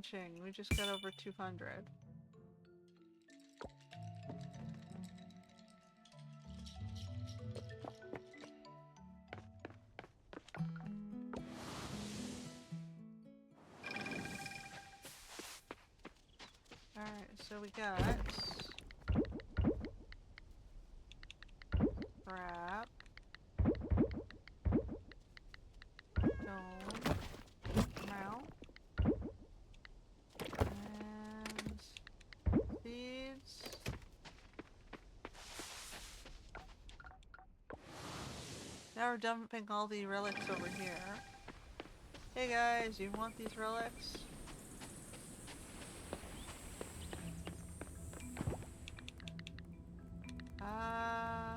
A: inching. We just got over 200. Alright, so we got crap, stone, mount, and seeds. Now we're dumping all the relics over here. Hey guys, you want these relics?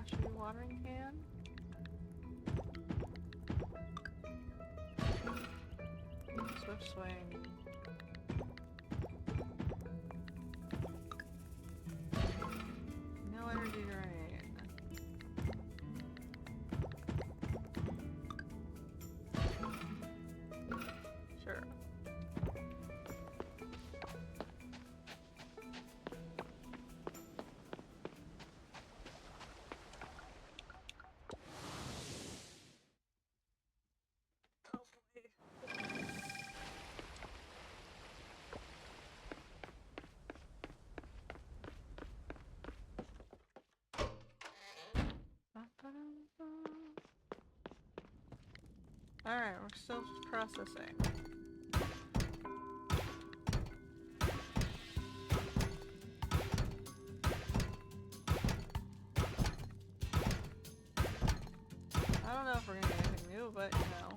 A: Should we watering can? Swift swing. No energy drain. Sure. Alright, we're still processing. I don't know if we're gonna get anything new, but you know.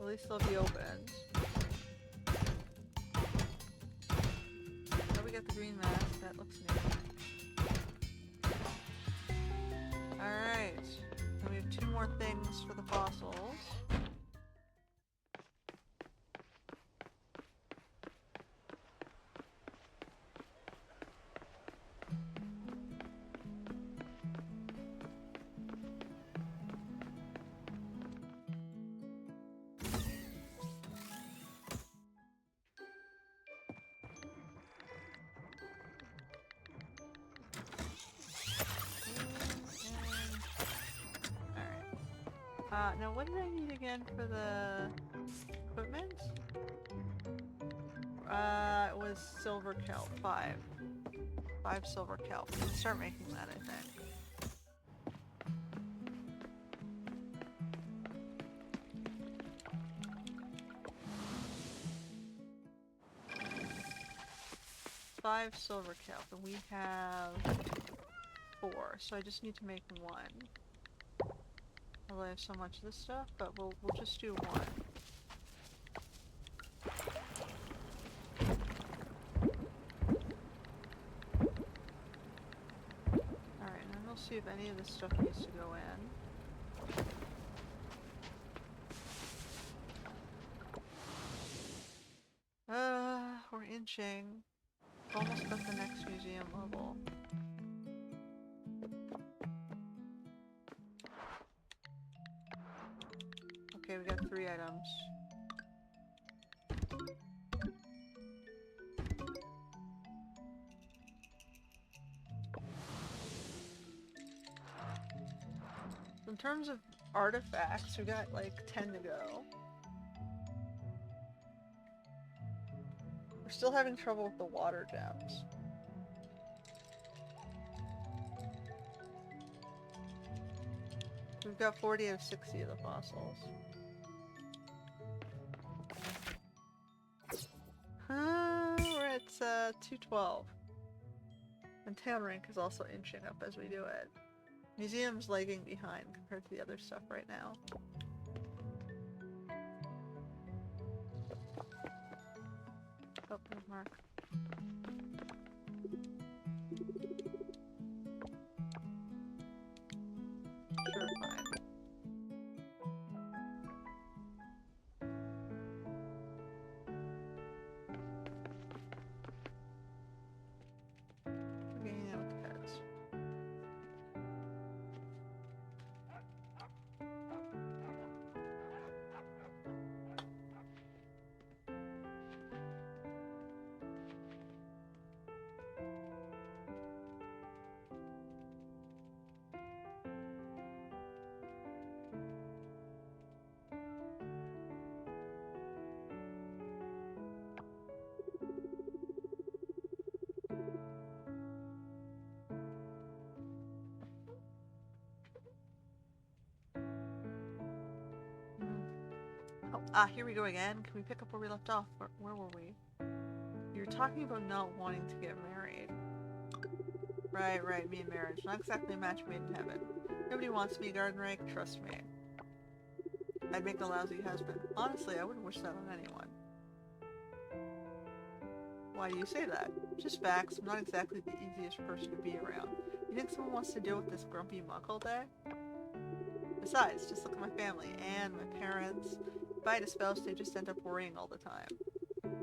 A: At least they'll be opened. So we got the green mask, that looks new. Alright. And we have 2 more things for the fossils. Now what did I need again for the equipment? It was silver kelp, 5. 5 silver kelp. We can start making that, I think. Five silver kelp, and we have 4, so I just need to make 1. Although I have so much of this stuff, but we'll just do 1. Alright, and then we'll see if any of this stuff needs to go in. We're inching. Almost at the next museum level. Okay, we got 3 items. In terms of artifacts, we got like 10 to go. We're still having trouble with the water gems. We've got 40 out of 60 of the fossils. We're at 212. And town rank is also inching up as we do it. Museum's lagging behind compared to the other stuff right now. Oh, there's Mark. Sure, fine. Okay, you know what that is. Here we go again. Can we pick up where we left off? Where were we? You were talking about not wanting to get married. Right, me and marriage. Not exactly a match made in heaven. Nobody wants me, garden rake, trust me. I'd make a lousy husband. Honestly, I wouldn't wish that on anyone. Why do you say that? Just facts. I'm not exactly the easiest person to be around. You think someone wants to deal with this grumpy muck all day? Besides, just look at my family and my parents. If I had a spouse, they just end up worrying all the time.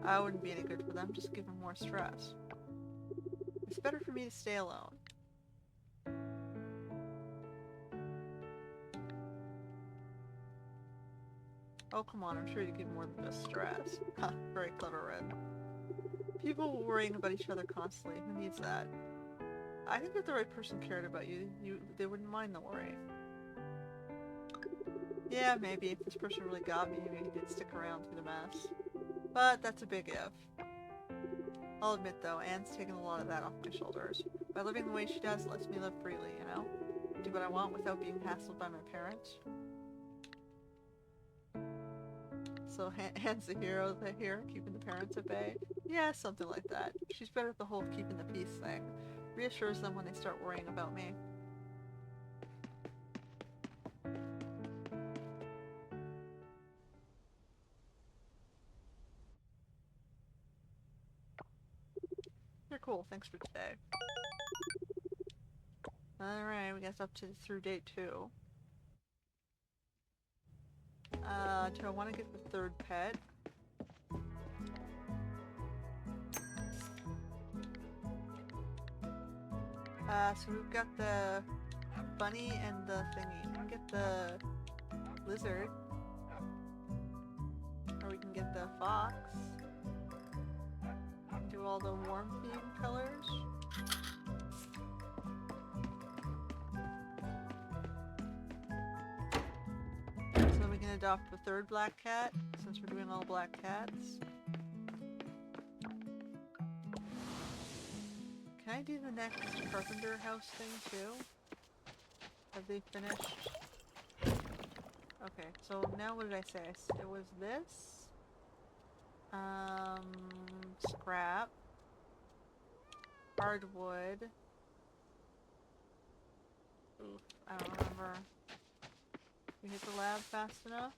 A: I wouldn't be any good for them, just give them more stress. It's better for me to stay alone. Oh, come on, I'm sure you give more than just stress. Ha, very clever, Red. People worrying about each other constantly. Who needs that? I think if the right person cared about you, they wouldn't mind the worry. Yeah, maybe. If this person really got me, maybe they'd stick around through the mess. But that's a big if. I'll admit, though, Anne's taken a lot of that off my shoulders. By living the way she does, lets me live freely, you know? Do what I want without being hassled by my parents. So Anne's the hero here, keeping the parents at bay? Yeah, something like that. She's better at the whole keeping the peace thing. Reassures them when they start worrying about me. You're cool, thanks for today. Alright, we guess up to through day 2. Do I want to get the third pet? So we've got the bunny and the thingy. We can get the lizard. Or we can get the fox. Do all the warm theme colors. So we can adopt the third black cat, since we're doing all black cats. Can I do the next carpenter house thing too? Have they finished? Okay, so now what did I say? It was this. Scrap. Hardwood. Oof, I don't remember. We hit the lab fast enough?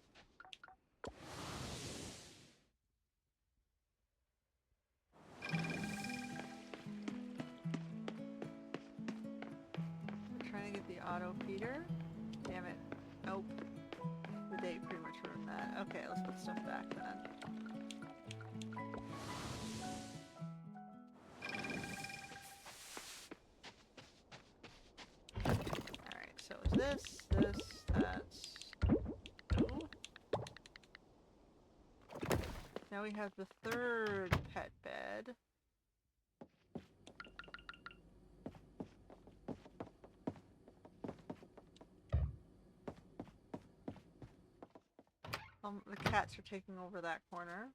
A: We're trying to get the auto feeder. Damn it. Nope. The date pretty much ruined that. Okay, let's put stuff back then. Alright, so it's that's... Ooh. Now we have the third pet bed. The cats are taking over that corner.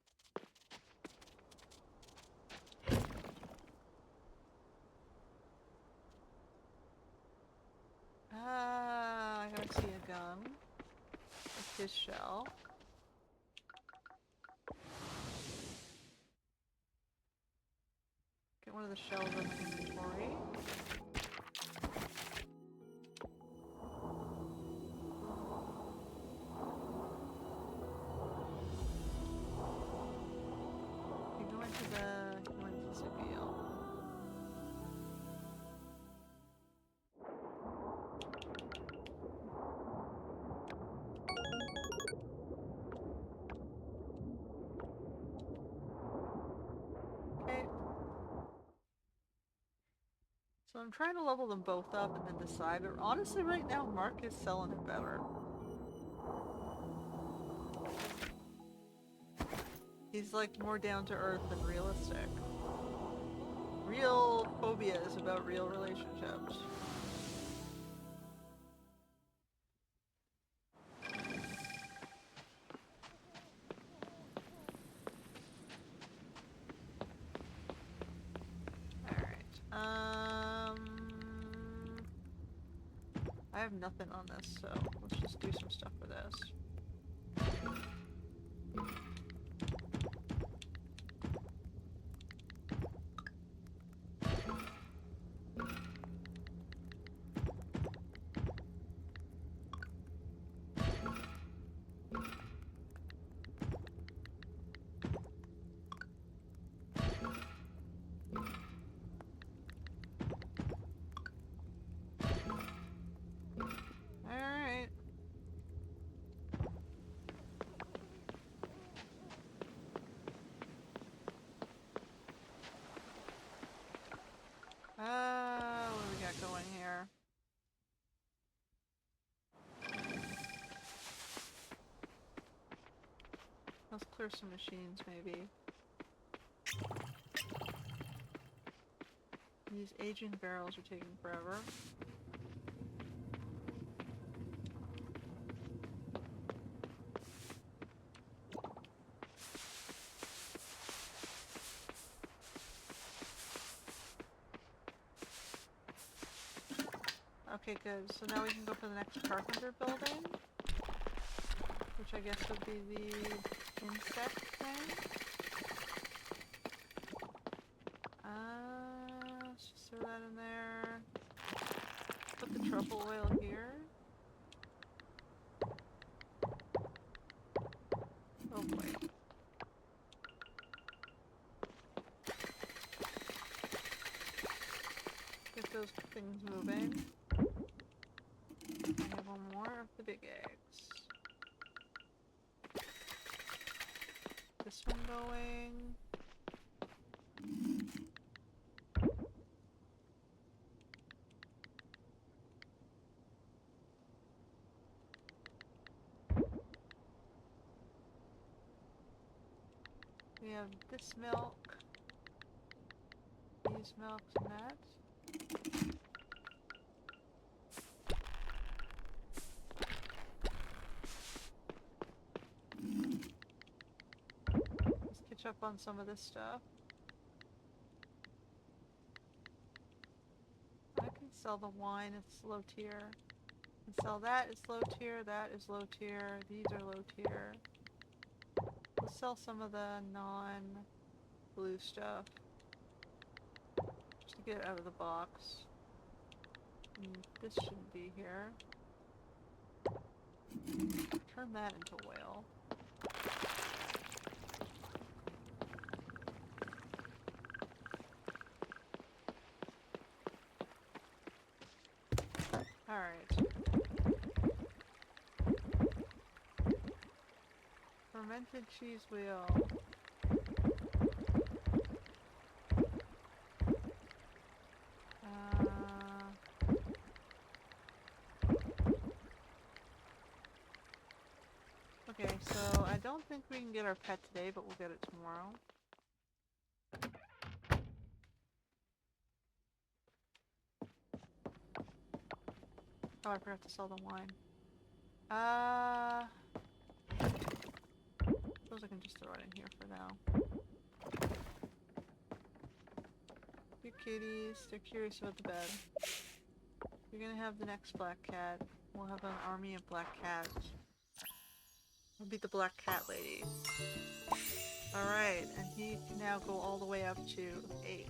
A: I gotta see a gun. It's his shell. Get one of the shells in the inventory. You go into the Seville. Okay. So I'm trying to level them both up and then decide, but honestly right now Mark is selling it better. He's like more down to earth and realistic. Real phobia is about real relationships. I have nothing on this, so let's just do some stuff for this. Alright. What do we got going here? Let's clear some machines, maybe. These aging barrels are taking forever. Okay, good. So now we can go for the next carpenter building, which I guess would be the insect thing. Let's just throw that in there. Put the truffle oil here. Oh boy. Get those things moving. I have one more of the big eggs. This one going. We have this milk, these milks, and that. Let's catch up on some of this stuff. I can sell the wine, it's low tier. I can sell that, it's low tier, that is low tier, these are low tier. Let's sell some of the non-blue stuff. Just to get it out of the box. And this shouldn't be here. Turn that into oil. Alright. Fermented cheese wheel. Okay, so I don't think we can get our pet today, but we'll get it tomorrow. Oh, I forgot to sell the wine. Suppose I can just throw it in here for now. Your kitties, they're curious about the bed. You're gonna have the next black cat. We'll have an army of black cats. We'll be the black cat lady. Alright, and he can now go all the way up to 8.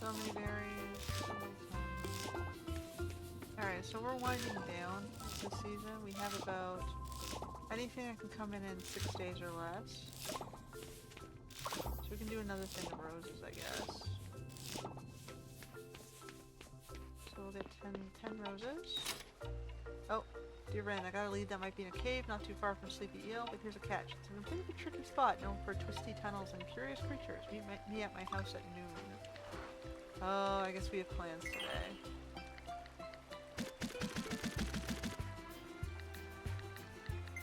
A: So many berries. Alright, so we're winding down this season. We have about anything that can come in 6 days or less. So we can do another thing of roses, I guess. So we'll get 10 roses. Oh, dear Ren, I gotta leave. That might be in a cave not too far from Sleepy Eel, but here's a catch. It's a bit of a tricky spot known for twisty tunnels and curious creatures. Meet me at my house at noon. Oh, I guess we have plans today.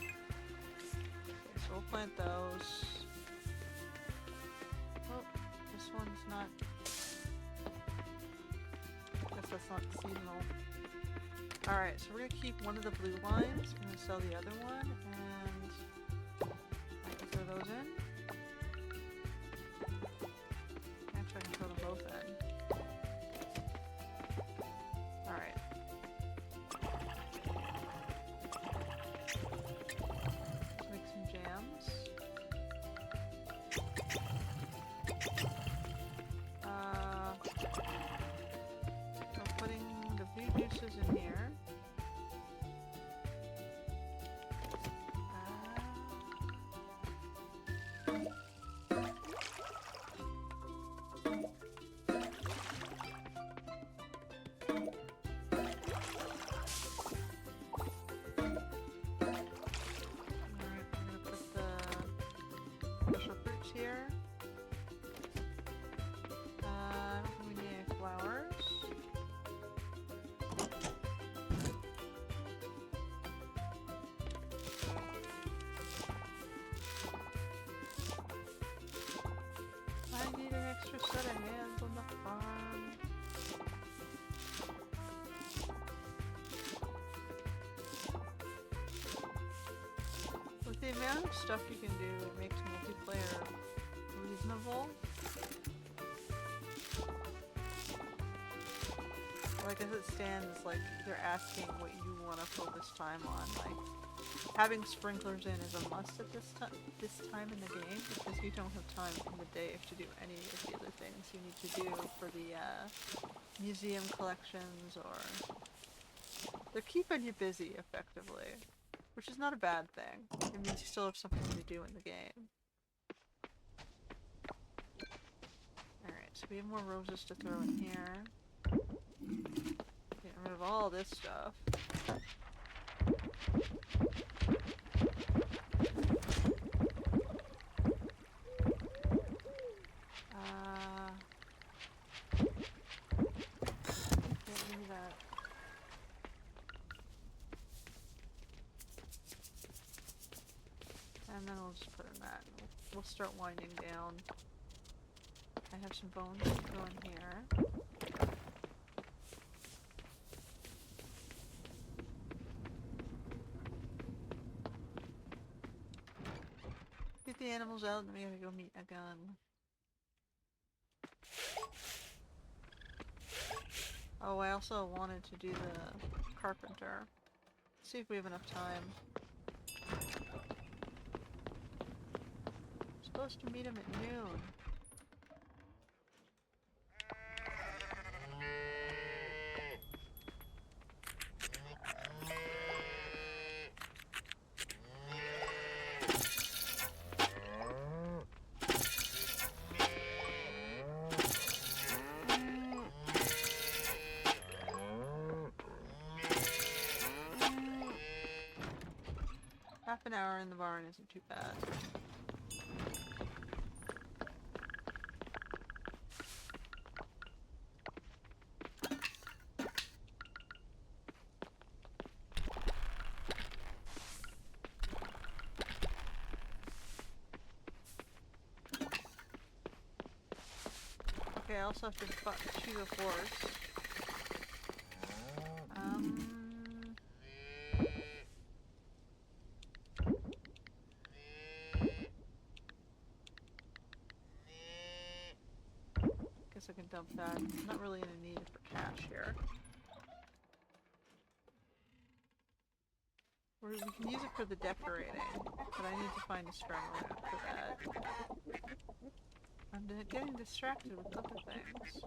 A: Okay, so we'll plant those. Oh, this one's not... I guess that's not seasonal. Alright, so we're gonna keep one of the blue lines. We're gonna sell the other one, and I can throw those in. Actually, I can throw them both in. Alright. Let's make some jams. I'm putting the blue juices in here. Here. I don't think we need any flowers. I need an extra set of hands on the farm. With the amount of stuff you can do, it makes multiplayer reasonable. Like as it stands, like they're asking what you want to focus time on. Like having sprinklers in is a must at this time in the game because you don't have time in the day to do any of the other things you need to do for the museum collections, or they're keeping you busy effectively, which is not a bad thing. It means you still have something to do in the game. Alright, so we have more roses to throw in here. Getting rid of all this stuff. Give me that. And then we'll just put in that. We'll start winding down. I have some bones to throw in here. Get the animals out, and then we gotta go meet a gun. Oh, I also wanted to do the carpenter. See if we have enough time. I'm supposed to meet him at noon. Half an hour in the barn isn't too bad. Okay, I also have to choose a horse. Guess I can dump that. I'm not really in a need for cash here. We can use it for the decorating, but I need to find a strangler for that. I'm getting distracted with other things.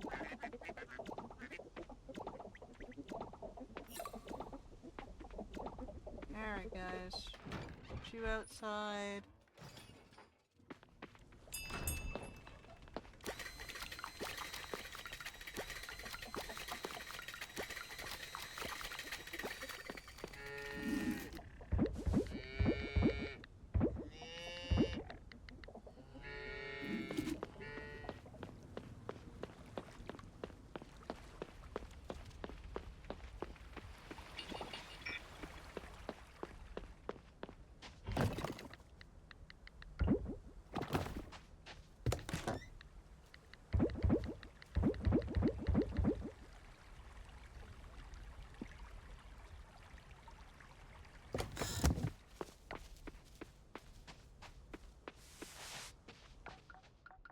A: Alright guys. Put you outside.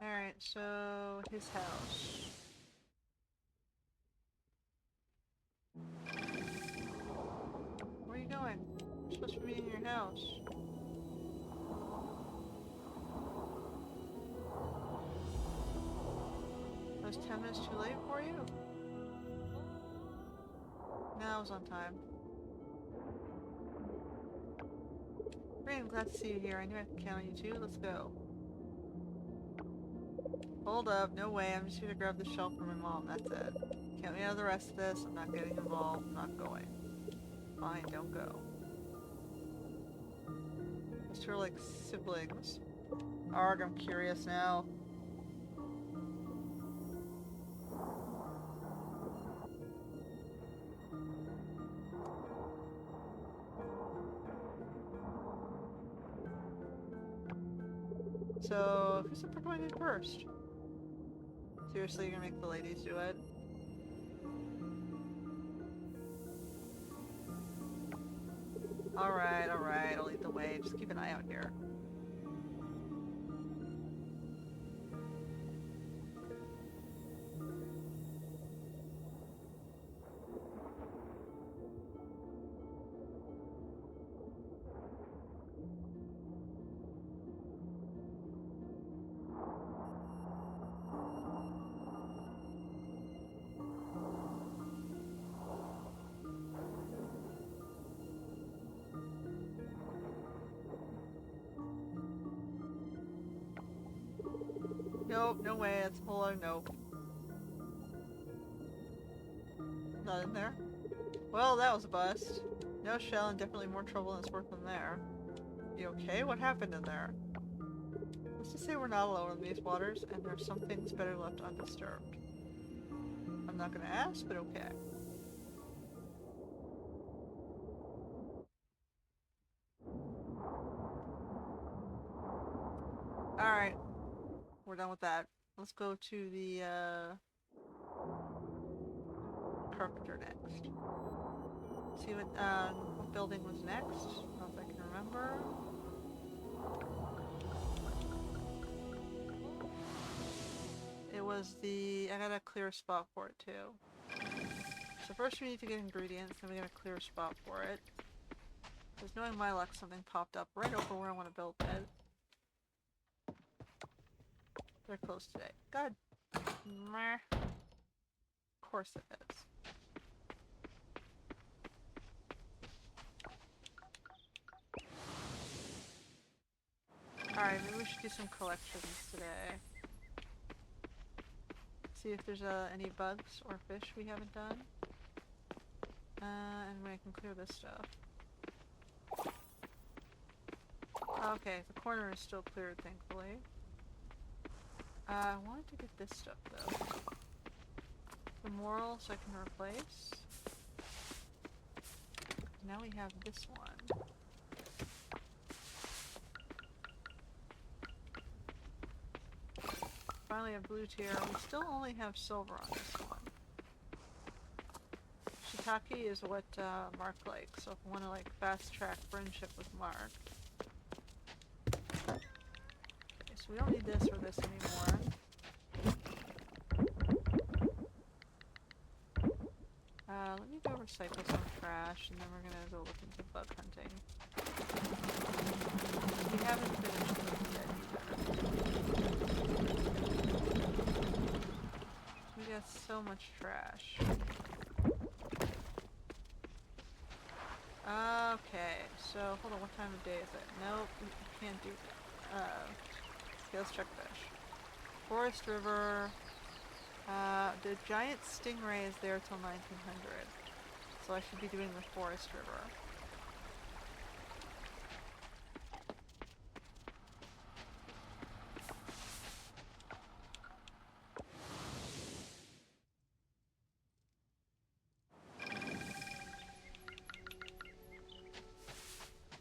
A: Alright, so his house. Where are you going? You're supposed to be in your house. Was 10 minutes too late for you? Now it's on time. Great, I'm glad to see you here. I knew I could count on you too. Let's go. Hold up, no way. I'm just here to grab the shelf from my mom. That's it. Count me out of the rest of this. I'm not getting involved. I'm not going. Fine, don't go. Just her like siblings. Arg, I'm curious now. So, who's up for going in first? Seriously, you're gonna make the ladies do it? Alright, I'll lead the way. Just keep an eye out here. Nope, no way, that's a whole other nope. Not in there? Well, that was a bust. No shell and definitely more trouble than it's worth in there. You okay? What happened in there? Let's just say we're not alone in these waters, and there's some things better left undisturbed. I'm not gonna ask, but okay. Alright. We're done with that. Let's go to the, carpenter next. See what building was next? I don't know if I can remember. It was the... I gotta clear a spot for it too. So first we need to get ingredients, then we gotta clear a spot for it. Because knowing my luck, something popped up right over where I want to build it. They're closed today. Good. Meh. Of course it is. Alright, maybe we should do some collections today. See if there's any bugs or fish we haven't done. And I can clear this stuff. Okay, the corner is still cleared, thankfully. I wanted to get this stuff, though. The moral, so I can replace. Now we have this one. Finally have blue tier. We still only have silver on this one. Shiitake is what Mark likes, so if we want to like fast track friendship with Mark. Okay, so we don't need this or this anymore. Let me go recycle some trash and then we're gonna go look into bug hunting. We haven't finished looking yet either. We got so much trash. Okay, so hold on, what time of day is it? Nope, we can't do that. Okay, let's check fish. Forest River. The giant stingray is there till 1900. So I should be doing the Forest River.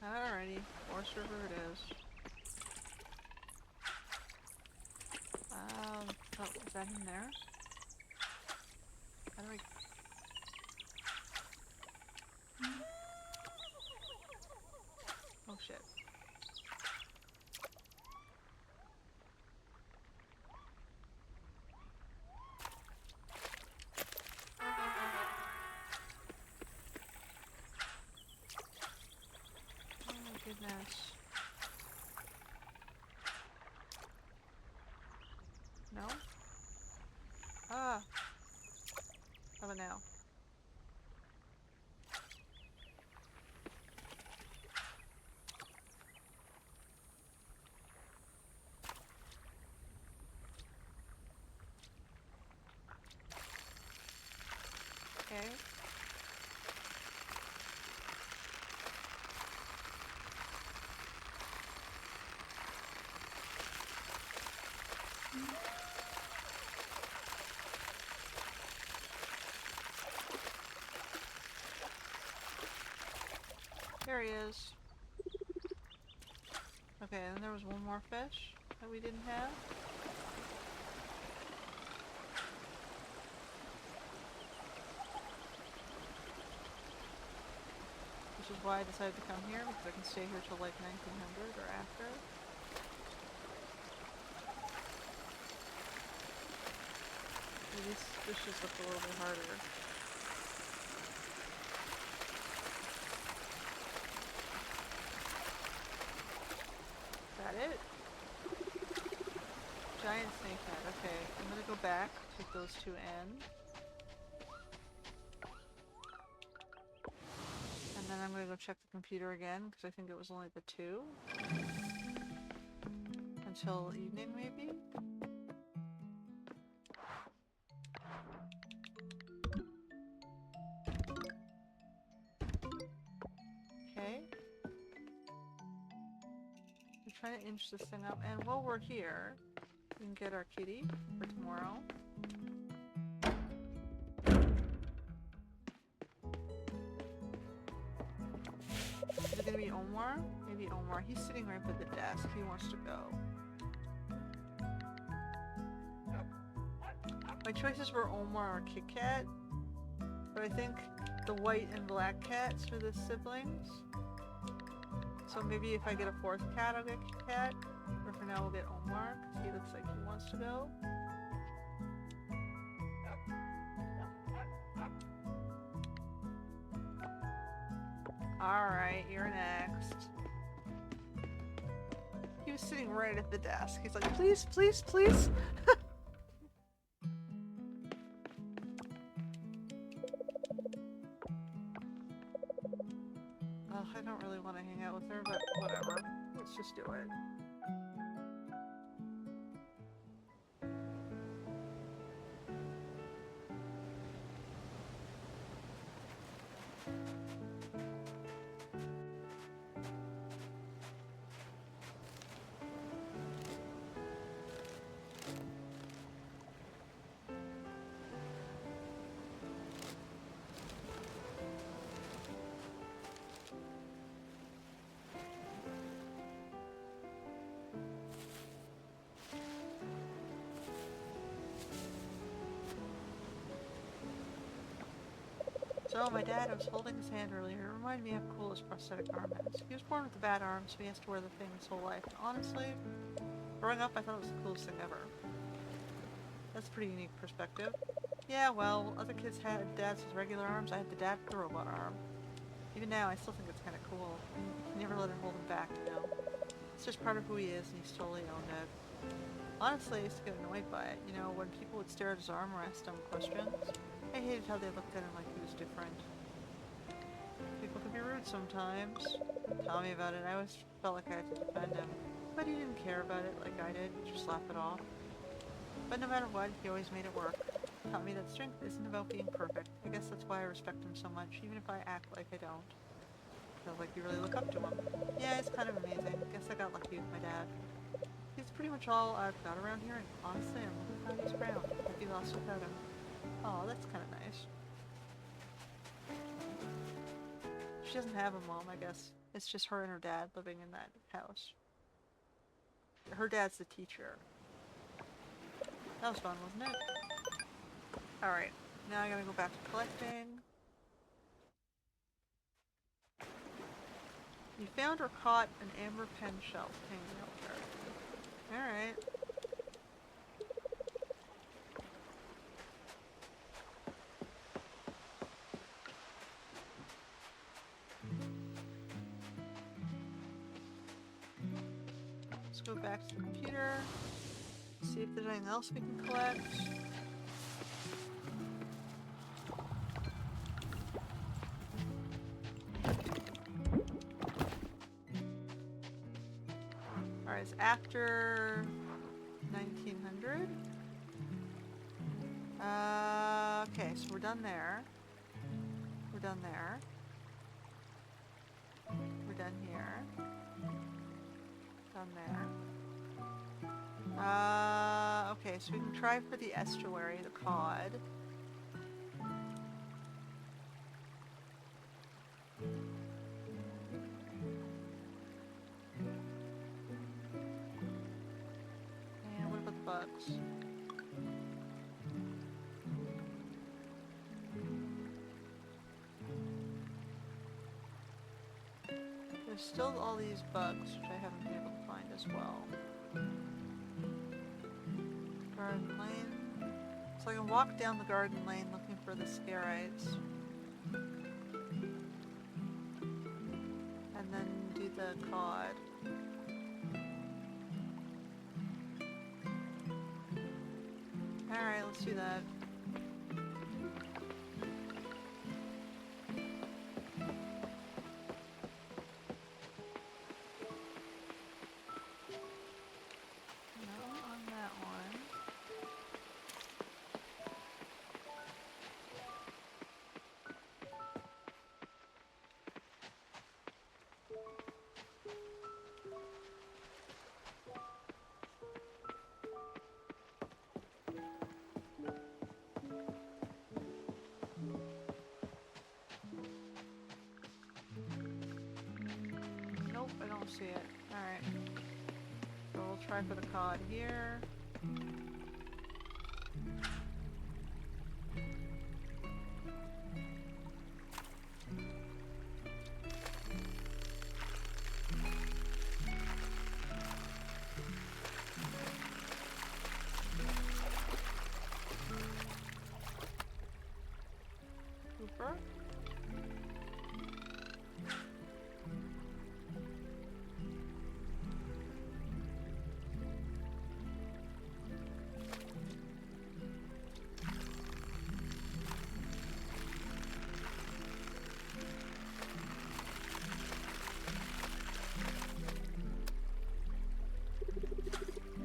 A: Alrighty, Forest River it is. Oh, is that in there? How do I... Oh shit. Oh my goodness. No? Ah! How about now? Okay. There he is. Okay, and there was one more fish that we didn't have. Which is why I decided to come here, because I can stay here till like 1900 or after. These fishes look a little bit harder. Is that it? Giant snakehead. Okay, I'm gonna go back, take those two in. And then I'm gonna go check the computer again, because I think it was only the two. Until evening, maybe? Okay. I'm trying to inch this thing up, and while we're here, we can get our kitty for tomorrow. Is it gonna be Omar? Maybe Omar. He's sitting right by the desk. He wants to go. My choices were Omar or Kit Kat, but I think the white and black cats are the siblings. So maybe if I get a fourth cat, I'll get Kit Kat. Or for now, we'll get Omar, because he looks like he wants to go. Alright, you're next. He was sitting right at the desk. He's like, please, please, please. I don't really want to hang out with her, but whatever. Let's just do it. So, my dad, I was holding his hand earlier. It reminded me how cool his prosthetic arm is. He was born with a bad arm, so he has to wear the thing his whole life. And honestly, growing up, I thought it was the coolest thing ever. That's a pretty unique perspective. Yeah, well, other kids had dads with regular arms. I had the dad with the robot arm. Even now, I still think it's kind of cool. You never let it hold him back, you know? It's just part of who he is, and he's totally owned it. Honestly, I used to get annoyed by it. You know, when people would stare at his arm or ask dumb questions. I hated how they looked at him like he was different. People can be rude sometimes. Tell me about it. I always felt like I had to defend him. But he didn't care about it like I did. Just laugh it off. But no matter what, he always made it work. Taught me that strength isn't about being perfect. I guess that's why I respect him so much, even if I act like I don't. Feels like you really look up to him. Yeah, it's kind of amazing. Guess I got lucky with my dad. He's pretty much all I've got around here, and honestly, I'm looking proud he's around. I'd be lost without him. Oh, that's kind of nice. She doesn't have a mom, I guess. It's just her and her dad living in that house. Her dad's the teacher. That was fun, wasn't it? Alright, now I gotta go back to collecting. You found or caught an amber pen shell hanging out there. Alright. Let's go back to the computer. See if there's anything else we can collect. Alright, it's after 1900. Okay, so we're done there. We're done there. We're done here. Done there. Okay, so we can try for the estuary, the cod. And what about the bugs? There's still all these bugs, which I haven't been able to find as well. Garden lane. So I can walk down the garden lane looking for the scarites. And then do the cod. Alright, let's do that. Nope, I don't see it. Alright. So we'll try for the cod here. Cooper?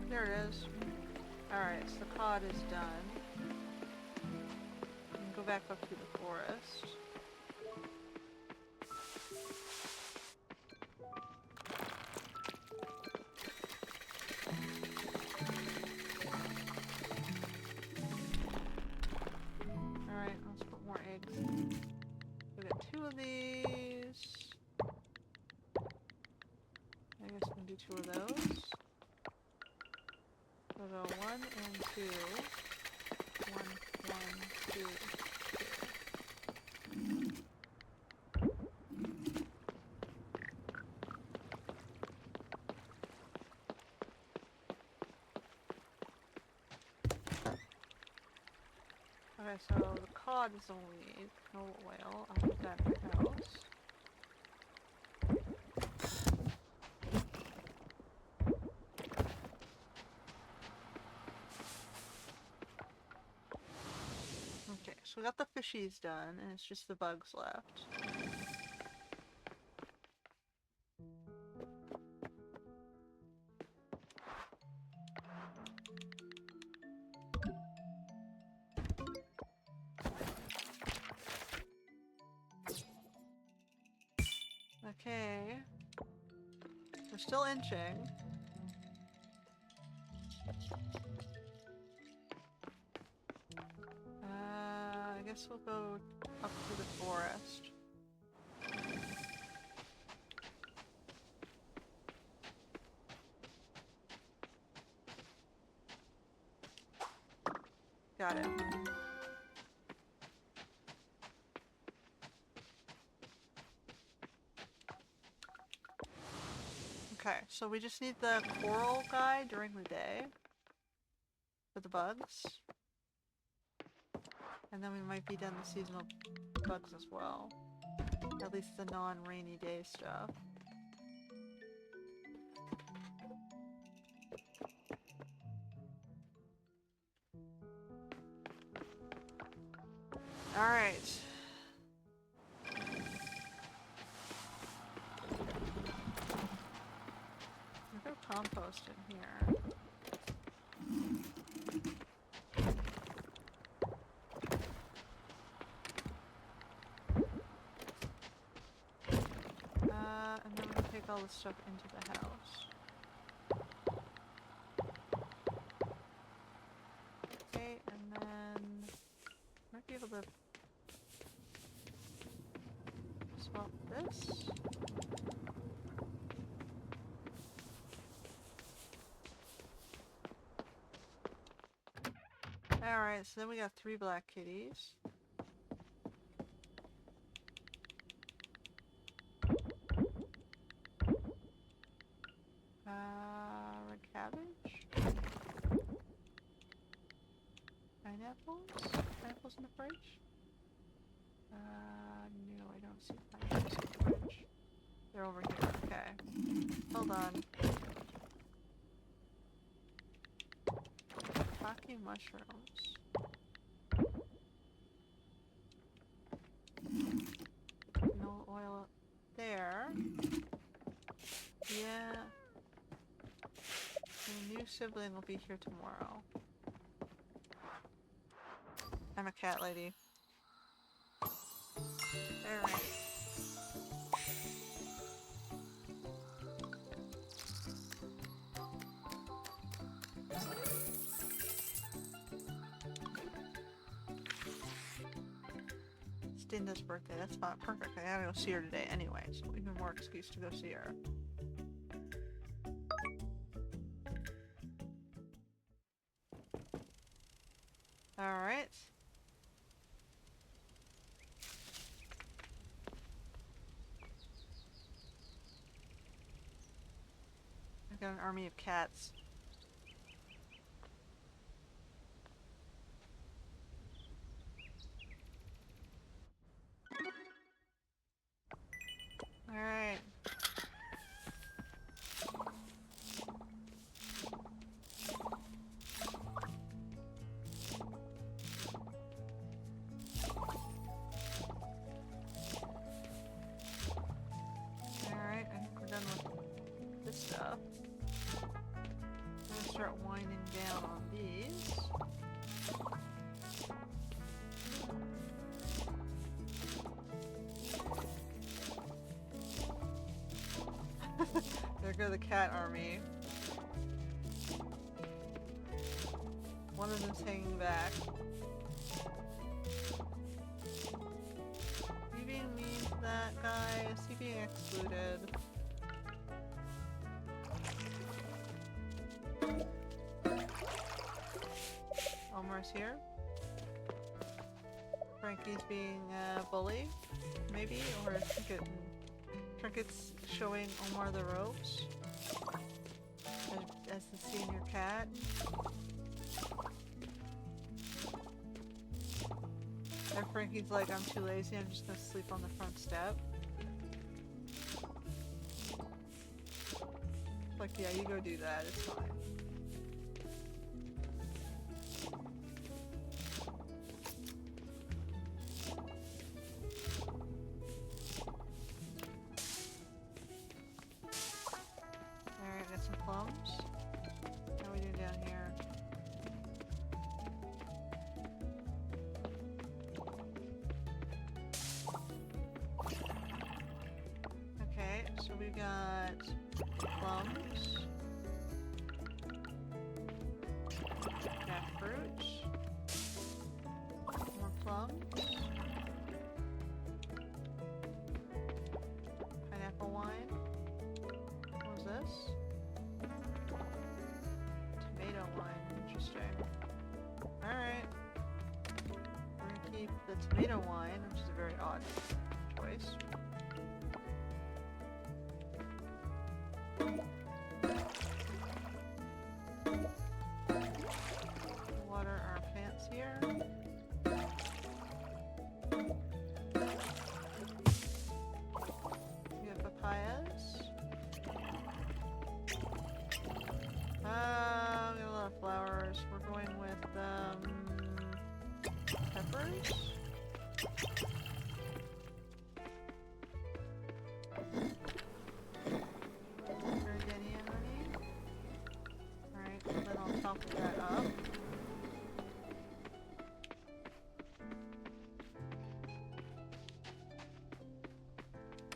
A: There it is. Alright, so the cod is done. We can go back up to the forest. Alright, let's put more eggs. We got 2 of these. I guess we can do 2 of those. We'll go 1 and 2. 1, 2, 2. Okay, so the cod is all we need. No whale. I'll put that in the house. Okay, so we got the fishies done, and it's just the bugs left. Okay. We're still inching. I guess we'll go up to the forest. Got it. Okay, so we just need the coral guy during the day for the bugs. And then we might be done the seasonal bugs as well. At least the non-rainy day stuff. Alright. We'll go compost in here. And then we'll take all this stuff into the house. Okay, and then might be able to swap this. Alright, so then we got 3 black kitties. Red cabbage. Pineapples? Pineapples in the fridge? No, I don't see pineapples in the fridge. They're over here, okay. Hold on. Taki mushrooms. No oil there. Yeah. The new sibling will be here tomorrow. I'm a cat lady. Alright. It's Dinda's birthday. That's fine. Perfect. I gotta go see her today anyway, so even more excuse to go see her. Alright. I've got an army of cats. Alright. Alright, I think we're done with this stuff. I'm gonna start winding down on these. There go the cat army. One of them's hanging back. You being mean to that guy? Is he being excluded? Omar's here. Frankie's being a bully, maybe? Or Trinket's showing Omar the ropes as the senior cat. And Frankie's like, I'm too lazy, I'm just gonna sleep on the front step. Like, yeah, you go do that, it's fine. Alright, got some plums. How are we doing down here? Okay, Plums. Jackfruit. More plums. Pineapple wine. What was this? Tomato wine. Interesting. Alright. We're gonna keep the tomato wine, which is a very odd choice. Water our plants here. We have papayas. We have a lot of flowers. We're going with peppers. Gardenia honey. Alright, so then I'll topple that up.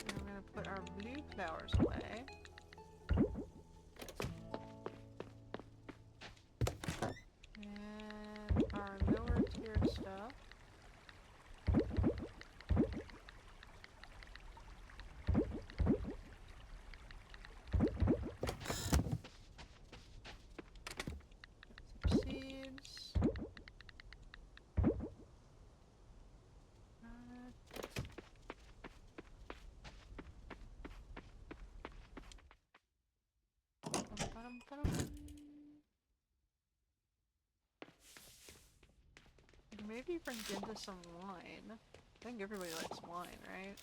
A: And I'm gonna put our blue flowers away. And our lower tier stuff. Some seeds. Maybe bring into some wine. I think everybody likes wine, right?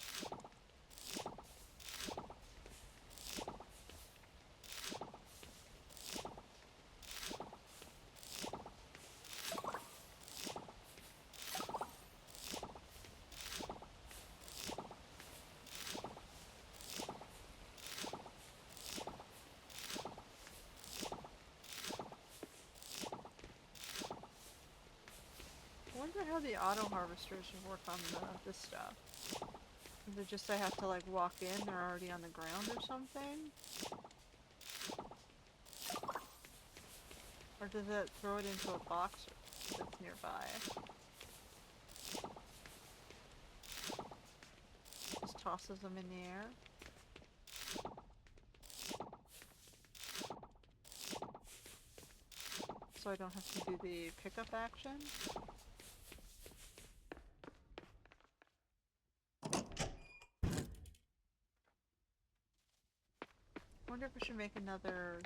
A: I wonder how the auto harvesters work on this stuff. Is it just I have to like walk in, they're already on the ground or something? Or does it throw it into a box that's nearby? Just tosses them in the air? So I don't have to do the pickup action? I wonder if we should make another,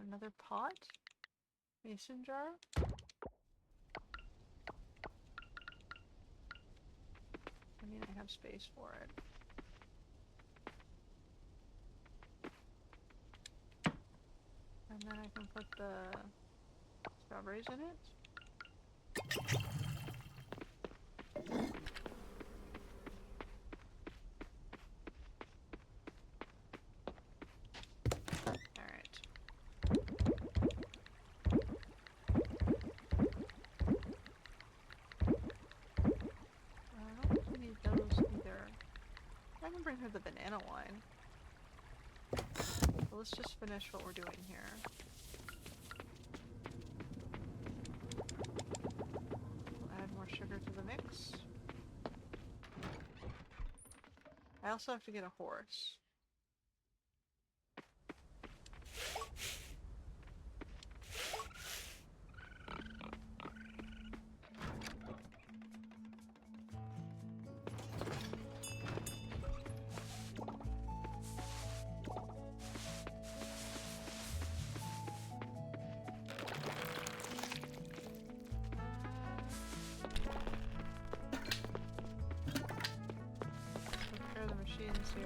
A: another pot? Mason jar? I mean, I have space for it. And then I can put the strawberries in it. I can bring her the banana wine. So let's just finish what we're doing here. We'll add more sugar to the mix. I also have to get a horse. Here.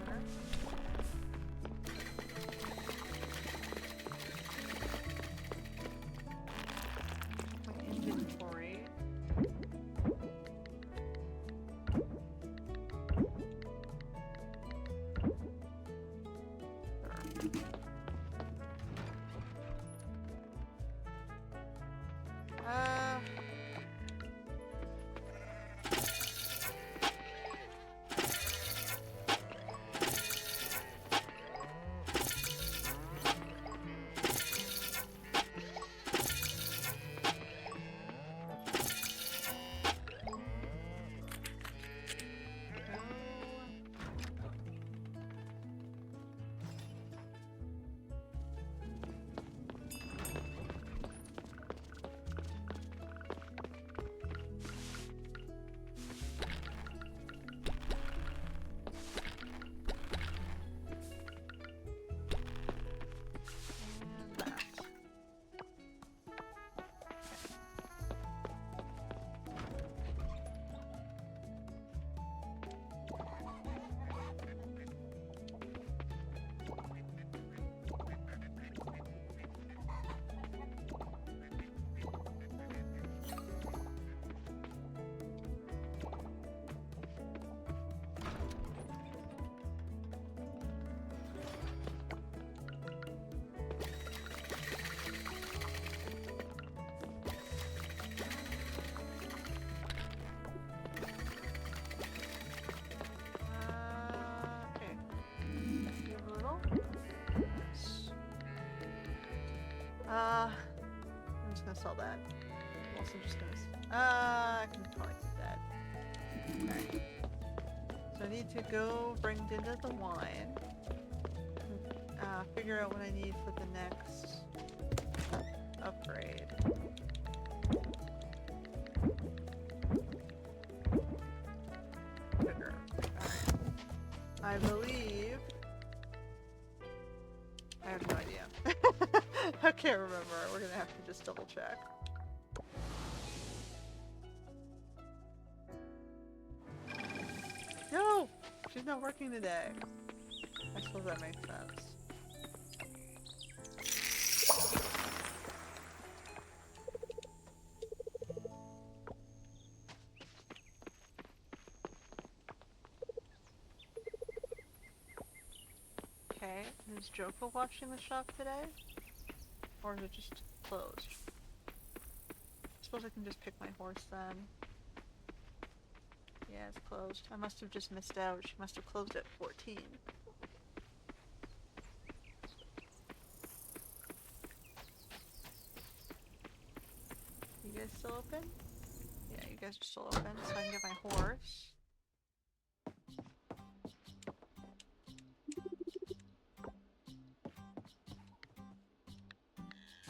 A: I'm just gonna sell that. I'm also just gonna. I can probably do that. Alright. So I need to go bring Dinda the wine. Figure out what I need for the next upgrade. Sugar. Alright. I believe... I have no idea. I can't remember. We're gonna have to just double check. No! She's not working today. I suppose that makes sense. Okay, is Joko watching the shop today? Or is it just closed? I suppose I can just pick my horse then. Yeah, it's closed. I must have just missed out. She must have closed at 14. You guys still open? Yeah, you guys are still open, so I can get my horse.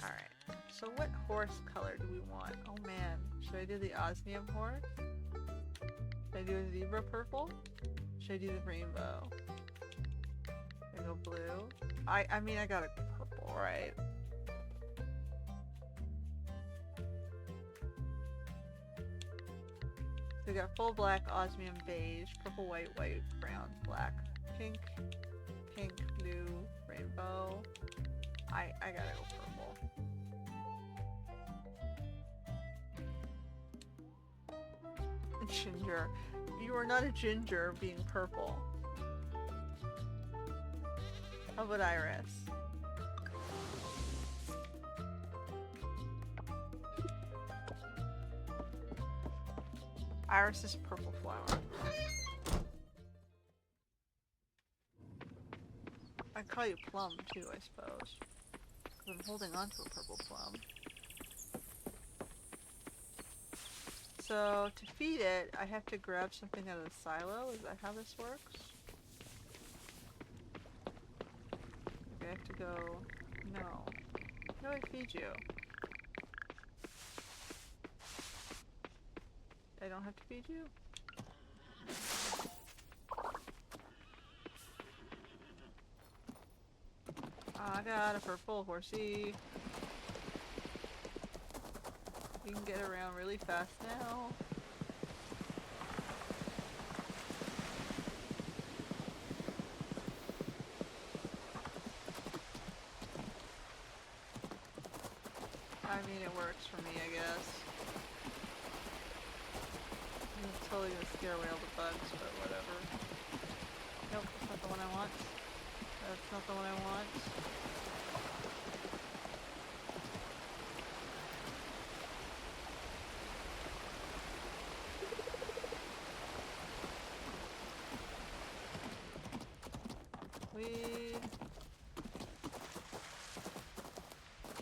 A: Alright, so what horse color do we want? Oh man, should I do the osmium horse? Should I do a zebra purple? Should I do the rainbow? Should I go blue? I mean, I got a purple, right? So we got full black, osmium beige, purple, white, white, brown, black, pink, pink, blue, rainbow. I gotta go purple. Ginger. You are not a ginger being purple. How about Iris? Iris is purple flower. I'd call you plum too, I suppose. Because I'm holding on to a purple plum. So, to feed it, I have to grab something out of the silo. Is that how this works? Okay, I have to go... No. How do I feed you? I don't have to feed you? I got a purple horsey. You can get around really fast now. I mean, it works for me, I guess. I'm totally gonna scare away all the bugs, but whatever. Nope, that's not the one I want. That's not the one I want.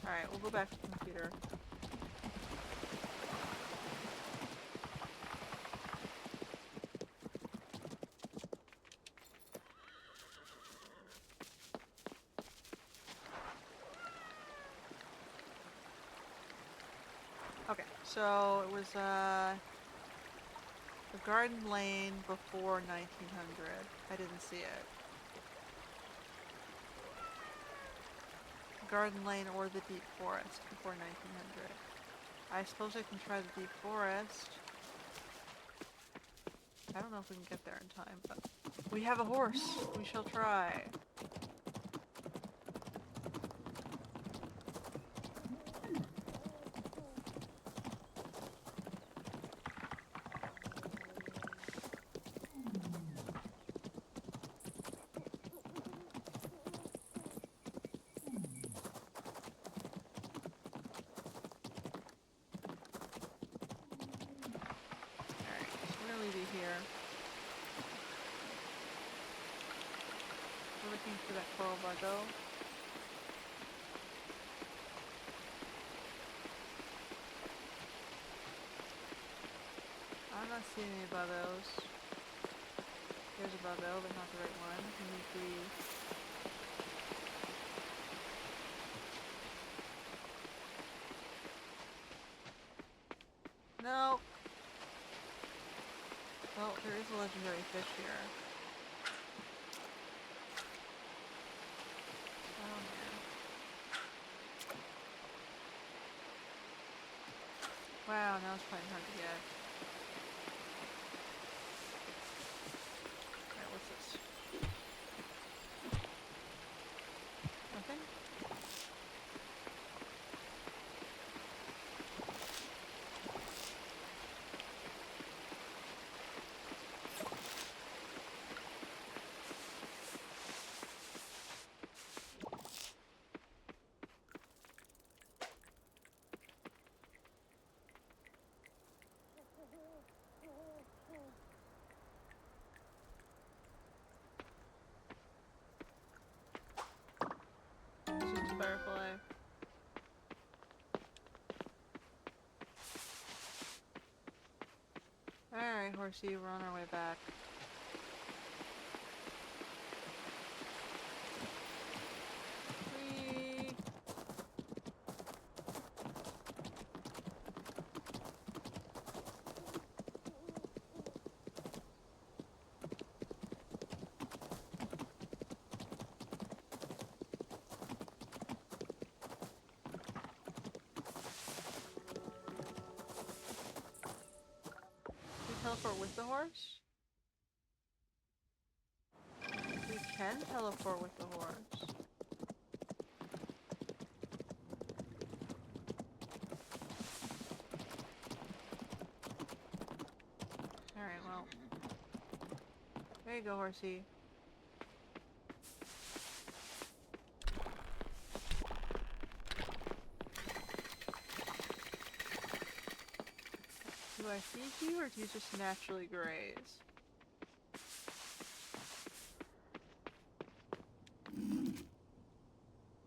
A: Alright, we'll go back to the computer. Okay, so it was the garden lane before 1900. I didn't see it. Garden lane or the deep forest before 1900. I suppose I can try the deep forest. I don't know if we can get there in time, but we have a horse. We shall try. For that coral buggo. not seeing any bubbos. There's a bubbo, but not the right one. We need three. No! Well, there is a legendary fish here. Oh man. Wow, now it's quite hard to get. Alright, what's this? Nothing? It's just a butterfly. Alright, horsey, we're on our way back. Whee! Can we teleport with the horse? We can teleport with the horse. Alright, well. There you go, horsey. Do I feed you, or do you just naturally graze?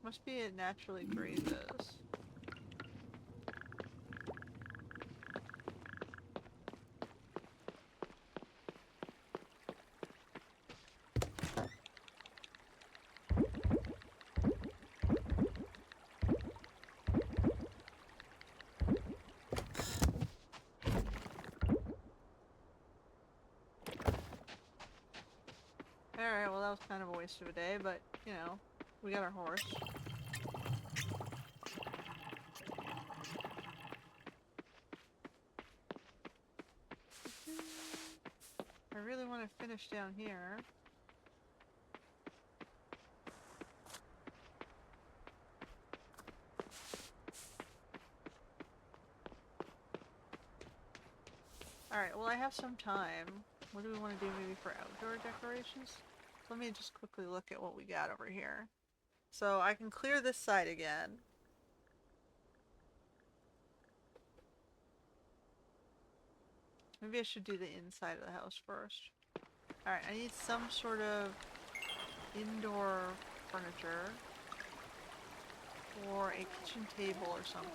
A: Must be it naturally grazes. Alright, well that was kind of a waste of a day, but, you know, we got our horse. I really want to finish down here. Alright, well I have some time. What do we want to do maybe for outdoor decorations? Let me just quickly look at what we got over here. So I can clear this side again. Maybe I should do the inside of the house first. Alright, I need some sort of indoor furniture. Or a kitchen table or something.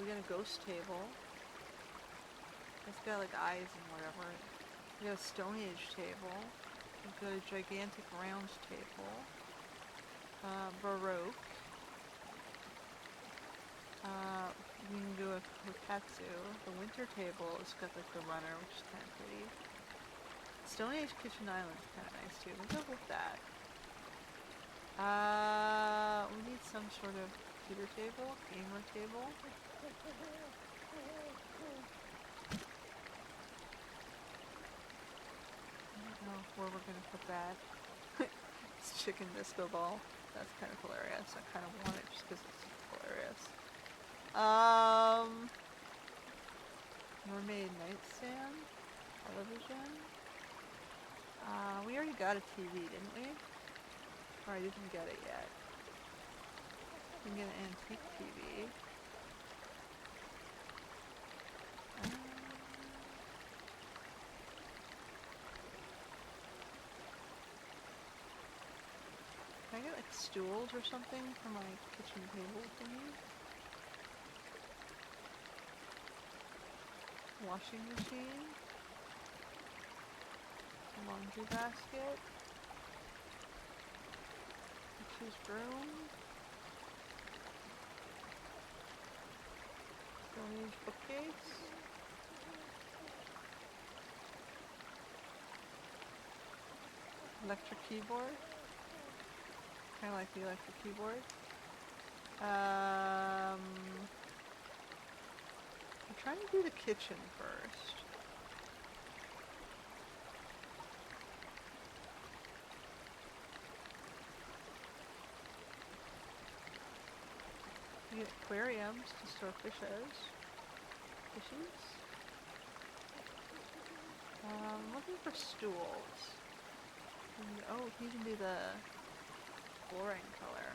A: We got a ghost table. It's got like eyes and whatever. We got a Stone Age table. We've got a gigantic round table. Baroque. We can do a kokatsu. The winter table has got like the runner, which is kind of pretty. Stone Age kitchen island is kind of nice too. We'll go with that. We need some sort of computer table, gamer table. I don't know where we're gonna put that. It's chicken disco ball. That's kind of hilarious. I kind of want it just because it's hilarious. Mermaid nightstand, television. We already got a TV, didn't we? Or I didn't get it yet. We can get an antique TV. Can I get like stools or something for my kitchen table thingy? Washing machine. Laundry basket. Choose broom. Don't use bookcase. Electric keyboard. Kind of like the electric keyboard. I'm trying to do the kitchen first. You get aquariums to store fishes. Fishies. Looking for stools. Oh, you can do the flooring color.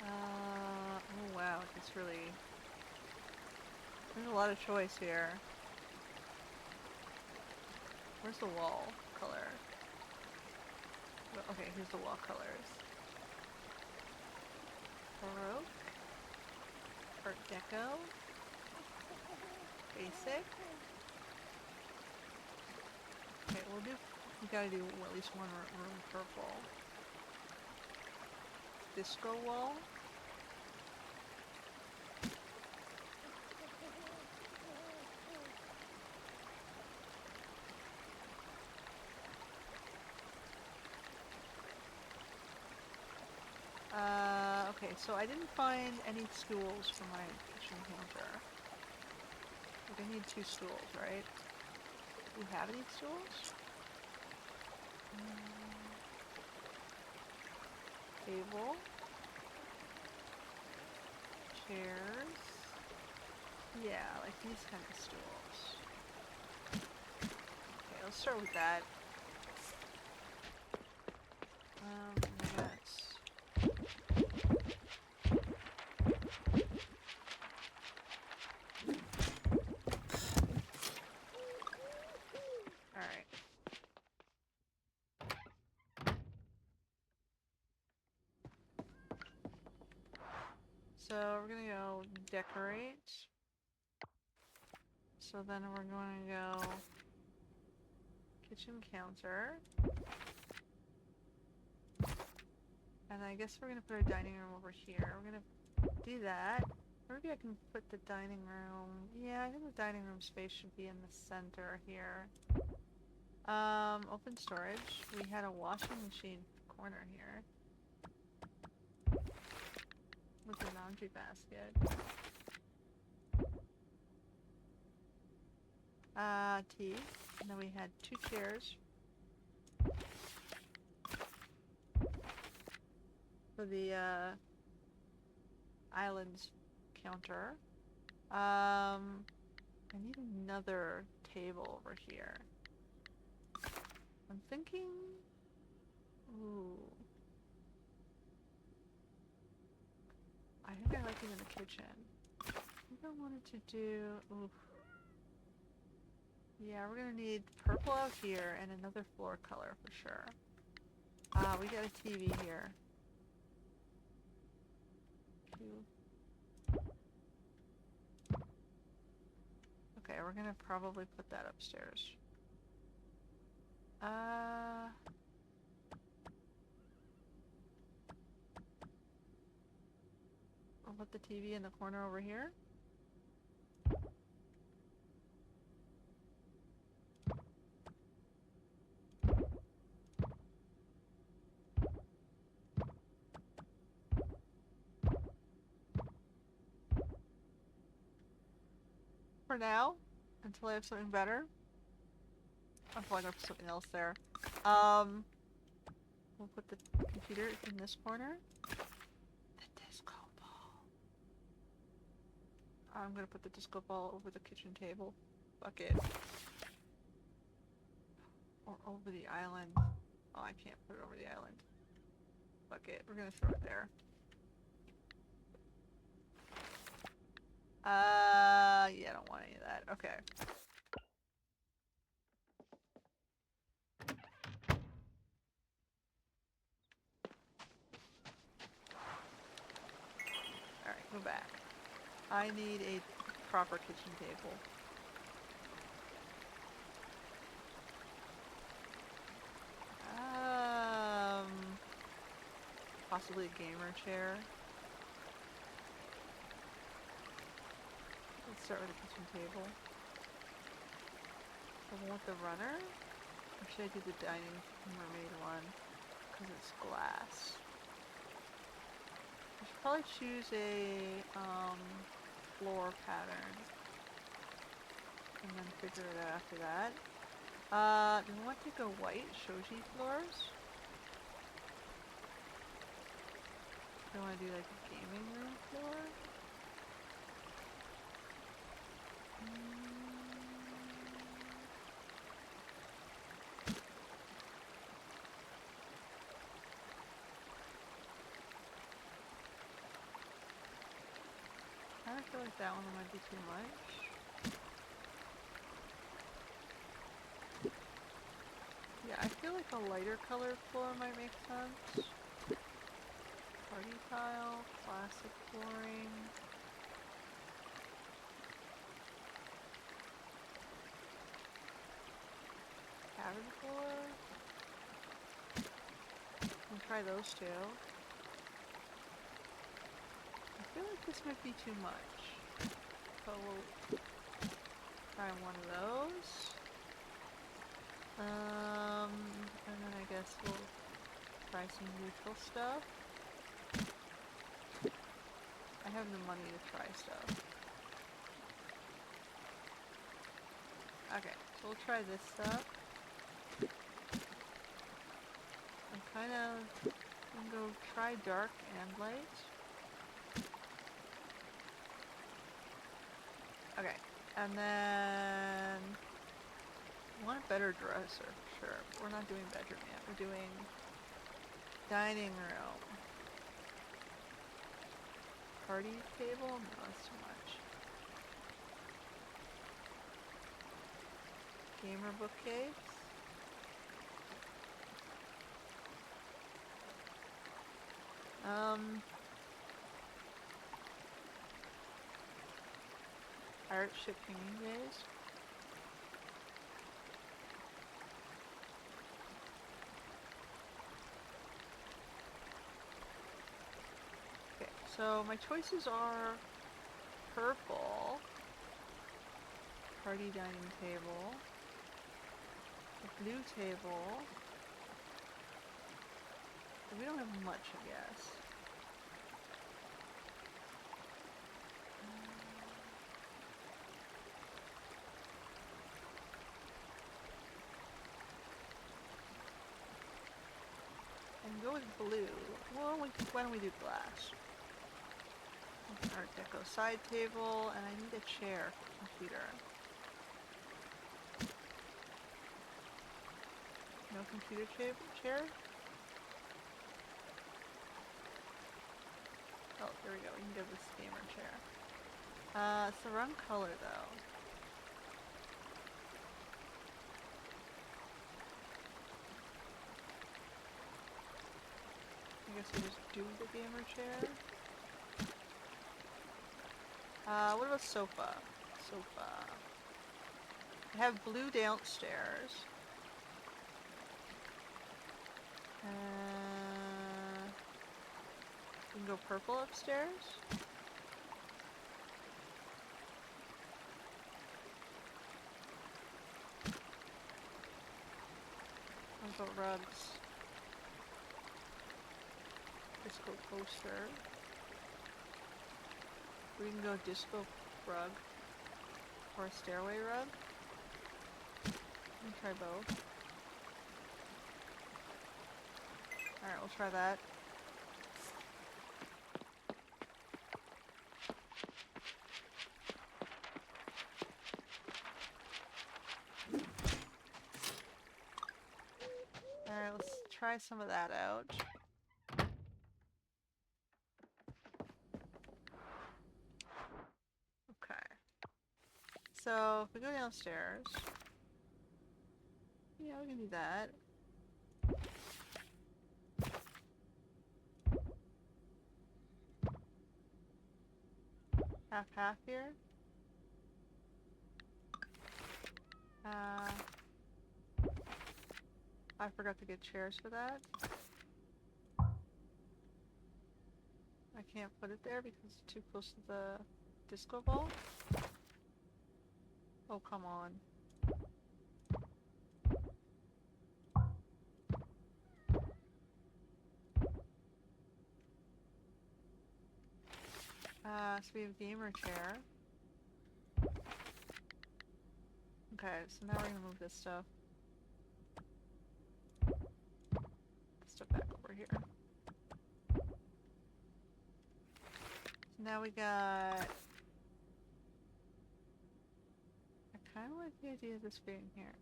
A: Oh wow, it's really... There's a lot of choice here. Where's the wall color? Okay, here's the wall colors. Baroque. Art Deco. Basic. Okay, we gotta do at least one room purple. Disco wall. Okay, so I didn't find any stools for my kitchen counter. Like, I need 2 stools, right? Do we have any stools? Table. Chairs. Yeah, like these kind of stools. Okay, let's start with that. I guess. Alright. So we're gonna go decorate. So then we're going to go kitchen counter. And I guess we're going to put our dining room over here. We're going to do that. Maybe I can put the dining room... Yeah, I think the dining room space should be in the center here. Open storage. We had a washing machine corner here. With a laundry basket. Tea. And then we had 2 chairs. For the, islands counter. I need another table over here. I'm thinking... Ooh. I think I like it in the kitchen. I think I wanted to do... Ooh. Yeah, we're gonna need purple out here and another floor color for sure. We got a TV here. Okay, we're gonna probably put that upstairs. I'll put the TV in the corner over here. For now, until I have something better. I'm probably gonna put something else there. We'll put the computer in this corner. The disco ball. I'm gonna put the disco ball over the kitchen table bucket. Or over the island. Oh, I can't put it over the island bucket. We're gonna throw it there. Yeah, I don't want any of that. Okay. Go back. I need a proper kitchen table. Possibly a gamer chair. Let's start with a kitchen table. The one with the runner? Or should I do the dining mermaid one? Because it's glass. I should probably choose a floor pattern. And then figure it out after that. Do we want to go white shoji floors? Do I want to do like a gaming room floor? I feel like that one might be too much. Yeah, I feel like a lighter colored floor might make sense. Party tile, classic flooring. Cabin floor. We'll try those two. I feel like this might be too much. But we'll try one of those. And then I guess we'll try some neutral stuff. I have the money to try stuff. Okay, so we'll try this stuff. I'm kind of gonna go try dark and light. Okay, and then I want a better dresser, sure. We're not doing bedroom yet. We're doing dining room. Party table? No, that's too much. Gamer bookcase. Art ship hanging days. Okay, so my choices are purple, party dining table, a blue table. We don't have much, I guess. And go with blue. Well, why don't we do glass? Art Deco side table, and I need a chair for computer. No computer chair? Oh, here we go. We can give this gamer chair. It's the wrong color though. I guess we just do the gamer chair. What about sofa? Sofa. I have blue downstairs. We can go purple upstairs. What about rugs? Disco poster. We can go disco rug. Or a stairway rug. We can try both. Alright, we'll try that. Alright, let's try some of that out. Okay. So, if we go downstairs... Yeah, we can do that. half here. I forgot to get chairs for that. I can't put it there because it's too close to the disco ball. Oh, come on. So we have a gamer chair. Okay, so now we're gonna move this stuff. Stuff back over here. So now we got... I kind of like the idea of this being here.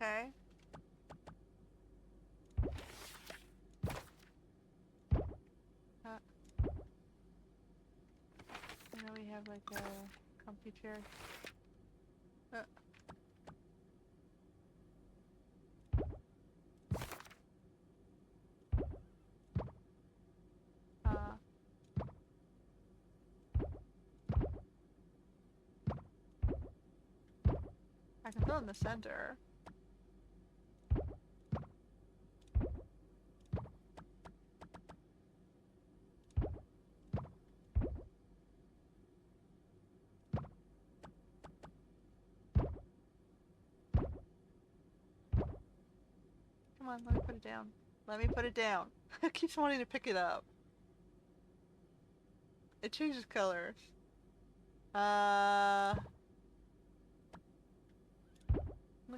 A: Okay. Now we have like a comfy chair. I can throw it in the center. Come on, let me put it down. Let me put it down. It keeps wanting to pick it up. It changes colors. Let's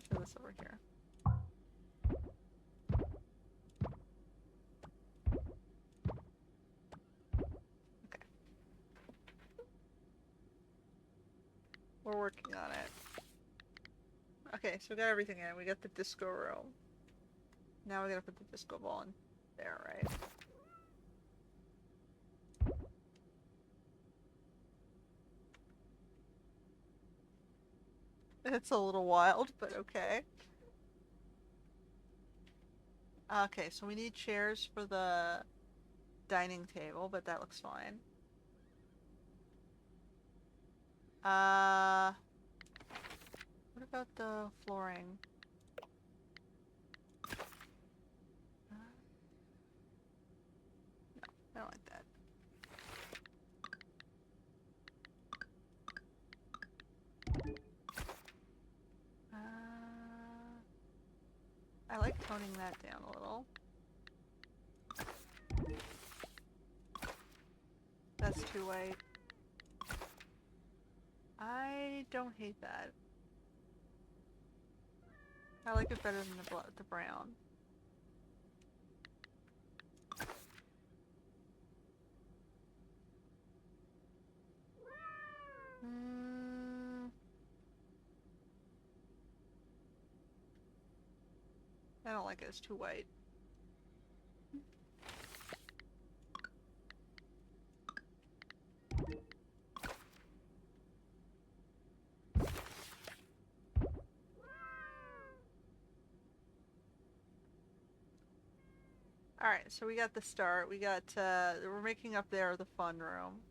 A: throw this over here. Okay. We're working on it. Okay, so we got everything in. We got the disco room. Now we gotta put the disco ball in there, right? It's a little wild, but okay. Okay, so we need chairs for the dining table, but that looks fine. What about the flooring? No, I don't like that. I like toning that down a little. That's too white. I don't hate that. I like it better than the brown. I don't like it. It's too white. Alright, so we got the start. We got, we're making up there the fun room.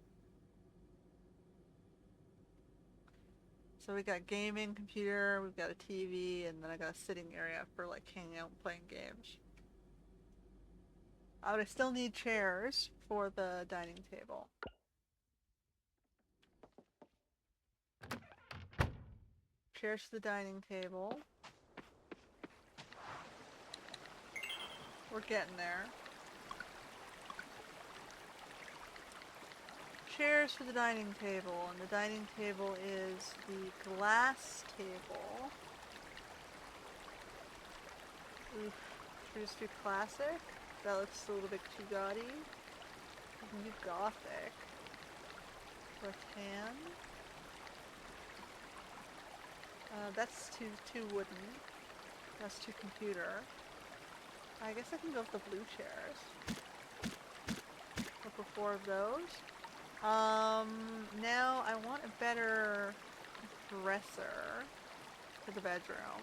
A: So we got gaming, computer, we've got a TV, and then I got a sitting area for like hanging out and playing games. But I still need chairs for the dining table. Chairs for the dining table. We're getting there. Chairs for the dining table, and the dining table is the glass table. Oof. Should we just do classic? That looks a little bit too gaudy. We can do gothic. Rattan. That's too wooden. That's too computer. I guess I can go with the blue chairs. Look for 4 of those. Now I want a better dresser for the bedroom.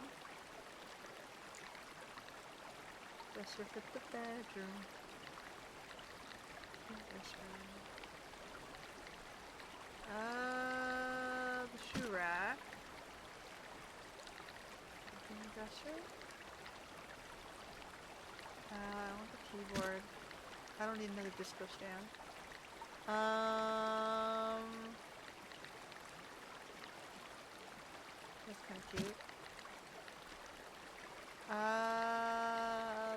A: Dresser for the bedroom. Dresser. The shoe rack. Dresser. I want the keyboard. I don't need another disco stand. That's kind of cute.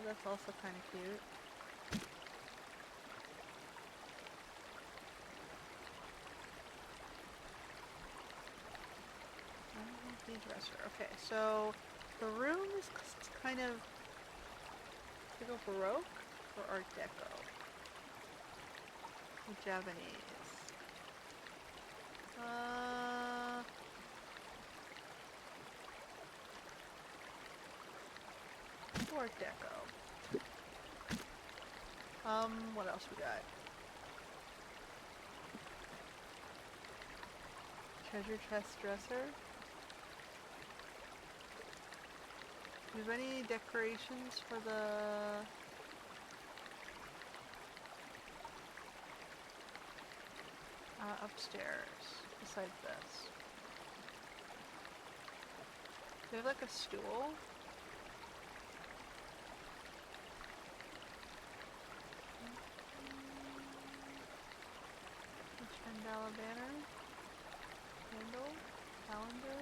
A: That's also kind of cute. The dresser. Okay, so the room is kind of, to go Baroque or Art Deco? Or Japanese. Art Deco. What else we got? Treasure chest dresser. Do you have any decorations for the... upstairs, besides this? Do you have like a stool? Mandala banner? Candle? Calendar?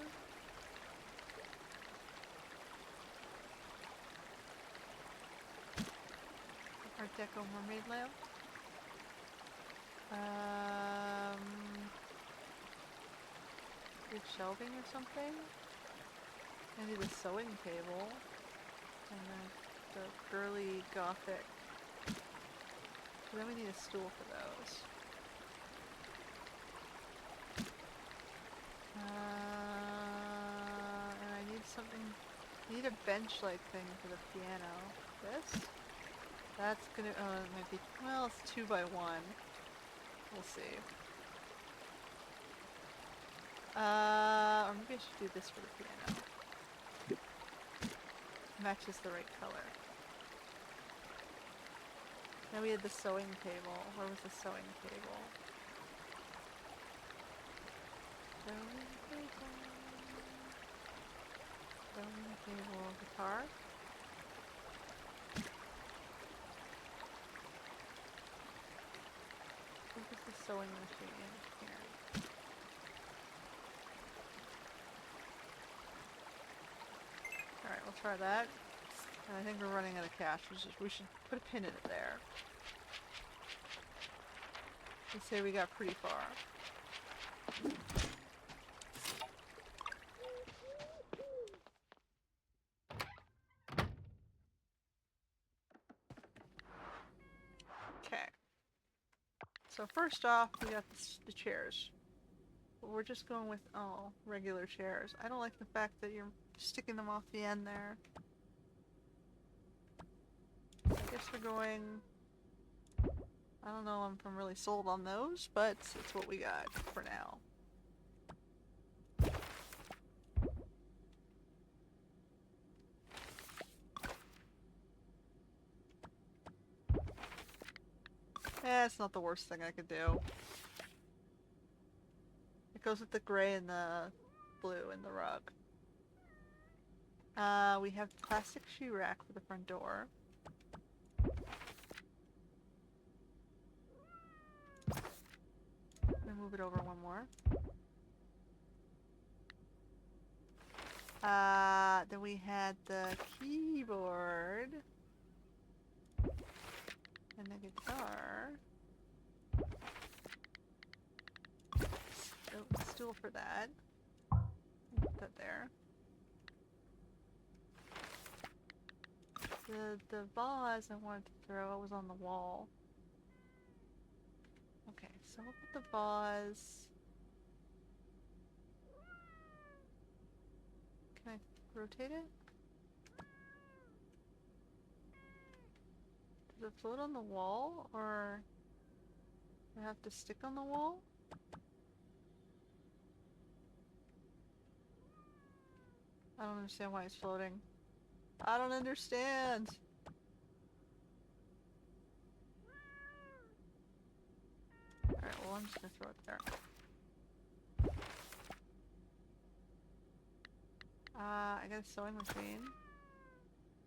A: Art Deco mermaid lamp? Good shelving or something? Maybe the sewing table? And then the girly gothic. So then we need a stool for those. And I need something, I need a bench-like thing for the piano. This? That's gonna, it might be, well, it's 2 by 1. We'll see. Or maybe I should do this for the piano. Matches the right color. Now we had the sewing table. Where was the sewing table? Sewing table, guitar. What is the sewing machine here? Alright, we'll try that. And I think we're running out of cash. We should put a pin in it there. Let's say we got pretty far. Okay. So first off, we got the chairs. But we're just going with, regular chairs. I don't like the fact that you're sticking them off the end there. I guess we're going... I don't know if I'm really sold on those, but it's what we got for now. It's not the worst thing I could do. It goes with the gray and the blue in the rug. We have the plastic shoe rack for the front door. I'm gonna move it over one more. Then we had the keyboard and the guitar. Stool for that. Put that there. The vase I wanted to throw was on the wall. Okay, so we'll put the vase. Can I rotate it? Does it float on the wall, or... I have to stick on the wall? I don't understand why it's floating. I don't understand! Alright, well I'm just gonna throw it there. I got a sewing machine,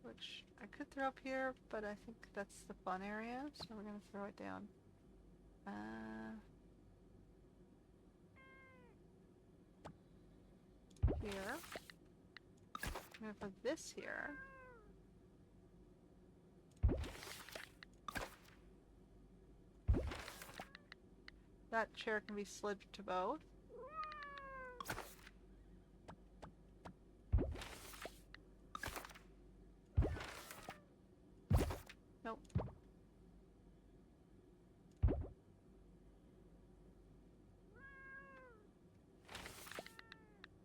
A: which I could throw up here, but I think that's the fun area, so we're gonna throw it down. Here. I'm gonna put this here. That chair can be slid to both. Nope.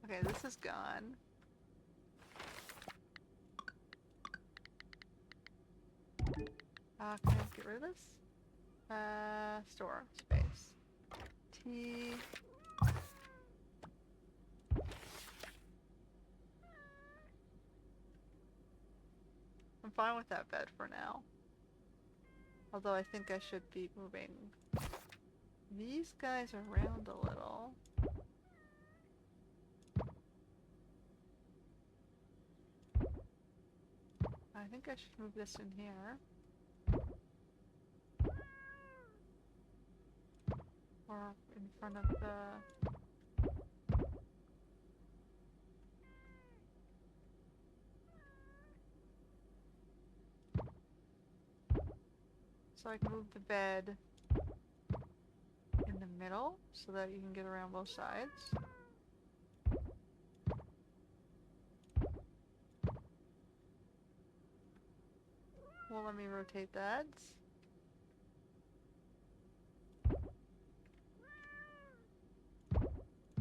A: Okay, this is gone. Can I get rid of this? Store space. T. I'm fine with that bed for now. Although I think I should be moving these guys around a little. I think I should move this in here. Or in front of the... So I can move the bed in the middle so that you can get around both sides. Well, let me rotate that.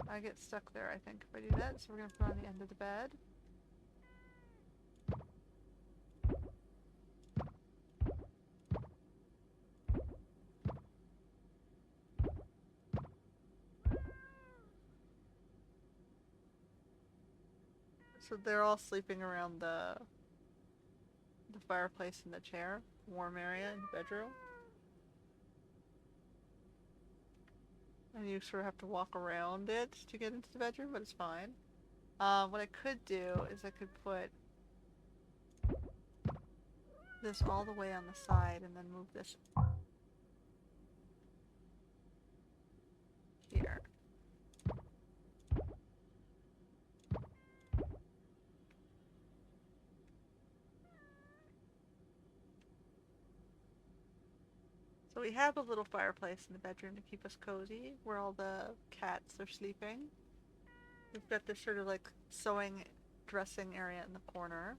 A: I get stuck there, I think, if I do that. So we're going to put on the end of the bed. So they're all sleeping around the fireplace and the chair, warm area in the bedroom. And you sort of have to walk around it to get into the bedroom, but it's fine. What I could do is I could put this all the way on the side and then move this here. So we have a little fireplace in the bedroom to keep us cozy, where all the cats are sleeping. We've got this sort of like sewing dressing area in the corner.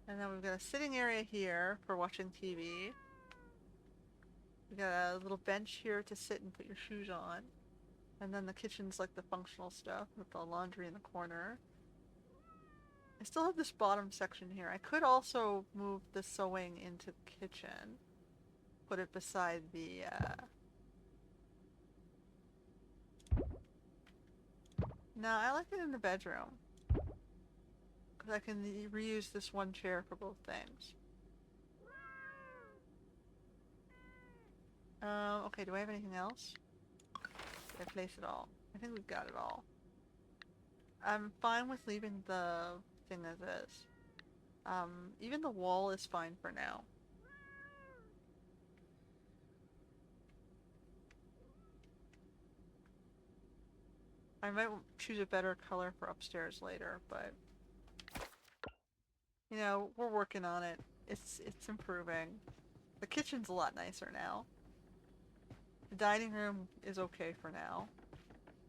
A: And then we've got a sitting area here for watching TV. We've got a little bench here to sit and put your shoes on. And then the kitchen's like the functional stuff with the laundry in the corner. I still have this bottom section here. I could also move the sewing into the kitchen. Put it beside the, No, I like it in the bedroom. Because I can reuse this one chair for both things. Okay, do I have anything else? Did I place it all? I think we've got it all. I'm fine with leaving the thing as is. Even the wall is fine for now. I might choose a better color for upstairs later, but you know, we're working on it. It's improving. The kitchen's a lot nicer now. The dining room is okay for now.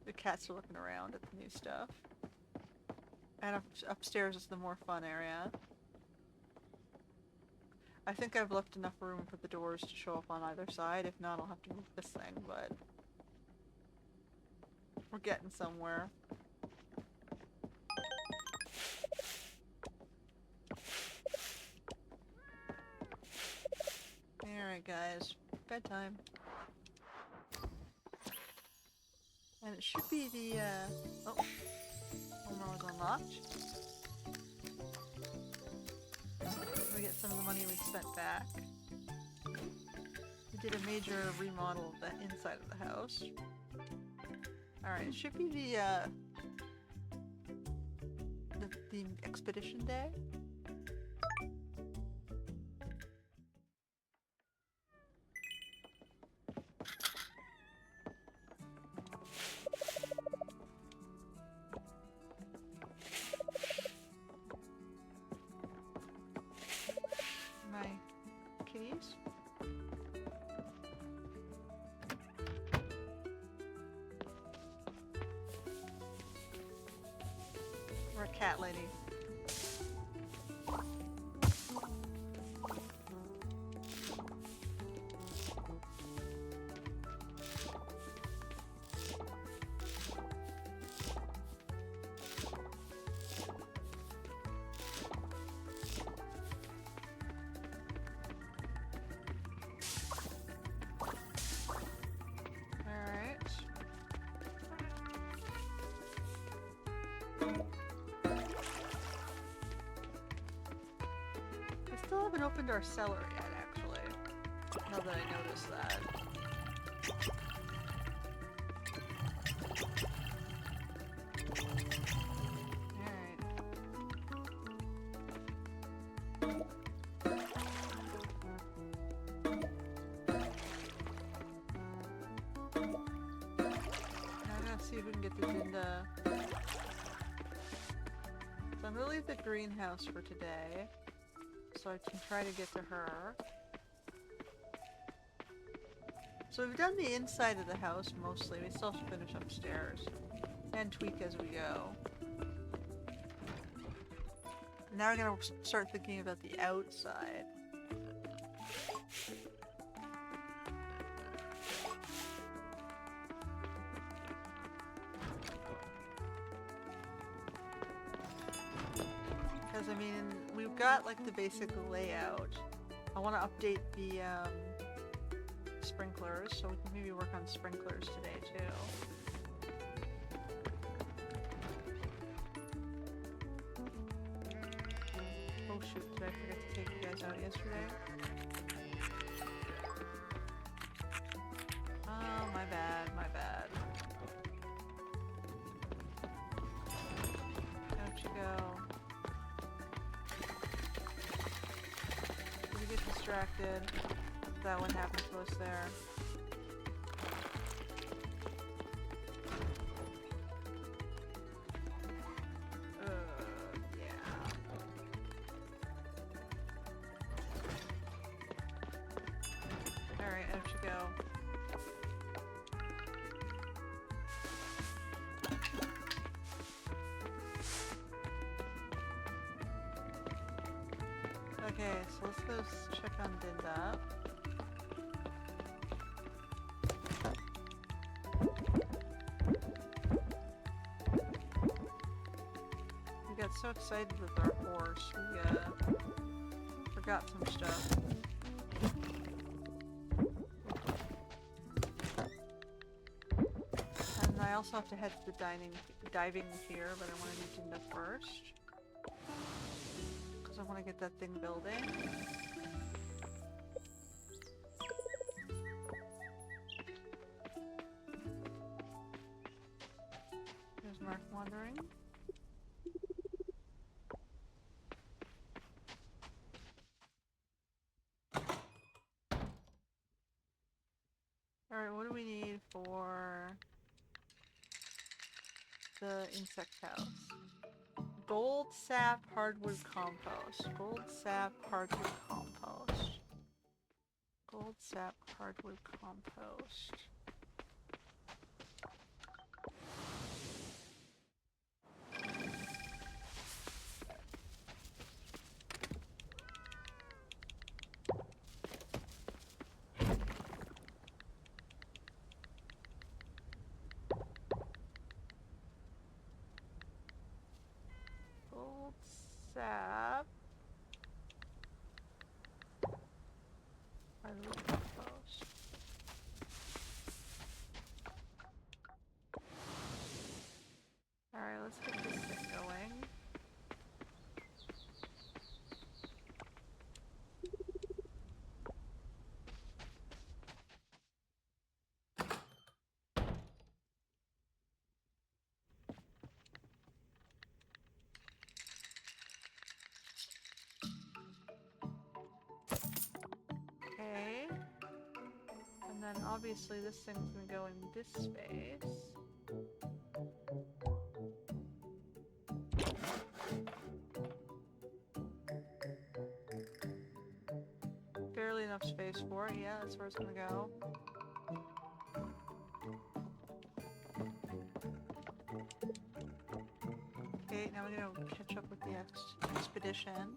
A: The cats are looking around at the new stuff. And upstairs is the more fun area. I think I've left enough room for the doors to show up on either side. If not, I'll have to move this thing, but we're getting somewhere. Alright guys, bedtime. And it should be the, oh, Homer was unlocked. We get some of the money we spent back. We did a major remodel of the inside of the house. Alright, it should be the expedition day. My kitties. We're a cat lady. Still haven't opened our cellar yet, actually. Now that I noticed that. Alright. Now I'm gonna see if we can get the Dinda. So I'm gonna leave the greenhouse for today, so I can try to get to her. So we've done the inside of the house mostly. We still have to finish upstairs and tweak as we go. Now we're gonna start thinking about the outside. Because I mean, we've got like the basic layout. I want to update the sprinklers, so we can maybe work on sprinklers today too. Oh shoot, did I forget to take you guys out yesterday? Oh, my bad, my bad. Out you go. Did we get distracted? That what happened to us there. Yeah. Alright, out you go. Okay, so let's go check on Dinda. We got so excited with our horse, we forgot some stuff. And I also have to head to the diving pier, but I want to do Dinda first. Because I want to get that thing building. There's Mark wandering. Alright, what do we need for the insect house? Gold sap hardwood compost. Gold sap hardwood compost. Gold sap hardwood compost. Gold sap hardwood obviously this thing's gonna go in this space. Barely enough space for it, yeah, that's where it's gonna go. Okay, now we're gonna catch up with the expedition.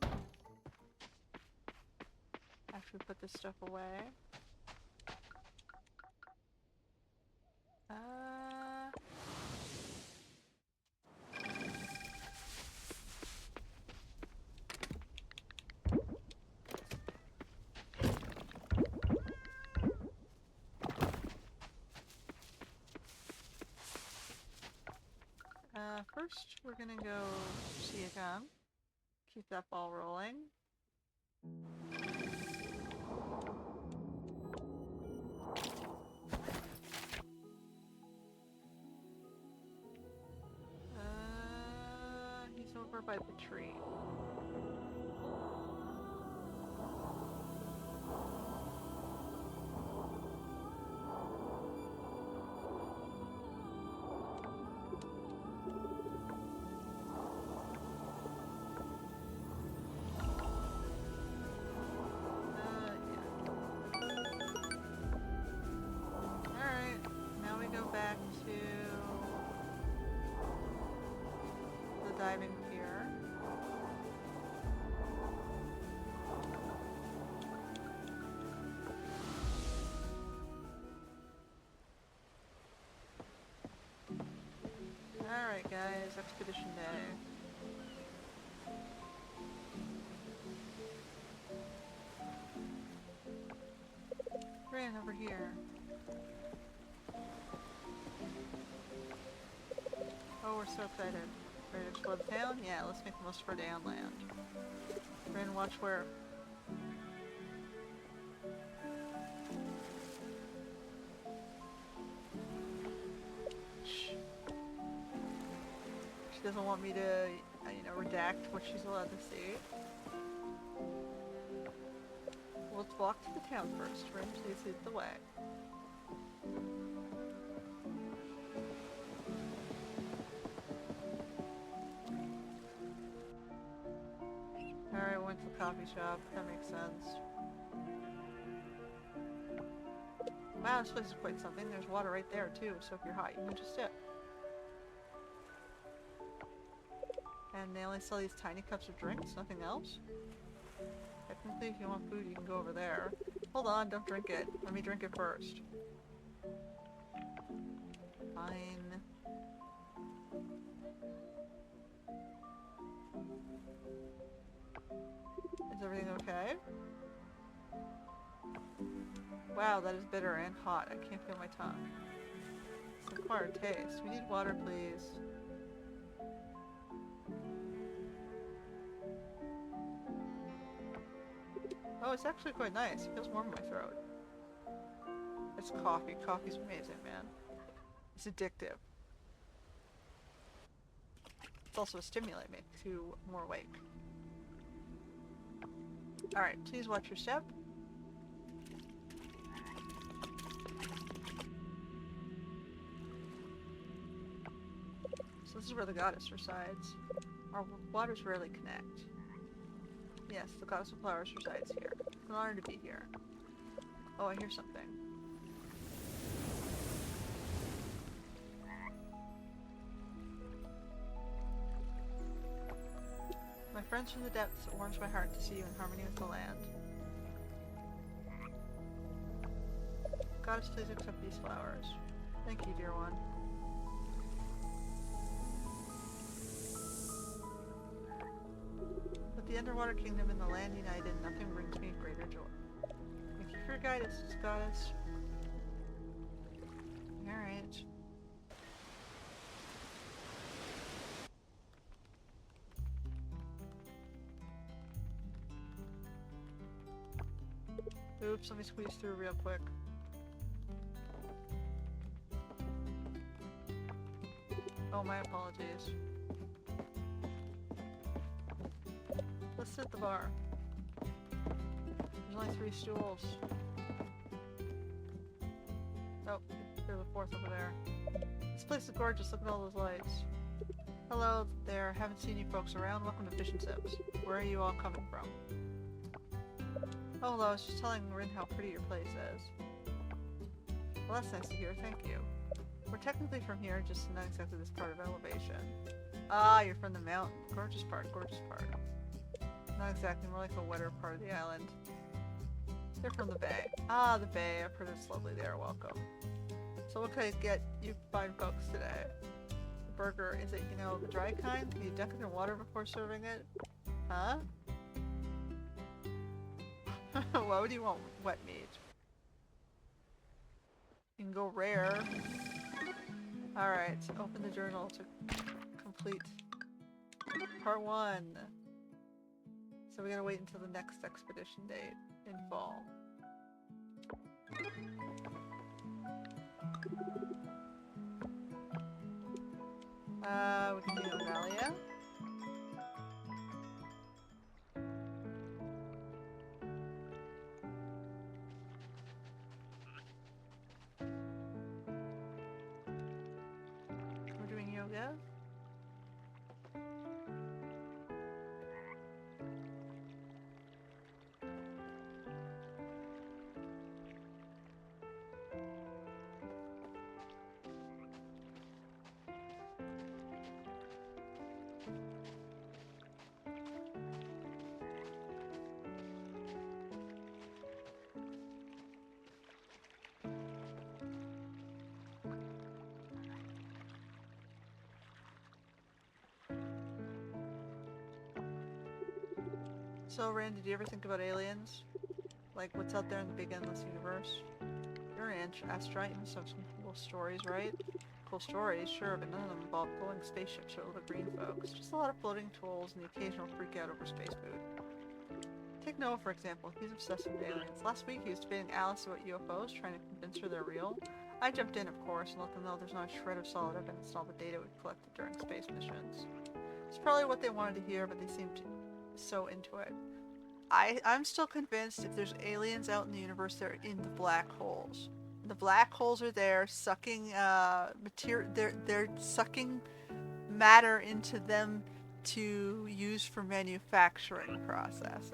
A: After we put this stuff away. First, we're gonna go see a gun. Keep that ball rolling. He's over by the tree. Diving pier. Alright guys, expedition day. Ran over here. Oh, we're so excited. Ready to explore the town? Yeah, let's make the most of our day on land. Rin, watch where. Shh. She doesn't want me to, redact what she's allowed to see. Well, let's walk to the town first. Rin, please lead the way. Alright, went to the coffee shop. That makes sense. Wow, this place is quite something. There's water right there, too, so if you're hot, you can just sip. And they only sell these tiny cups of drinks, nothing else? Technically, if you want food, you can go over there. Hold on, don't drink it. Let me drink it first. Fine. Is everything okay? Wow, that is bitter and hot. I can't feel my tongue. It's an acquired taste. We need water, please. Oh, it's actually quite nice. It feels warm in my throat. It's coffee. Coffee's amazing, man. It's addictive. It's also a stimulant, makes you more awake. Alright, please watch your step. So this is where the goddess resides. Our waters rarely connect. Yes, the goddess of flowers resides here. It's an honor to be here. Oh, I hear something. My friends from the depths, it warms my heart to see you in harmony with the land. Goddess, please accept these flowers. Thank you, dear one. With the underwater kingdom and the land united, nothing brings me greater joy. Thank you for your guidance, goddess. Alright. Oops, let me squeeze through real quick. Oh, my apologies. Let's sit at the bar. There's only 3 stools. Oh, there's a fourth over there. This place is gorgeous. Look at all those lights. Hello there. Haven't seen you folks around. Welcome to Fish and Chips. Where are you all coming from? Oh, hello. I was just telling Rin how pretty your place is. Well, that's nice to hear. Thank you. We're technically from here, just not exactly this part of elevation. Ah, you're from the mountain. Gorgeous part, gorgeous part. Not exactly, more like a wetter part of the island. They're from the bay. Ah, the bay. I've heard it's lovely there. Welcome. So what can I get you fine folks today? The burger, is it, you know, the dry kind? Can you dunk it in water before serving it? Huh? Why would you want wet meat? You can go rare. Alright, open the journal to complete part 1. So we gotta wait until the next expedition date in fall. We can do Aaliyah. We're doing yoga. So, Rand, did you ever think about aliens? Like, what's out there in the big endless universe? You're an astronaut, you must have some cool stories, right? Cool stories, sure, but none of them involve floating spaceships or little green folks. Just a lot of floating tools and the occasional freak out over space food. Take Noah, for example. He's obsessed with aliens. Last week, he was debating Alice about UFOs, trying to convince her they're real. I jumped in, of course, and let them know there's not a shred of solid evidence in all the data we've collected during space missions. It's probably what they wanted to hear, but they seemed so into it. I'm still convinced if there's aliens out in the universe, they're in the black holes. The black holes are there, sucking material. They're sucking matter into them to use for manufacturing processes.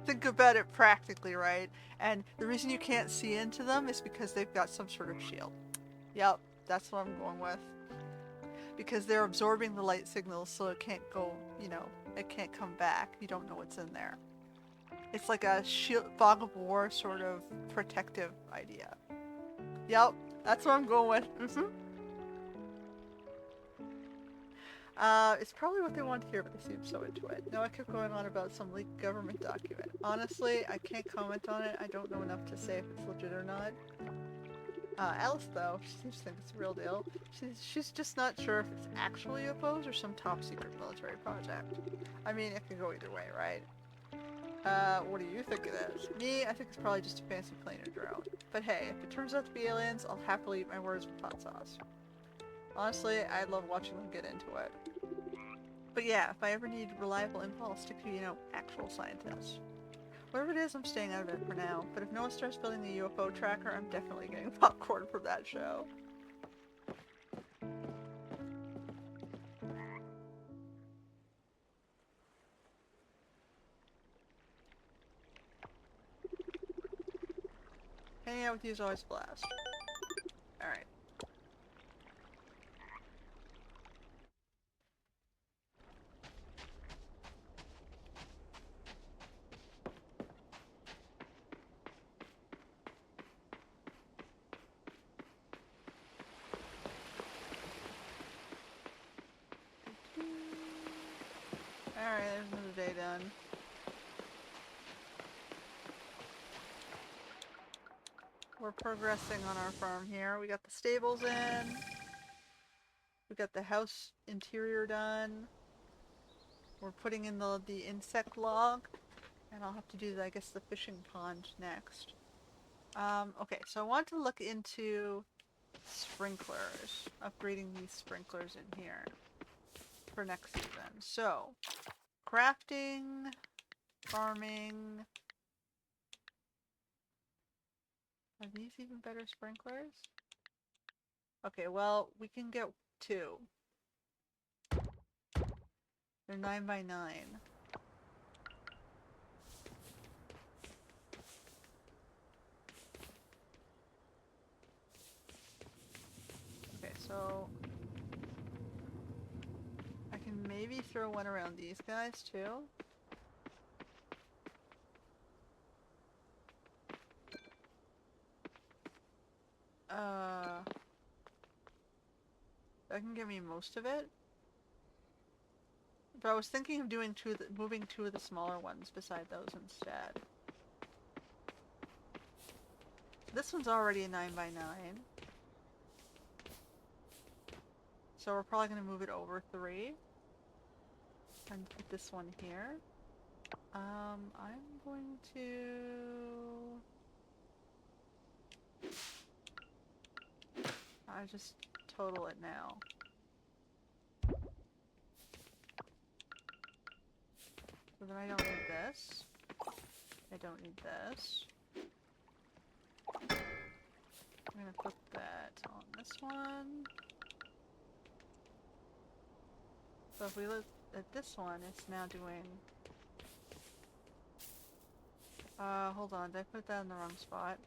A: Think about it practically, right? And the reason you can't see into them is because they've got some sort of shield. Yep, that's what I'm going with. Because they're absorbing the light signals so it can't go, you know, it can't come back. You don't know what's in there. It's like a shield, fog of war sort of protective idea. Yep, that's what I'm going with. It's probably what they wanted to hear, but they seem so into it. No, I kept going on about some leaked government document. Honestly, I can't comment on it. I don't know enough to say if it's legit or not. Alice, though, she seems to think it's a real deal. She's just not sure if it's actual UFOs or some top-secret military project. I mean, it could go either way, right? What do you think it is? Me, I think it's probably just a fancy plane or drone. But hey, if it turns out to be aliens, I'll happily eat my words with hot sauce. Honestly, I love watching them get into it. But yeah, if I ever need reliable info, I'll stick to, you know, actual scientists. Whatever it is, I'm staying out of it for now. But if Noah starts building the UFO tracker, I'm definitely getting popcorn for that show. Hanging out with you is always a blast. Alright. Alright, there's another day done. We're progressing on our farm here. We got the stables in. We got the house interior done. We're putting in the insect log. And I'll have to do, I guess, the fishing pond next. Okay, so I want to look into sprinklers. Upgrading these sprinklers in here for next season. So, crafting, farming. these even better sprinklers? Okay, well, we can get 2. They're 9 by 9. Okay, so I can maybe throw one around these guys too. That can give me most of it. But I was thinking of doing moving 2 of the smaller ones beside those instead. This one's already a 9 by 9. So we're probably going to move it over 3. And put this one here. I'm going to... I just total it now. So then I don't need this. I don't need this. I'm gonna put that on this one. So if we look at this one, it's now doing... hold on, did I put that in the wrong spot?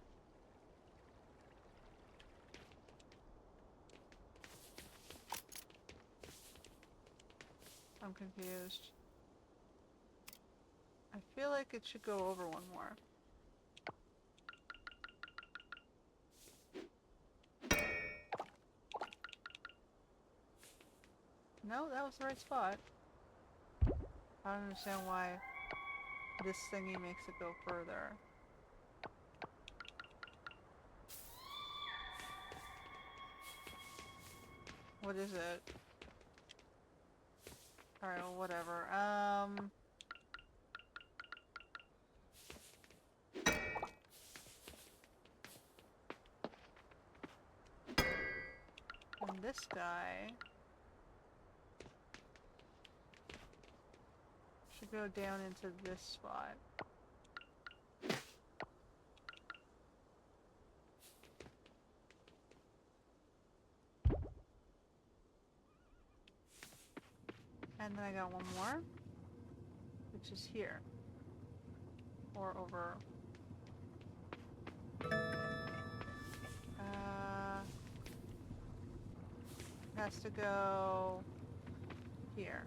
A: I'm confused. I feel like it should go over one more. No, that was the right spot. I don't understand why this thingy makes it go further. What is it? Alright, well, whatever. And this guy should go down into this spot. And then I got one more, which is here. Or over. Has to go here.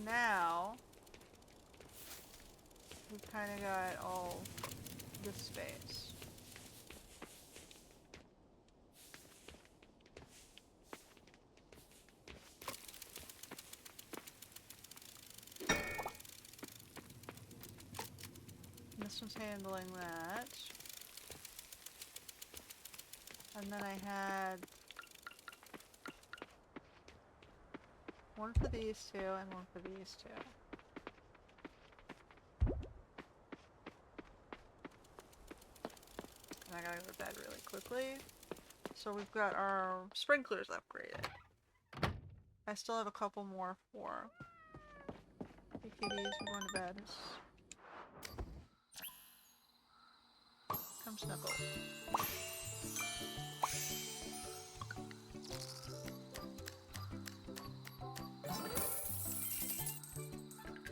A: Now, we've kind of got all this space. This one's handling that. And then I had one for these two and one for these two. And I gotta go to bed really quickly. So we've got our sprinklers upgraded. I still have a couple more for the kitties. We're going to bed. Come snuggle.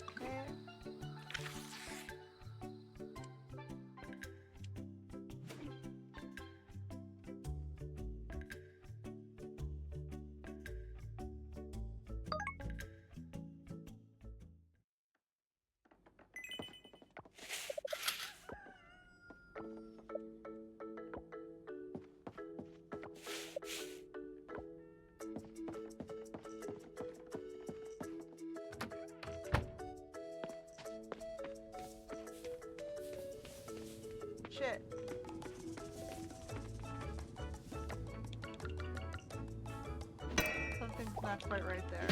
A: Okay. Shit. Something's not quite right there.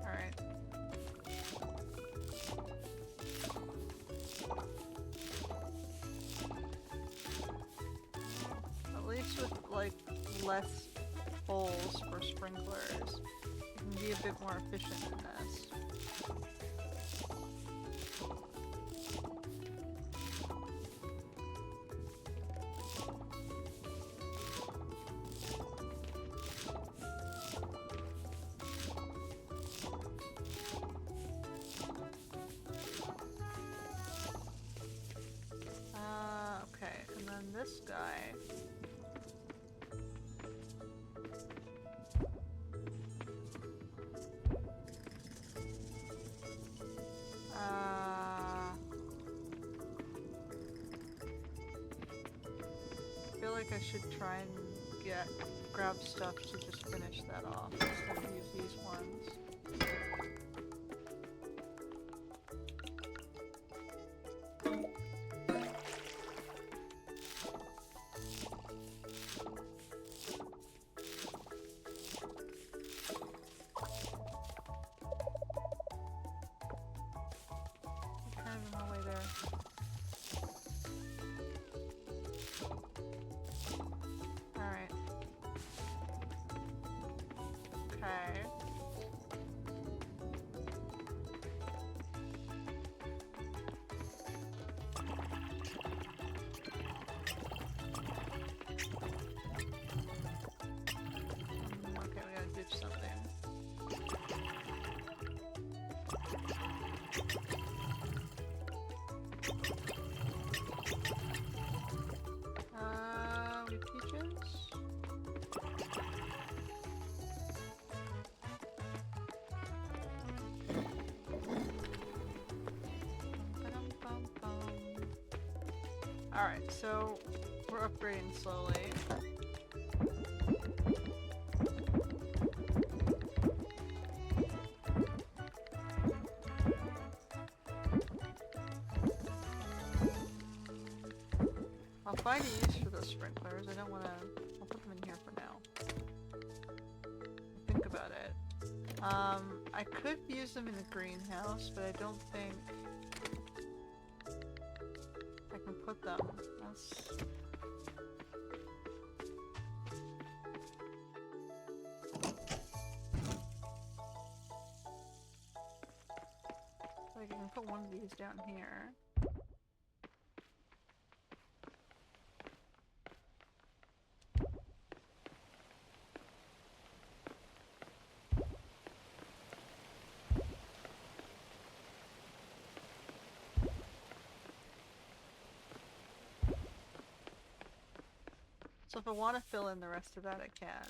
A: Alright. less holes for sprinklers. You can be a bit more efficient in this. Okay, and then this guy. I feel like I should try and grab stuff to just finish that off instead of use these ones. Kind of on my way there. Alright. Okay. Okay, we gotta ditch something. We peaches? Alright, so we're upgrading slowly. I'll find a use for those sprinklers. I don't want to... I'll put them in here for now. Think about it. I could use them in the greenhouse, but I don't think I can put them. That's... Like, I can put one of these down here. So if I want to fill in the rest of that, I can.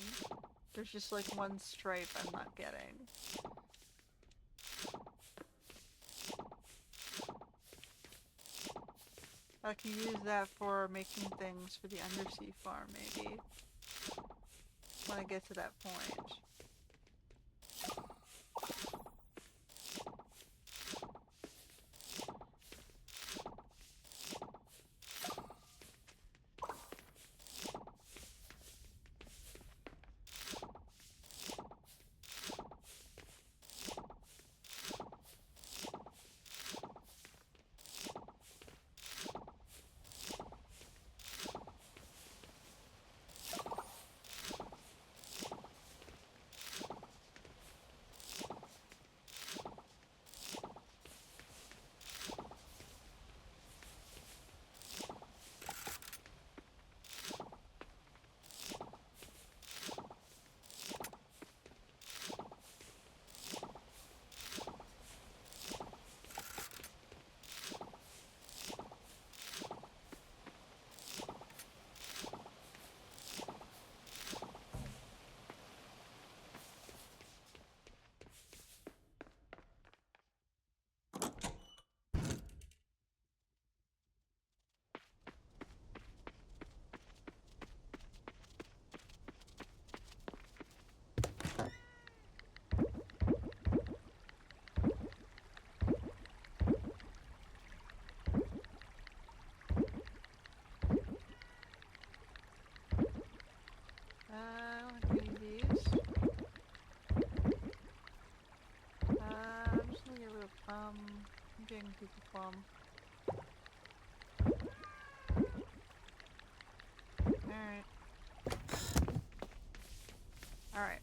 A: There's just like one stripe I'm not getting. I can use that for making things for the undersea farm, maybe. When I get to that point. I don't have any of these. I'm just gonna get rid of plum. I'm getting people plum. Alright. Alright.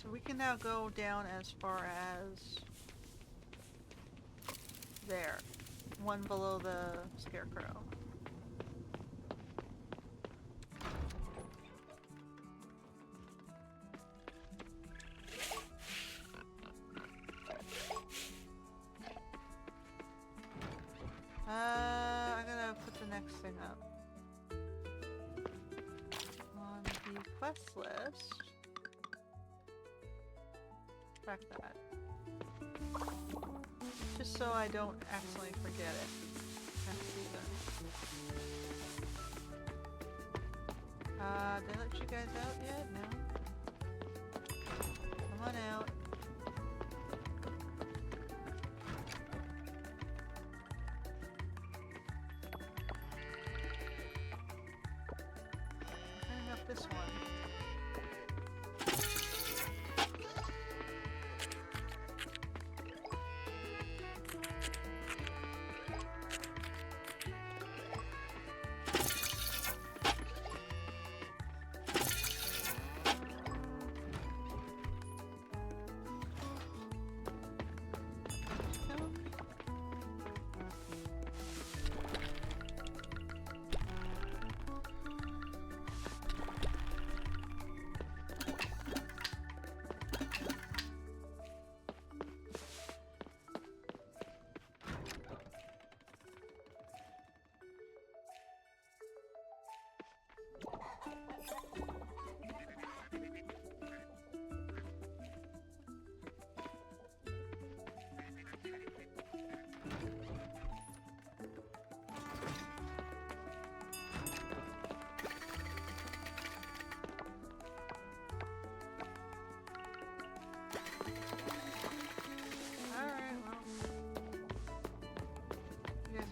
A: So we can now go down as far as there. One below the scarecrow. I gotta put the next thing up. On the quest list. Track that. Just so I don't accidentally forget it. Have to do that. Did I let you guys out yet? No? Come on out. Turning up this one.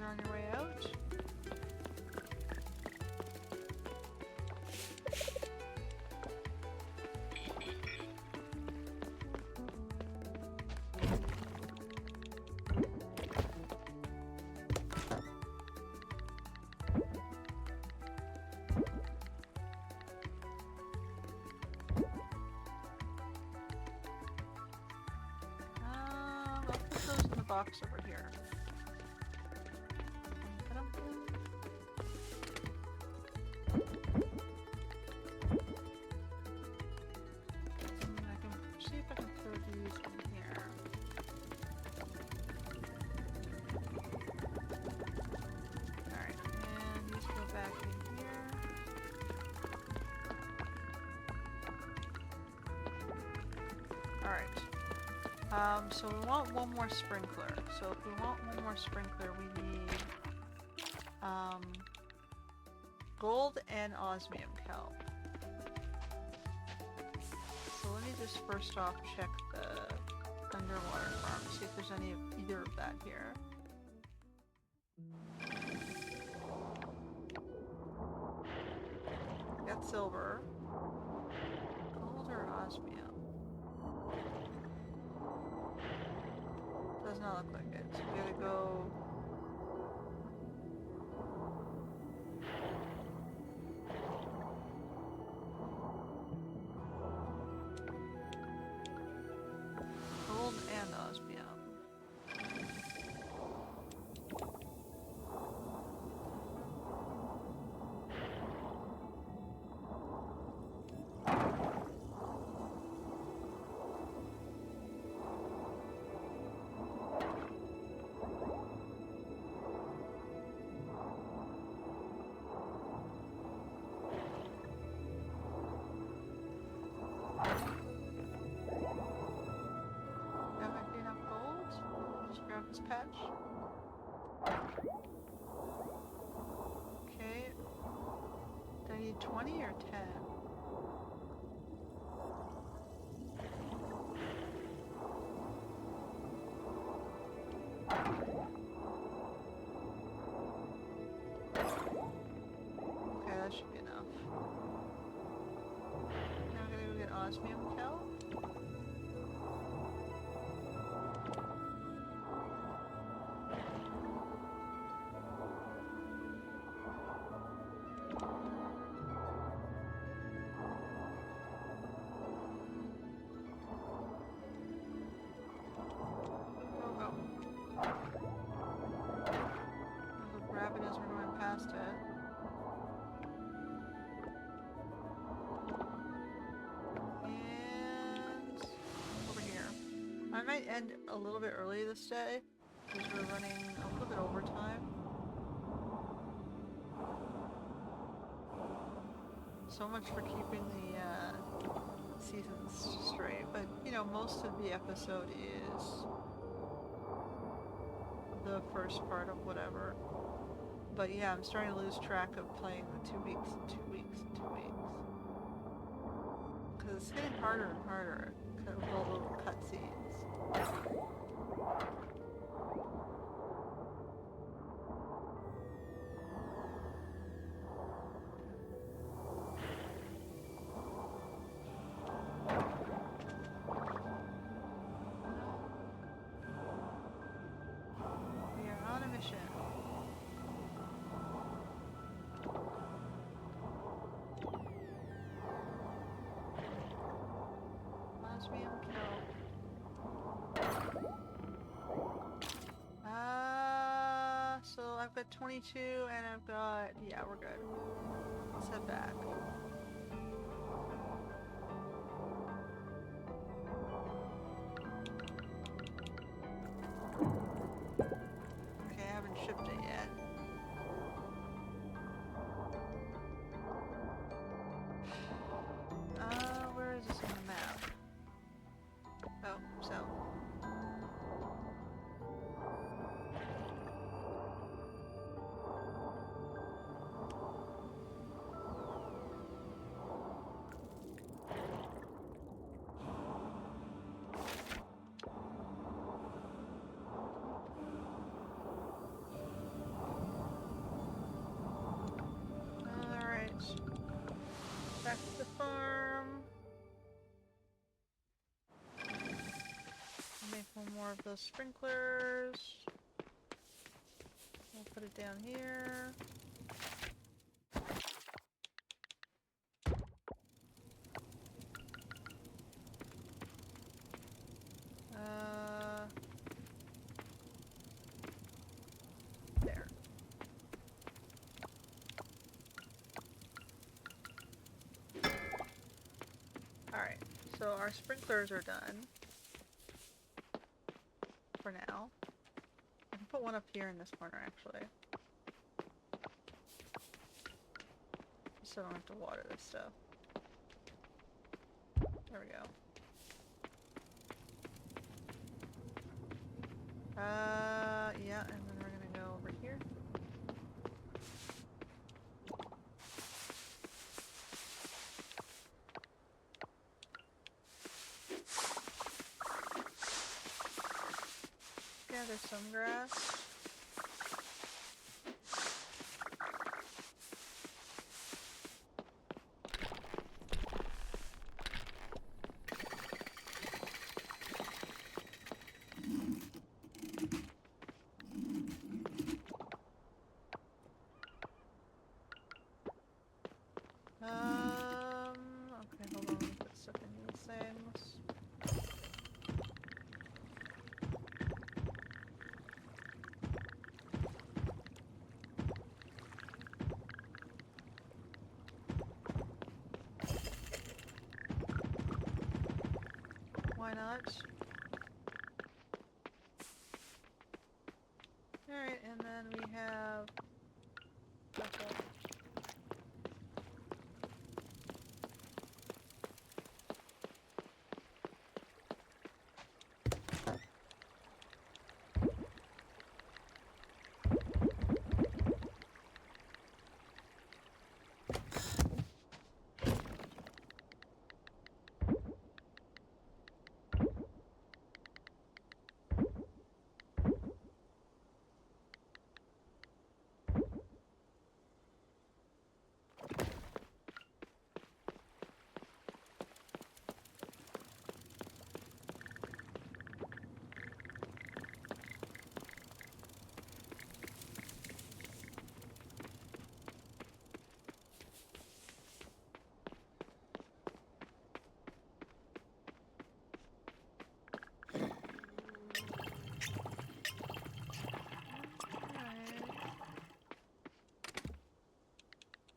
A: On your way out. I'll put those in the box over here. So we want one more sprinkler. So if we want one more sprinkler, we need gold and osmium kelp. So let me just first off check the underwater farm, see if there's any of either of that here. Got silver. Gold or osmium? Does not look like it. So we gotta go. Gold and osmium. This patch. Okay. Do I need 20 or 10? Okay, that should be enough. Now I'm gonna go get osmium kelp. I might end a little bit early this day because we're running a little bit overtime. So much for keeping the seasons straight, but you know, most of the episode is the first part of whatever. But yeah, I'm starting to lose track of playing the 2 weeks and 2 weeks and 2 weeks. Because it's getting harder and harder with all the little cutscenes. We are on a mission. Mausoleum kill. So I've got 22 and I've got, yeah, we're good. Let's head back. Okay, I haven't shipped it yet. Where is this on the map? Oh, so. Back to the farm. Make one more of those sprinklers. We'll put it down here. There. Alright, so our sprinklers are done. For now. I can put one up here in this corner, actually. So I don't have to water this stuff. There we go. Yeah, and then we're gonna go over here. Gather some grass. Okay, hold on, let me put stuff in these things. Why not? Alright, and then we have...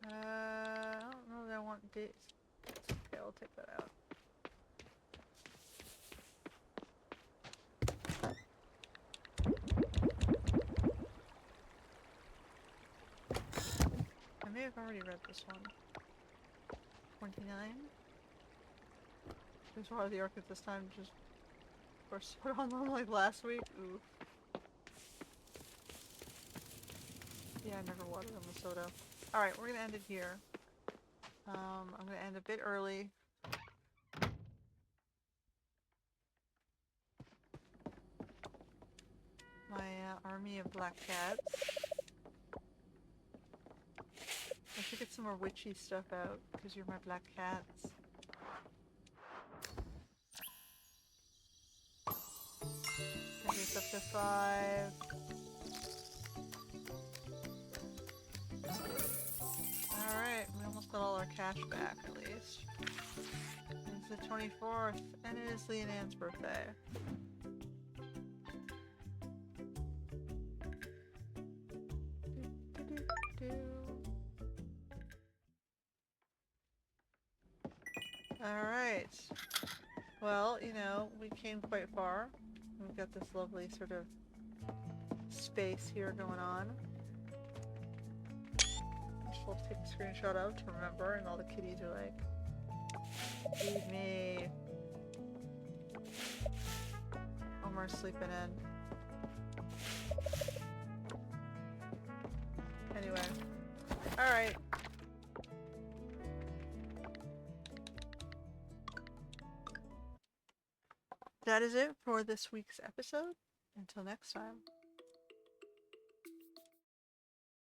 A: I don't know that I want dates. Okay, I'll take that out. I've already read this one. 29? There's one of the orchids this time, just first put on them like last week. Ooh. Yeah, I never watered them with soda. Alright, we're gonna end it here. I'm gonna end a bit early. My army of black cats. I should get some more witchy stuff out, because you're my black cats. Get this up to 5. Alright, we almost got all our cash back, at least. It's the 24th, and it is Leah and Ann's birthday. Alright. Well, you know, we came quite far. We've got this lovely sort of space here going on. Just love to take a screenshot of to remember, and all the kitties are like, feed me. Omar's sleeping in. Anyway. Alright. That is it for this week's episode. Until next time.